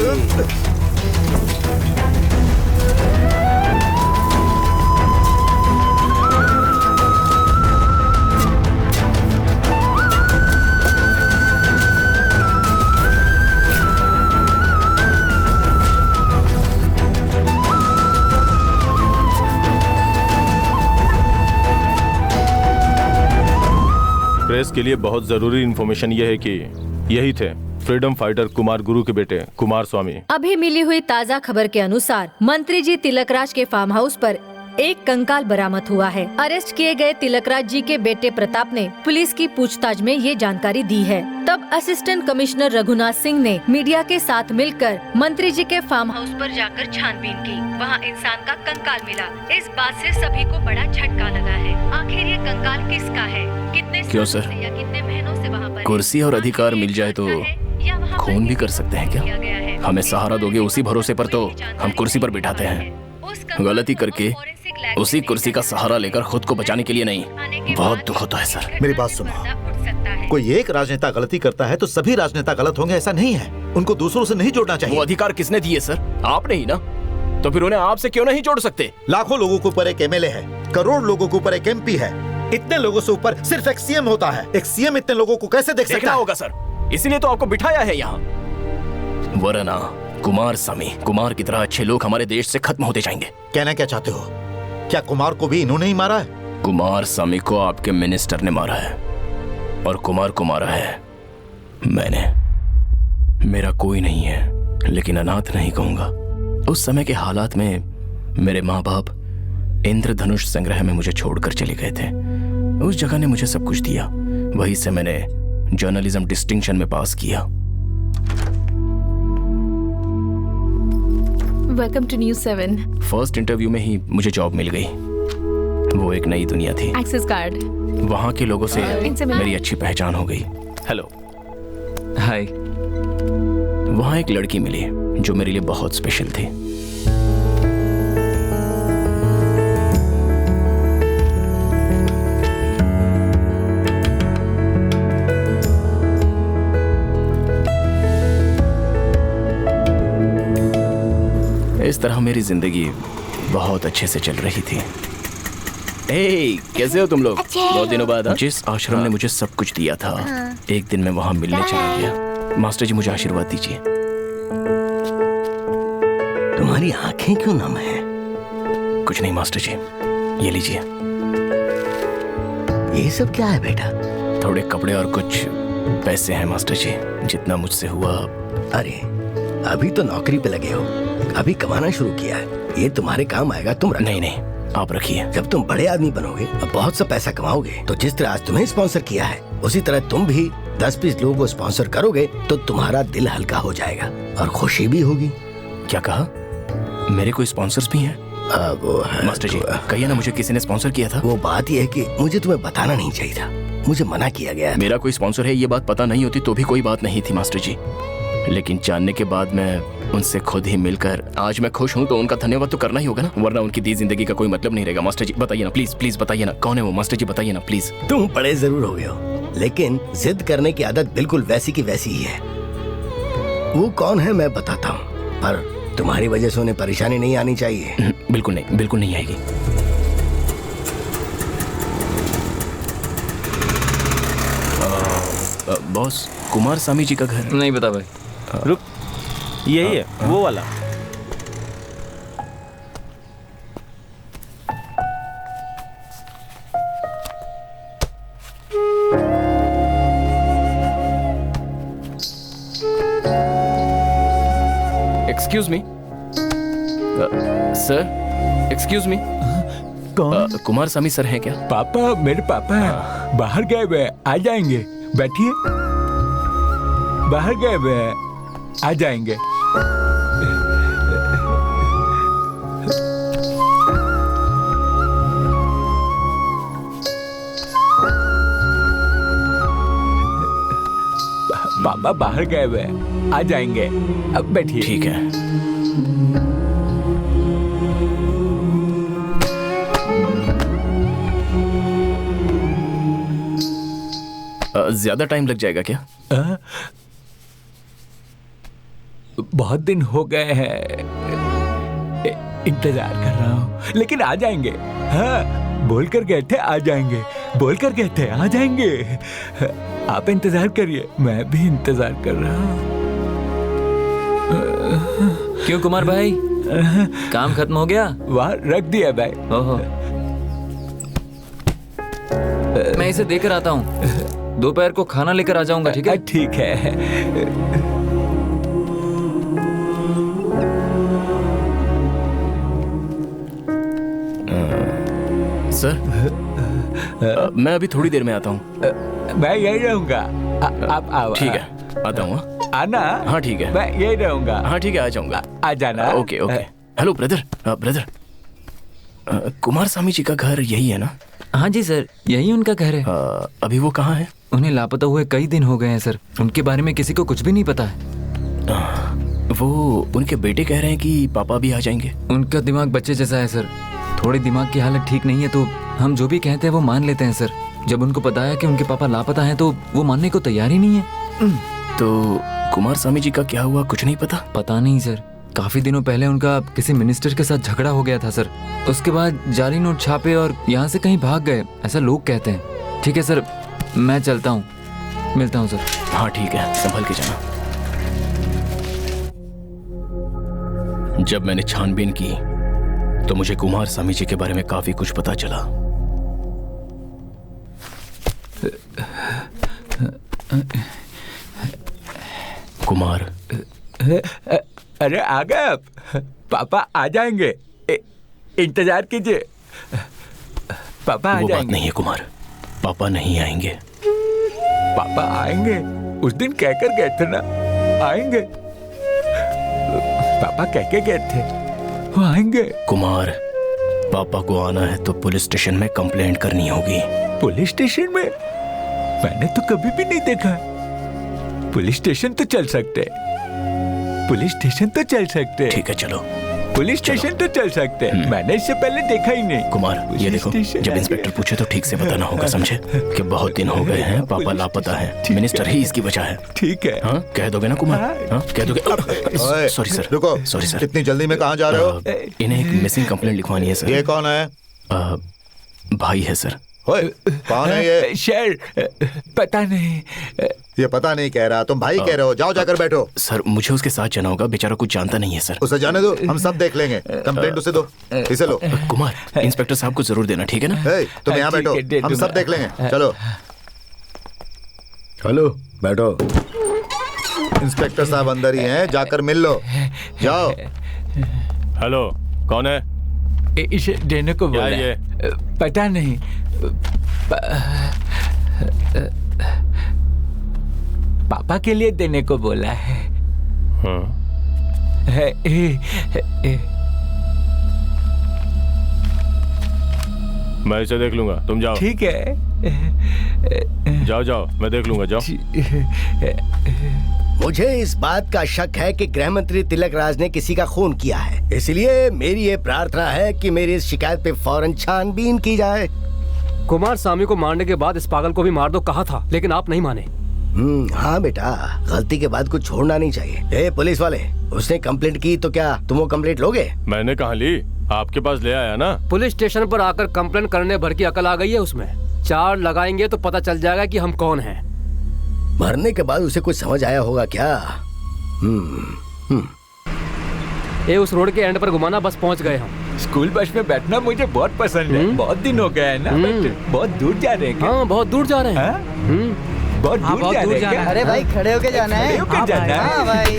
प्रेस के लिए बहुत जरूरी इंफॉर्मेशन यह है कि यही थे फ्रीडम फाइटर कुमार गुरु के बेटे कुमार स्वामी। अभी मिली हुई ताज़ा खबर के अनुसार मंत्री जी तिलकराज के फार्म हाउस पर एक कंकाल बरामद हुआ है। अरेस्ट किए गए तिलकराज जी के बेटे प्रताप ने पुलिस की पूछताछ में ये जानकारी दी है। तब असिस्टेंट कमिश्नर रघुनाथ सिंह ने मीडिया के साथ मिलकर मंत्री जी के फार्म हाउस पर जाकर छानबीन की। वहाँ इंसान का कंकाल मिला। इस बात से सभी को बड़ा झटका लगा है। आखिर ये कंकाल किसका है? कितने क्यों सर? या कितने महीनों से वहाँ पर कुर्सी और अधिकार मिल जाए तो खून भी कर सकते हैं क्या? हमें सहारा दोगे उसी भरोसे पर तो हम कुर्सी पर बिठाते हैं। गलती करके उसी कुर्सी का सहारा लेकर खुद को बचाने के लिए नहीं। बहुत दुख होता है सर। मेरी बात सुनो, कोई एक राजनेता गलती करता है तो सभी राजनेता गलत होंगे ऐसा नहीं है। उनको दूसरों से नहीं जोड़ना चाहिए। वो अधिकार किसने दिए सर? आपने ही ना। तो फिर उन्हें आपसे क्यों नहीं जोड़ सकते? लाखों लोगों के ऊपर एक एमएलए है, करोड़ लोगों के ऊपर एक एमपी है, इतने लोगों से ऊपर सिर्फ एक सीएम होता है। एक सीएम इतने लोगों को कैसे देख सकता होगा सर? इसीलिए तो आपको बिठाया है यहाँ। वरना कुमार स्वामी, कुमार की तरह अच्छे लोग हमारे देश से खत्म होते जाएंगे। कहना क्या चाहते हो? क्या कुमार को भी इन्होंने ही मारा है? कुमार स्वामी को आपके मिनिस्टर ने मारा है और कुमार को मारा है मैंने। मेरा कोई नहीं है, लेकिन अनाथ नहीं कहूंगा। उस समय के हालात में मेरे माँ बाप इंद्रधनुष संग्रह में मुझे छोड़कर चले गए थे। उस जगह ने मुझे सब कुछ दिया। वहीं से मैंने जर्नलिज्म डिस्टिंक्शन में पास किया। Welcome to news 7। First interview में ही मुझे जॉब मिल गई। वो एक नई दुनिया थी। Access card. वहाँ के लोगों से मेरी अच्छी पहचान हो गई। हेलो। हाय। वहाँ एक लड़की मिली जो मेरे लिए बहुत स्पेशल थी। इस तरह मेरी जिंदगी बहुत अच्छे से चल रही थी। कैसे हो तुम लोग? बहुत दिनों बाद। जिस आश्रम ने मुझे सब कुछ दिया था, एक दिन मैं वहां मिलने चला गया। मास्टर जी मुझे आशीर्वाद दीजिए। तुम्हारी आंखें क्यों नम है? कुछ नहीं मास्टर जी, ये लीजिए। ये सब क्या है बेटा? थोड़े कपड़े और कुछ पैसे हैं मास्टर जी, जितना मुझसे हुआ। अरे अभी तो नौकरी पे लगे हो, अभी कमाना शुरू किया है, ये तुम्हारे काम आएगा। तुम नहीं, आप रखिए। जब तुम बड़े आदमी बनोगे और बहुत सा पैसा कमाओगे तो जिस तरह आज तुम्हें स्पॉन्सर किया है उसी तरह तुम भी 10-20 लोगों को स्पॉन्सर करोगे तो तुम्हारा दिल हल्का हो जाएगा और खुशी भी होगी। क्या कहा? मेरे कोई स्पॉन्सर्स भी हैं? वो है, मास्टर जी कहिए ना, मुझे किसी ने स्पॉन्सर किया था। वो बात यह है कि मुझे तुम्हें बताना नहीं चाहिए था। मुझे मना किया गया था। मेरा कोई स्पॉन्सर है ये बात पता नहीं होती तो भी कोई बात नहीं थी मास्टर जी, लेकिन जानने के बाद मैं उनसे खुद ही मिलकर आज मैं खुश हूँ तो उनका धन्यवाद तो करना ही होगा ना, वरना उनकी दी जिंदगी का कोई मतलब नहीं रहेगा। मास्टर जी बताइए ना, प्लीज प्लीज बताइए ना, कौन है वो? मास्टर जी बताइए ना प्लीज। तुम बड़े जरूर हो गए हो, लेकिन जिद करने की आदत बिल्कुल वैसी की वैसी ही है। वो कौन है मैं बताता हूँ, पर तुम्हारी वजह से उन्हें परेशानी नहीं आनी चाहिए। बिल्कुल नहीं, बिल्कुल नहीं आएगी। बॉस, कुमार स्वामी जी का घर नहीं पता भाई। रुक, यही है वो वाला। Excuse me sir, excuse me. कौन? कुमार स्वामी सर हैं क्या? पापा, मेरे पापा हैं, बाहर गए हुए, आ जाएंगे। बैठिए, बाहर गए हुए हैं, आ जाएंगे। पापा बाहर गए हुए हैं, आ जाएंगे। अब बैठिए। ठीक है। ज्यादा टाइम लग जाएगा क्या? बहुत दिन हो गए हैं, इंतजार कर रहा हूँ, लेकिन आ जाएंगे। हाँ, बोल कर गए थे आ जाएंगे, बोल कर गए थे आ जाएंगे। आप इंतजार करिए, मैं भी इंतजार कर रहा हूँ। क्यों कुमार भाई, काम खत्म हो गया? वहाँ रख दिया भाई। ओहो, मैं इसे देकर आता हूँ, दोपहर को खाना लेकर आ जाऊंगा। ठीक है? ठीक है। सर, मैं अभी थोड़ी देर में आता हूँ। मैं यही रहूंगा, आप आओ। ठीक है, आता हूँ। आना। हाँ ठीक है, मैं यही रहूंगा। हाँ ठीक है, आ जाऊंगा। आ जाना। Okay okay. Hello brother, brother, Kumar Swamy ji का घर यही है ना? हाँ जी सर, यही उनका घर है। अभी वो कहाँ है? उन्हें लापता हुए कई दिन हो गए हैं सर, उनके बारे में किसी को कुछ भी नहीं पता है। वो उनके बेटे कह रहे हैं कि पापा भी आ जाएंगे। उनका दिमाग बच्चे जैसा है सर, थोड़ी दिमाग की हालत ठीक नहीं है, तो हम जो भी कहते हैं वो मान लेते हैं सर। जब उनको पता है कि उनके पापा लापता हैं तो वो मानने को तैयार ही नहीं है। तो कुमार स्वामी जी का क्या हुआ, कुछ नहीं पता? पता नहीं सर, काफी दिनों पहले उनका किसी मिनिस्टर के साथ झगड़ा हो गया था सर। उसके बाद जाली नोट छापे और यहाँ से कहीं भाग गए, ऐसा लोग कहते हैं। ठीक है सर, मैं चलता हूँ, मिलता हूँ सर। हाँ ठीक है, संभल के जाना। जब मैंने छानबीन की तो मुझे कुमार स्वामी जी के बारे में काफी कुछ पता चला। कुमार, अरे आ गए आप? पापा आ जाएंगे, इंतजार कीजिए। पापा आ वो जाएंगे। बात नहीं है कुमार, पापा नहीं आएंगे। पापा आएंगे, उस दिन कहकर गए थे ना आएंगे। पापा कह के गए थे वो आएंगे। कुमार, पापा को आना है तो पुलिस स्टेशन में कंप्लेंट करनी होगी। पुलिस स्टेशन में? मैंने तो कभी भी नहीं देखा। पुलिस स्टेशन तो चल सकते, पुलिस स्टेशन तो चल सकते। ठीक है चलो, पुलिस स्टेशन तो चल सकते। मैंने इससे पहले देखा ही नहीं। कुमार ये देखो, जब इंस्पेक्टर पूछे तो ठीक से बताना होगा, समझे? कि बहुत दिन हो गए हैं, पापा लापता है, मिनिस्टर ही इसकी वजह है। ठीक है। हाँ कह दोगे ना कुमार? हाँ कह दोगे? सॉरी सर, रुको। Sorry sir. इतनी जल्दी में कहाँ जा रहे हो? इन्हें एक मिसिंग कंप्लेंट लिखवानी है सर। ये कौन है? भाई है सर। कौन है ये? सर पता नहीं। ये पता नहीं कह रहा, तुम भाई कह रहे हो। जाओ जाकर बैठो। सर मुझे उसके साथ जाना होगा, बेचारा कुछ जानता नहीं है सर। उसे जाने दो, हम सब देख लेंगे। कंप्लेंट उसे दो, इसे लो। कुमार, इंस्पेक्टर साहब को जरूर देना, ठीक है ना? तुम यहाँ बैठो, हम सब देख लेंगे। चलो। हेलो, बैठो। इंस्पेक्टर साहब अंदर ही हैं, जाकर मिल लो। जाओ। हेलो, कौन है? इसे देने को बोला ये? पता नहीं। पापा के लिए देने को बोला है। हाँ। मैं इसे देख लूंगा, तुम जाओ। ठीक है। जाओ जाओ, मैं देख लूंगा, जाओ। मुझे इस बात का शक है कि गृह मंत्री तिलक राज ने किसी का खून किया है, इसलिए मेरी ये प्रार्थना है कि मेरी इस शिकायत पे फौरन छानबीन की जाए। कुमार स्वामी को मारने के बाद इस पागल को भी मार दो कहा था, लेकिन आप नहीं माने। हाँ बेटा, गलती के बाद कुछ छोड़ना नहीं चाहिए। ए पुलिस वाले, उसने कंप्लेंट की तो क्या तुम वो कंप्लेंट लोगे? मैंने कहा ली, आपके पास ले आया ना। पुलिस स्टेशन पर आकर कंप्लेंट करने भर की अकल आ गई है उसमें। 4 लगाएंगे तो पता चल जाएगा कि हम कौन हैं। मरने के बाद उसे कुछ समझ आया होगा क्या? ये उस रोड के एंड पर घुमाना, बस पहुंच गए हम। स्कूल बस में बैठना मुझे बहुत पसंद है। बहुत दिन हो गए हैं ना, बहुत दूर जा रहे हैं। हाँ, बहुत दूर जा रहे हैं। बहुत दूर जा रहे हैं। अरे भाई खड़े होके जाना है। खड़े होके जाना है। हाँ भाई।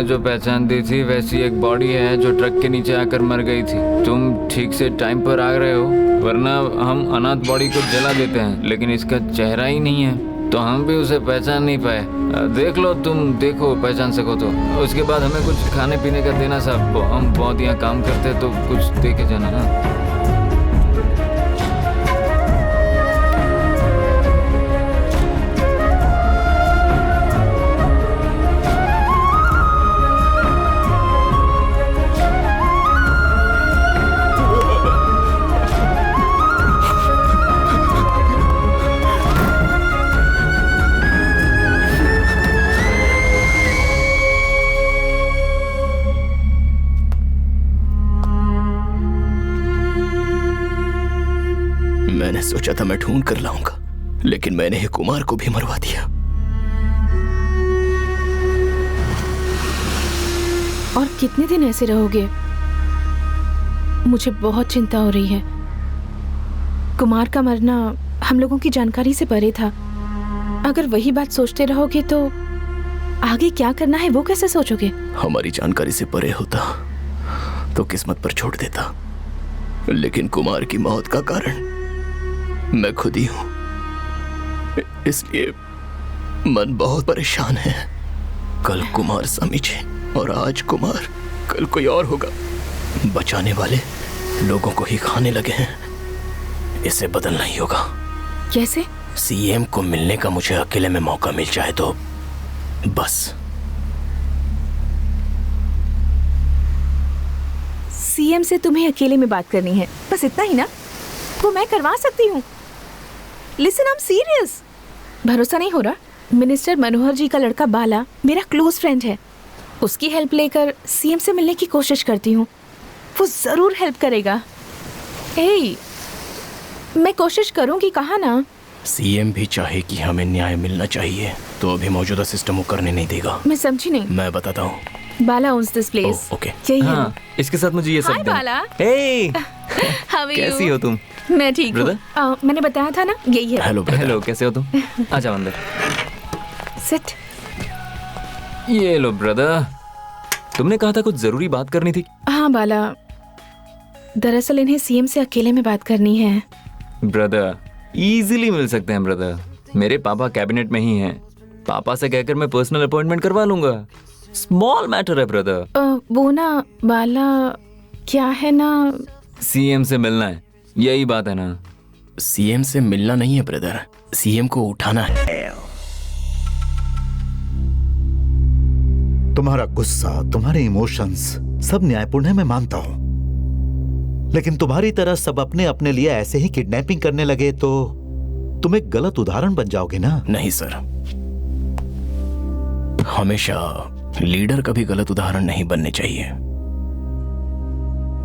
जो पहचान दी थी वैसी एक बॉडी है जो ट्रक के नीचे आकर मर गई थी। तुम ठीक से टाइम पर आ रहे हो, वरना हम अनाथ बॉडी को जला देते हैं, लेकिन इसका चेहरा ही नहीं है तो हम भी उसे पहचान नहीं पाए। देख लो, तुम देखो, पहचान सको तो। उसके बाद हमें कुछ खाने पीने का देना साहब, हम बहुत यहाँ काम करते तो कुछ दे के जाना ना। मैंने सोचा था मैं ढूंढ कर लाऊंगा, लेकिन मैंने ही कुमार को भी मरवा दिया। और कितने दिन ऐसे रहोगे? मुझे बहुत चिंता हो रही है। कुमार का मरना हम लोगों की जानकारी से परे था। अगर वही बात सोचते रहोगे तो आगे क्या करना है वो कैसे सोचोगे? हमारी जानकारी से परे होता तो किस्मत पर छोड़ देता, लेकिन कुमार की मौत का कारण मैं खुद ही हूं, इसलिए मन बहुत परेशान है। कल कुमार स्वामी जी और आज कुमार, कल कोई और होगा। बचाने वाले लोगों को ही खाने लगे हैं, इसे बदलना ही होगा। कैसे? सीएम को मिलने का मुझे अकेले में मौका मिल जाए तो बस। सीएम से तुम्हें अकेले में बात करनी है, बस इतना ही ना? वो मैं करवा सकती हूँ। Listen, I am serious. भरोसा नहीं हो रहा? मिनिस्टर मनोहर जी का लड़का बाला मेरा क्लोज फ्रेंड है। उसकी हेल्प लेकर सीएम से मिलने की कोशिश करती हूँ, वो जरूर हेल्प करेगा। हे, मैं कोशिश करूँगी, कहा ना? सीएम भी चाहे कि हमें न्याय मिलना चाहिए तो अभी मौजूदा सिस्टम वो करने नहीं देगा। मैं समझी नहीं। मैं बताता हूँ। बाला owns this place। ओके। यही है। हाँ, इसके साथ मुझे ये सब Hi, Bala. Hey, How are you? कैसी हो तुम? मैं ठीक हूँ। मैंने बताया था ना, यही है। Hello brother. हेलो, कैसे हो तुम? आ जाओ अंदर। सिट। ये लो ब्रदर, तुमने कहा था कुछ जरूरी बात करनी थी। हाँ बाला, दरअसल इन्हें सीएम से अकेले में बात करनी है। ब्रदर, इजीली मिल सकते हैं ब्रदर। मेरे पापा कैबिनेट में ही हैं। पापा से कहकर मैं पर्सनल अपॉइंटमेंट करवा लूंगा। स्मॉल मैटर है ब्रदर। वो ना बाला, क्या है ना, सीएम से मिलना है, यही बात है ना? सीएम से मिलना नहीं है ब्रदर, सीएम को उठाना है। तुम्हारा गुस्सा, तुम्हारे इमोशंस सब न्यायपूर्ण है, मैं मानता हूं, लेकिन तुम्हारी तरह सब अपने अपने लिए ऐसे ही किडनैपिंग करने लगे तो तुम एक गलत उदाहरण बन जाओगे ना। नहीं सर, हमेशा लीडर का भी गलत उदाहरण नहीं बनने चाहिए।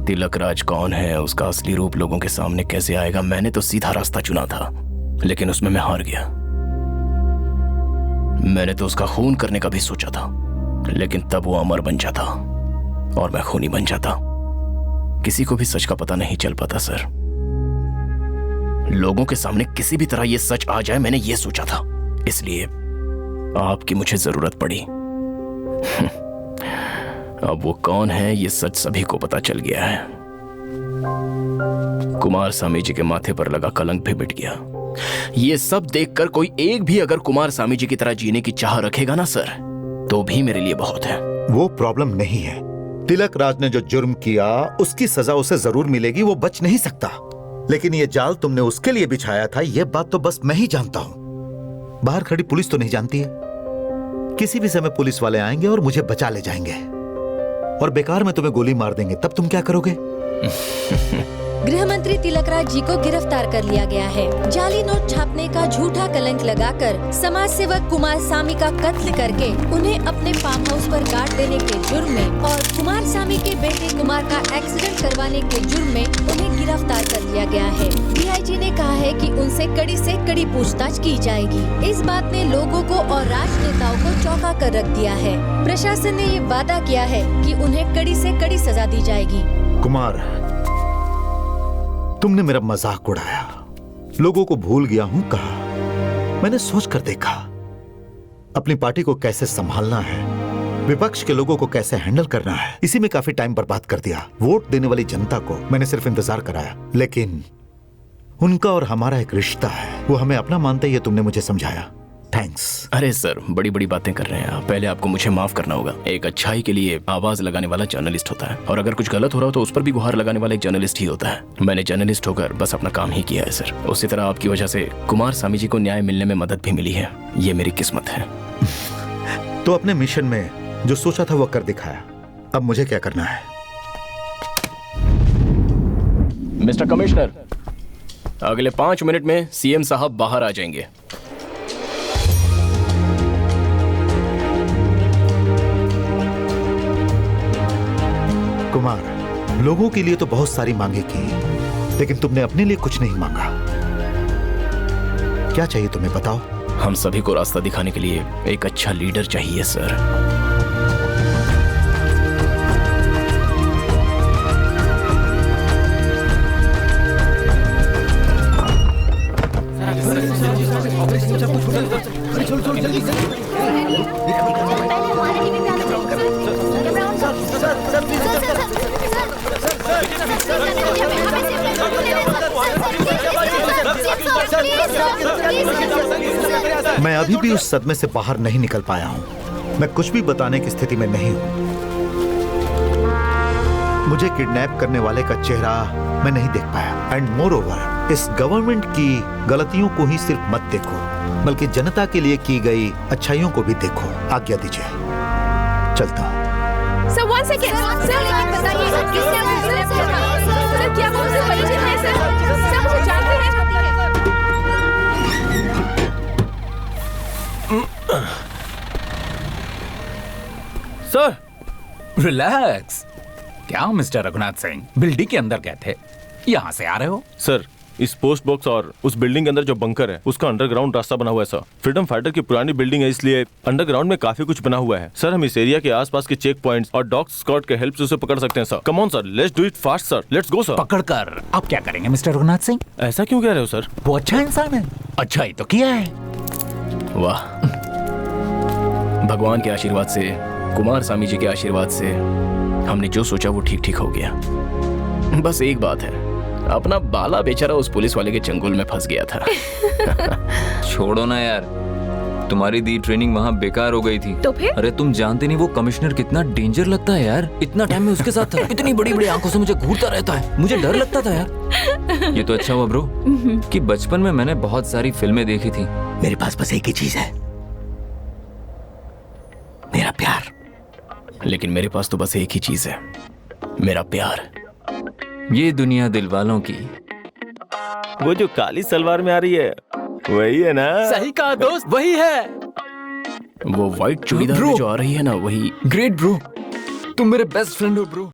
तिलक राज कौन है, उसका असली रूप लोगों के सामने कैसे आएगा? मैंने तो सीधा रास्ता चुना था, लेकिन उसमें मैं हार गया। मैंने तो उसका खून करने का भी सोचा था, लेकिन तब वो अमर बन जाता और मैं खूनी बन जाता। किसी को भी सच का पता नहीं चल पाता सर। लोगों के सामने किसी भी तरह ये सच आ जाए, मैंने ये सोचा था। इसलिए आपकी मुझे जरूरत पड़ी। अब वो कौन है ये सच सभी को पता चल गया है। कुमार स्वामी जी के माथे पर लगा कलंक भी मिट गया। ये सब देखकर कोई एक भी अगर कुमार स्वामी जी की तरह जीने की चाह रखेगा ना सर, तो भी मेरे लिए बहुत है। वो प्रॉब्लम नहीं है। तिलक राज ने जो जुर्म किया उसकी सजा उसे जरूर मिलेगी, वो बच नहीं सकता। लेकिन ये जाल तुमने उसके लिए बिछाया था, ये बात तो बस मैं ही जानता हूं। बाहर खड़ी पुलिस तो नहीं जानती है। किसी भी समय पुलिस वाले आएंगे और मुझे बचा ले जाएंगे और बेकार में तुम्हें गोली मार देंगे, तब तुम क्या करोगे? गृह मंत्री तिलकराज जी को गिरफ्तार कर लिया गया है। जाली नोट छापने का झूठा कलंक लगाकर समाज सेवक कुमार स्वामी का कत्ल करके उन्हें अपने फार्म हाउस पर गाड़ देने के जुर्म में और कुमार स्वामी के बेटे कुमार का एक्सीडेंट करवाने के जुर्म में उन्हें गिरफ्तार कर लिया गया है। डीआईजी ने कहा है कि उनसे कड़ी से कड़ी पूछताछ की जाएगी। इस बात ने लोगों को और राजनेताओं को चौंका कर रख दिया है। प्रशासन ने ये वादा किया है कि उन्हें कड़ी से कड़ी सजा दी जाएगी। कुमार, तुमने मेरा मजाक उड़ाया, लोगों को भूल गया हूं कहा। मैंने सोच कर देखा अपनी पार्टी को कैसे संभालना है, विपक्ष के लोगों को कैसे हैंडल करना है। इसी में काफी टाइम बर्बाद कर दिया। वोट देने वाली जनता को मैंने सिर्फ इंतजार कराया, लेकिन उनका और हमारा एक रिश्ता है, वो हमें अपना मानते ही तुमने मुझे समझाया। थैंक्स। अरे सर, बड़ी बड़ी बातें कर रहे हैं आप। पहले आपको मुझे माफ करना होगा। एक अच्छाई के लिए आवाज लगाने वाला जर्नलिस्ट होता है, और अगर कुछ गलत हो रहा हो तो उस पर भी गुहार लगाने वाला एक जर्नलिस्ट ही होता है। मैंने जर्नलिस्ट होकर बस अपना काम ही किया है सर। उसी तरह आपकी वजह से कुमार स्वामी जी को न्याय मिलने में मदद भी मिली है। ये मेरी किस्मत है। तो अपने मिशन में जो सोचा था वो कर दिखाया। अब मुझे क्या करना है? मिस्टर कमिश्नर, अगले 5 मिनट में सीएम साहब बाहर आ जाएंगे। कुमार, लोगों के लिए तो बहुत सारी मांगे की, लेकिन तुमने अपने लिए कुछ नहीं मांगा। क्या चाहिए तुम्हें बताओ? हम सभी को रास्ता दिखाने के लिए एक अच्छा लीडर चाहिए सर। मैं अभी भी उस सदमे से बाहर नहीं निकल पाया हूं। मैं कुछ भी बताने की स्थिति में नहीं हूं। मुझे किडनैप करने वाले का चेहरा मैं नहीं देख पाया। एंड मोर ओवर, इस गवर्नमेंट की गलतियों को ही सिर्फ मत देखो, बल्कि जनता के लिए की गई अच्छाइयों को भी देखो। आज्ञा दीजिए, चलता हूं। सर, वन सेकेंड सर, बताइए किसने आपको किडनैप किया था? सर, क्या वो मुझसे परिचित है? सर, मुझे जानते हैं। Sir, relax. क्या मिस्टर रघुनाथ सिंह बिल्डिंग के अंदर गए थे, यहाँ से आ रहे हो? सर, इस पोस्ट बॉक्स और उस बिल्डिंग के अंदर जो बंकर है उसका अंडरग्राउंड रास्ता बना हुआ है सर। फ्रीडम फाइटर की पुरानी बिल्डिंग है, इसलिए अंडरग्राउंड में काफी कुछ बना हुआ है सर। हम इस एरिया के आसपास के चेक पॉइंट्स और डॉग स्क्वाड के हेल्प से उसे पकड़ सकते हैं sir. Come on sir, let's do it fast sir, let's go sir. पकड़कर आप क्या करेंगे मिस्टर रघुनाथ सिंह? ऐसा क्यों कह रहे हो सर? वो अच्छा इंसान है, अच्छा ही तो किया है। वाह, भगवान के आशीर्वाद से, कुमार स्वामी जी के आशीर्वाद से हमने जो सोचा वो ठीक ठीक हो गया। बस एक बात है, अपना बाला बेचारा उस पुलिस वाले के चंगुल में फंस गया था। छोड़ो ना यार, तुम्हारी दी ट्रेनिंग वहाँ बेकार हो गई थी। तो फिर? अरे तुम जानते नहीं वो कमिश्नर कितना डेंजर लगता है यार। इतना टाइम में उसके साथ था, इतनी बड़ी बड़ी आंखों से मुझे घूरता रहता है, मुझे डर लगता था यार। ये तो अच्छा हुआ ब्रो कि बचपन में मैंने बहुत सारी फिल्में देखी थी। मेरे पास बस एक ही चीज है, मेरा प्यार। लेकिन मेरे पास तो बस एक ही चीज है, मेरा प्यार। ये दुनिया दिल वालों की। वो जो काली सलवार में आ रही है वही है ना? सही कहा दोस्त, वही है। वो व्हाइट चूड़ीदार में जो आ रही है ना, वही। ग्रेट ब्रो, तुम मेरे बेस्ट फ्रेंड हो ब्रो।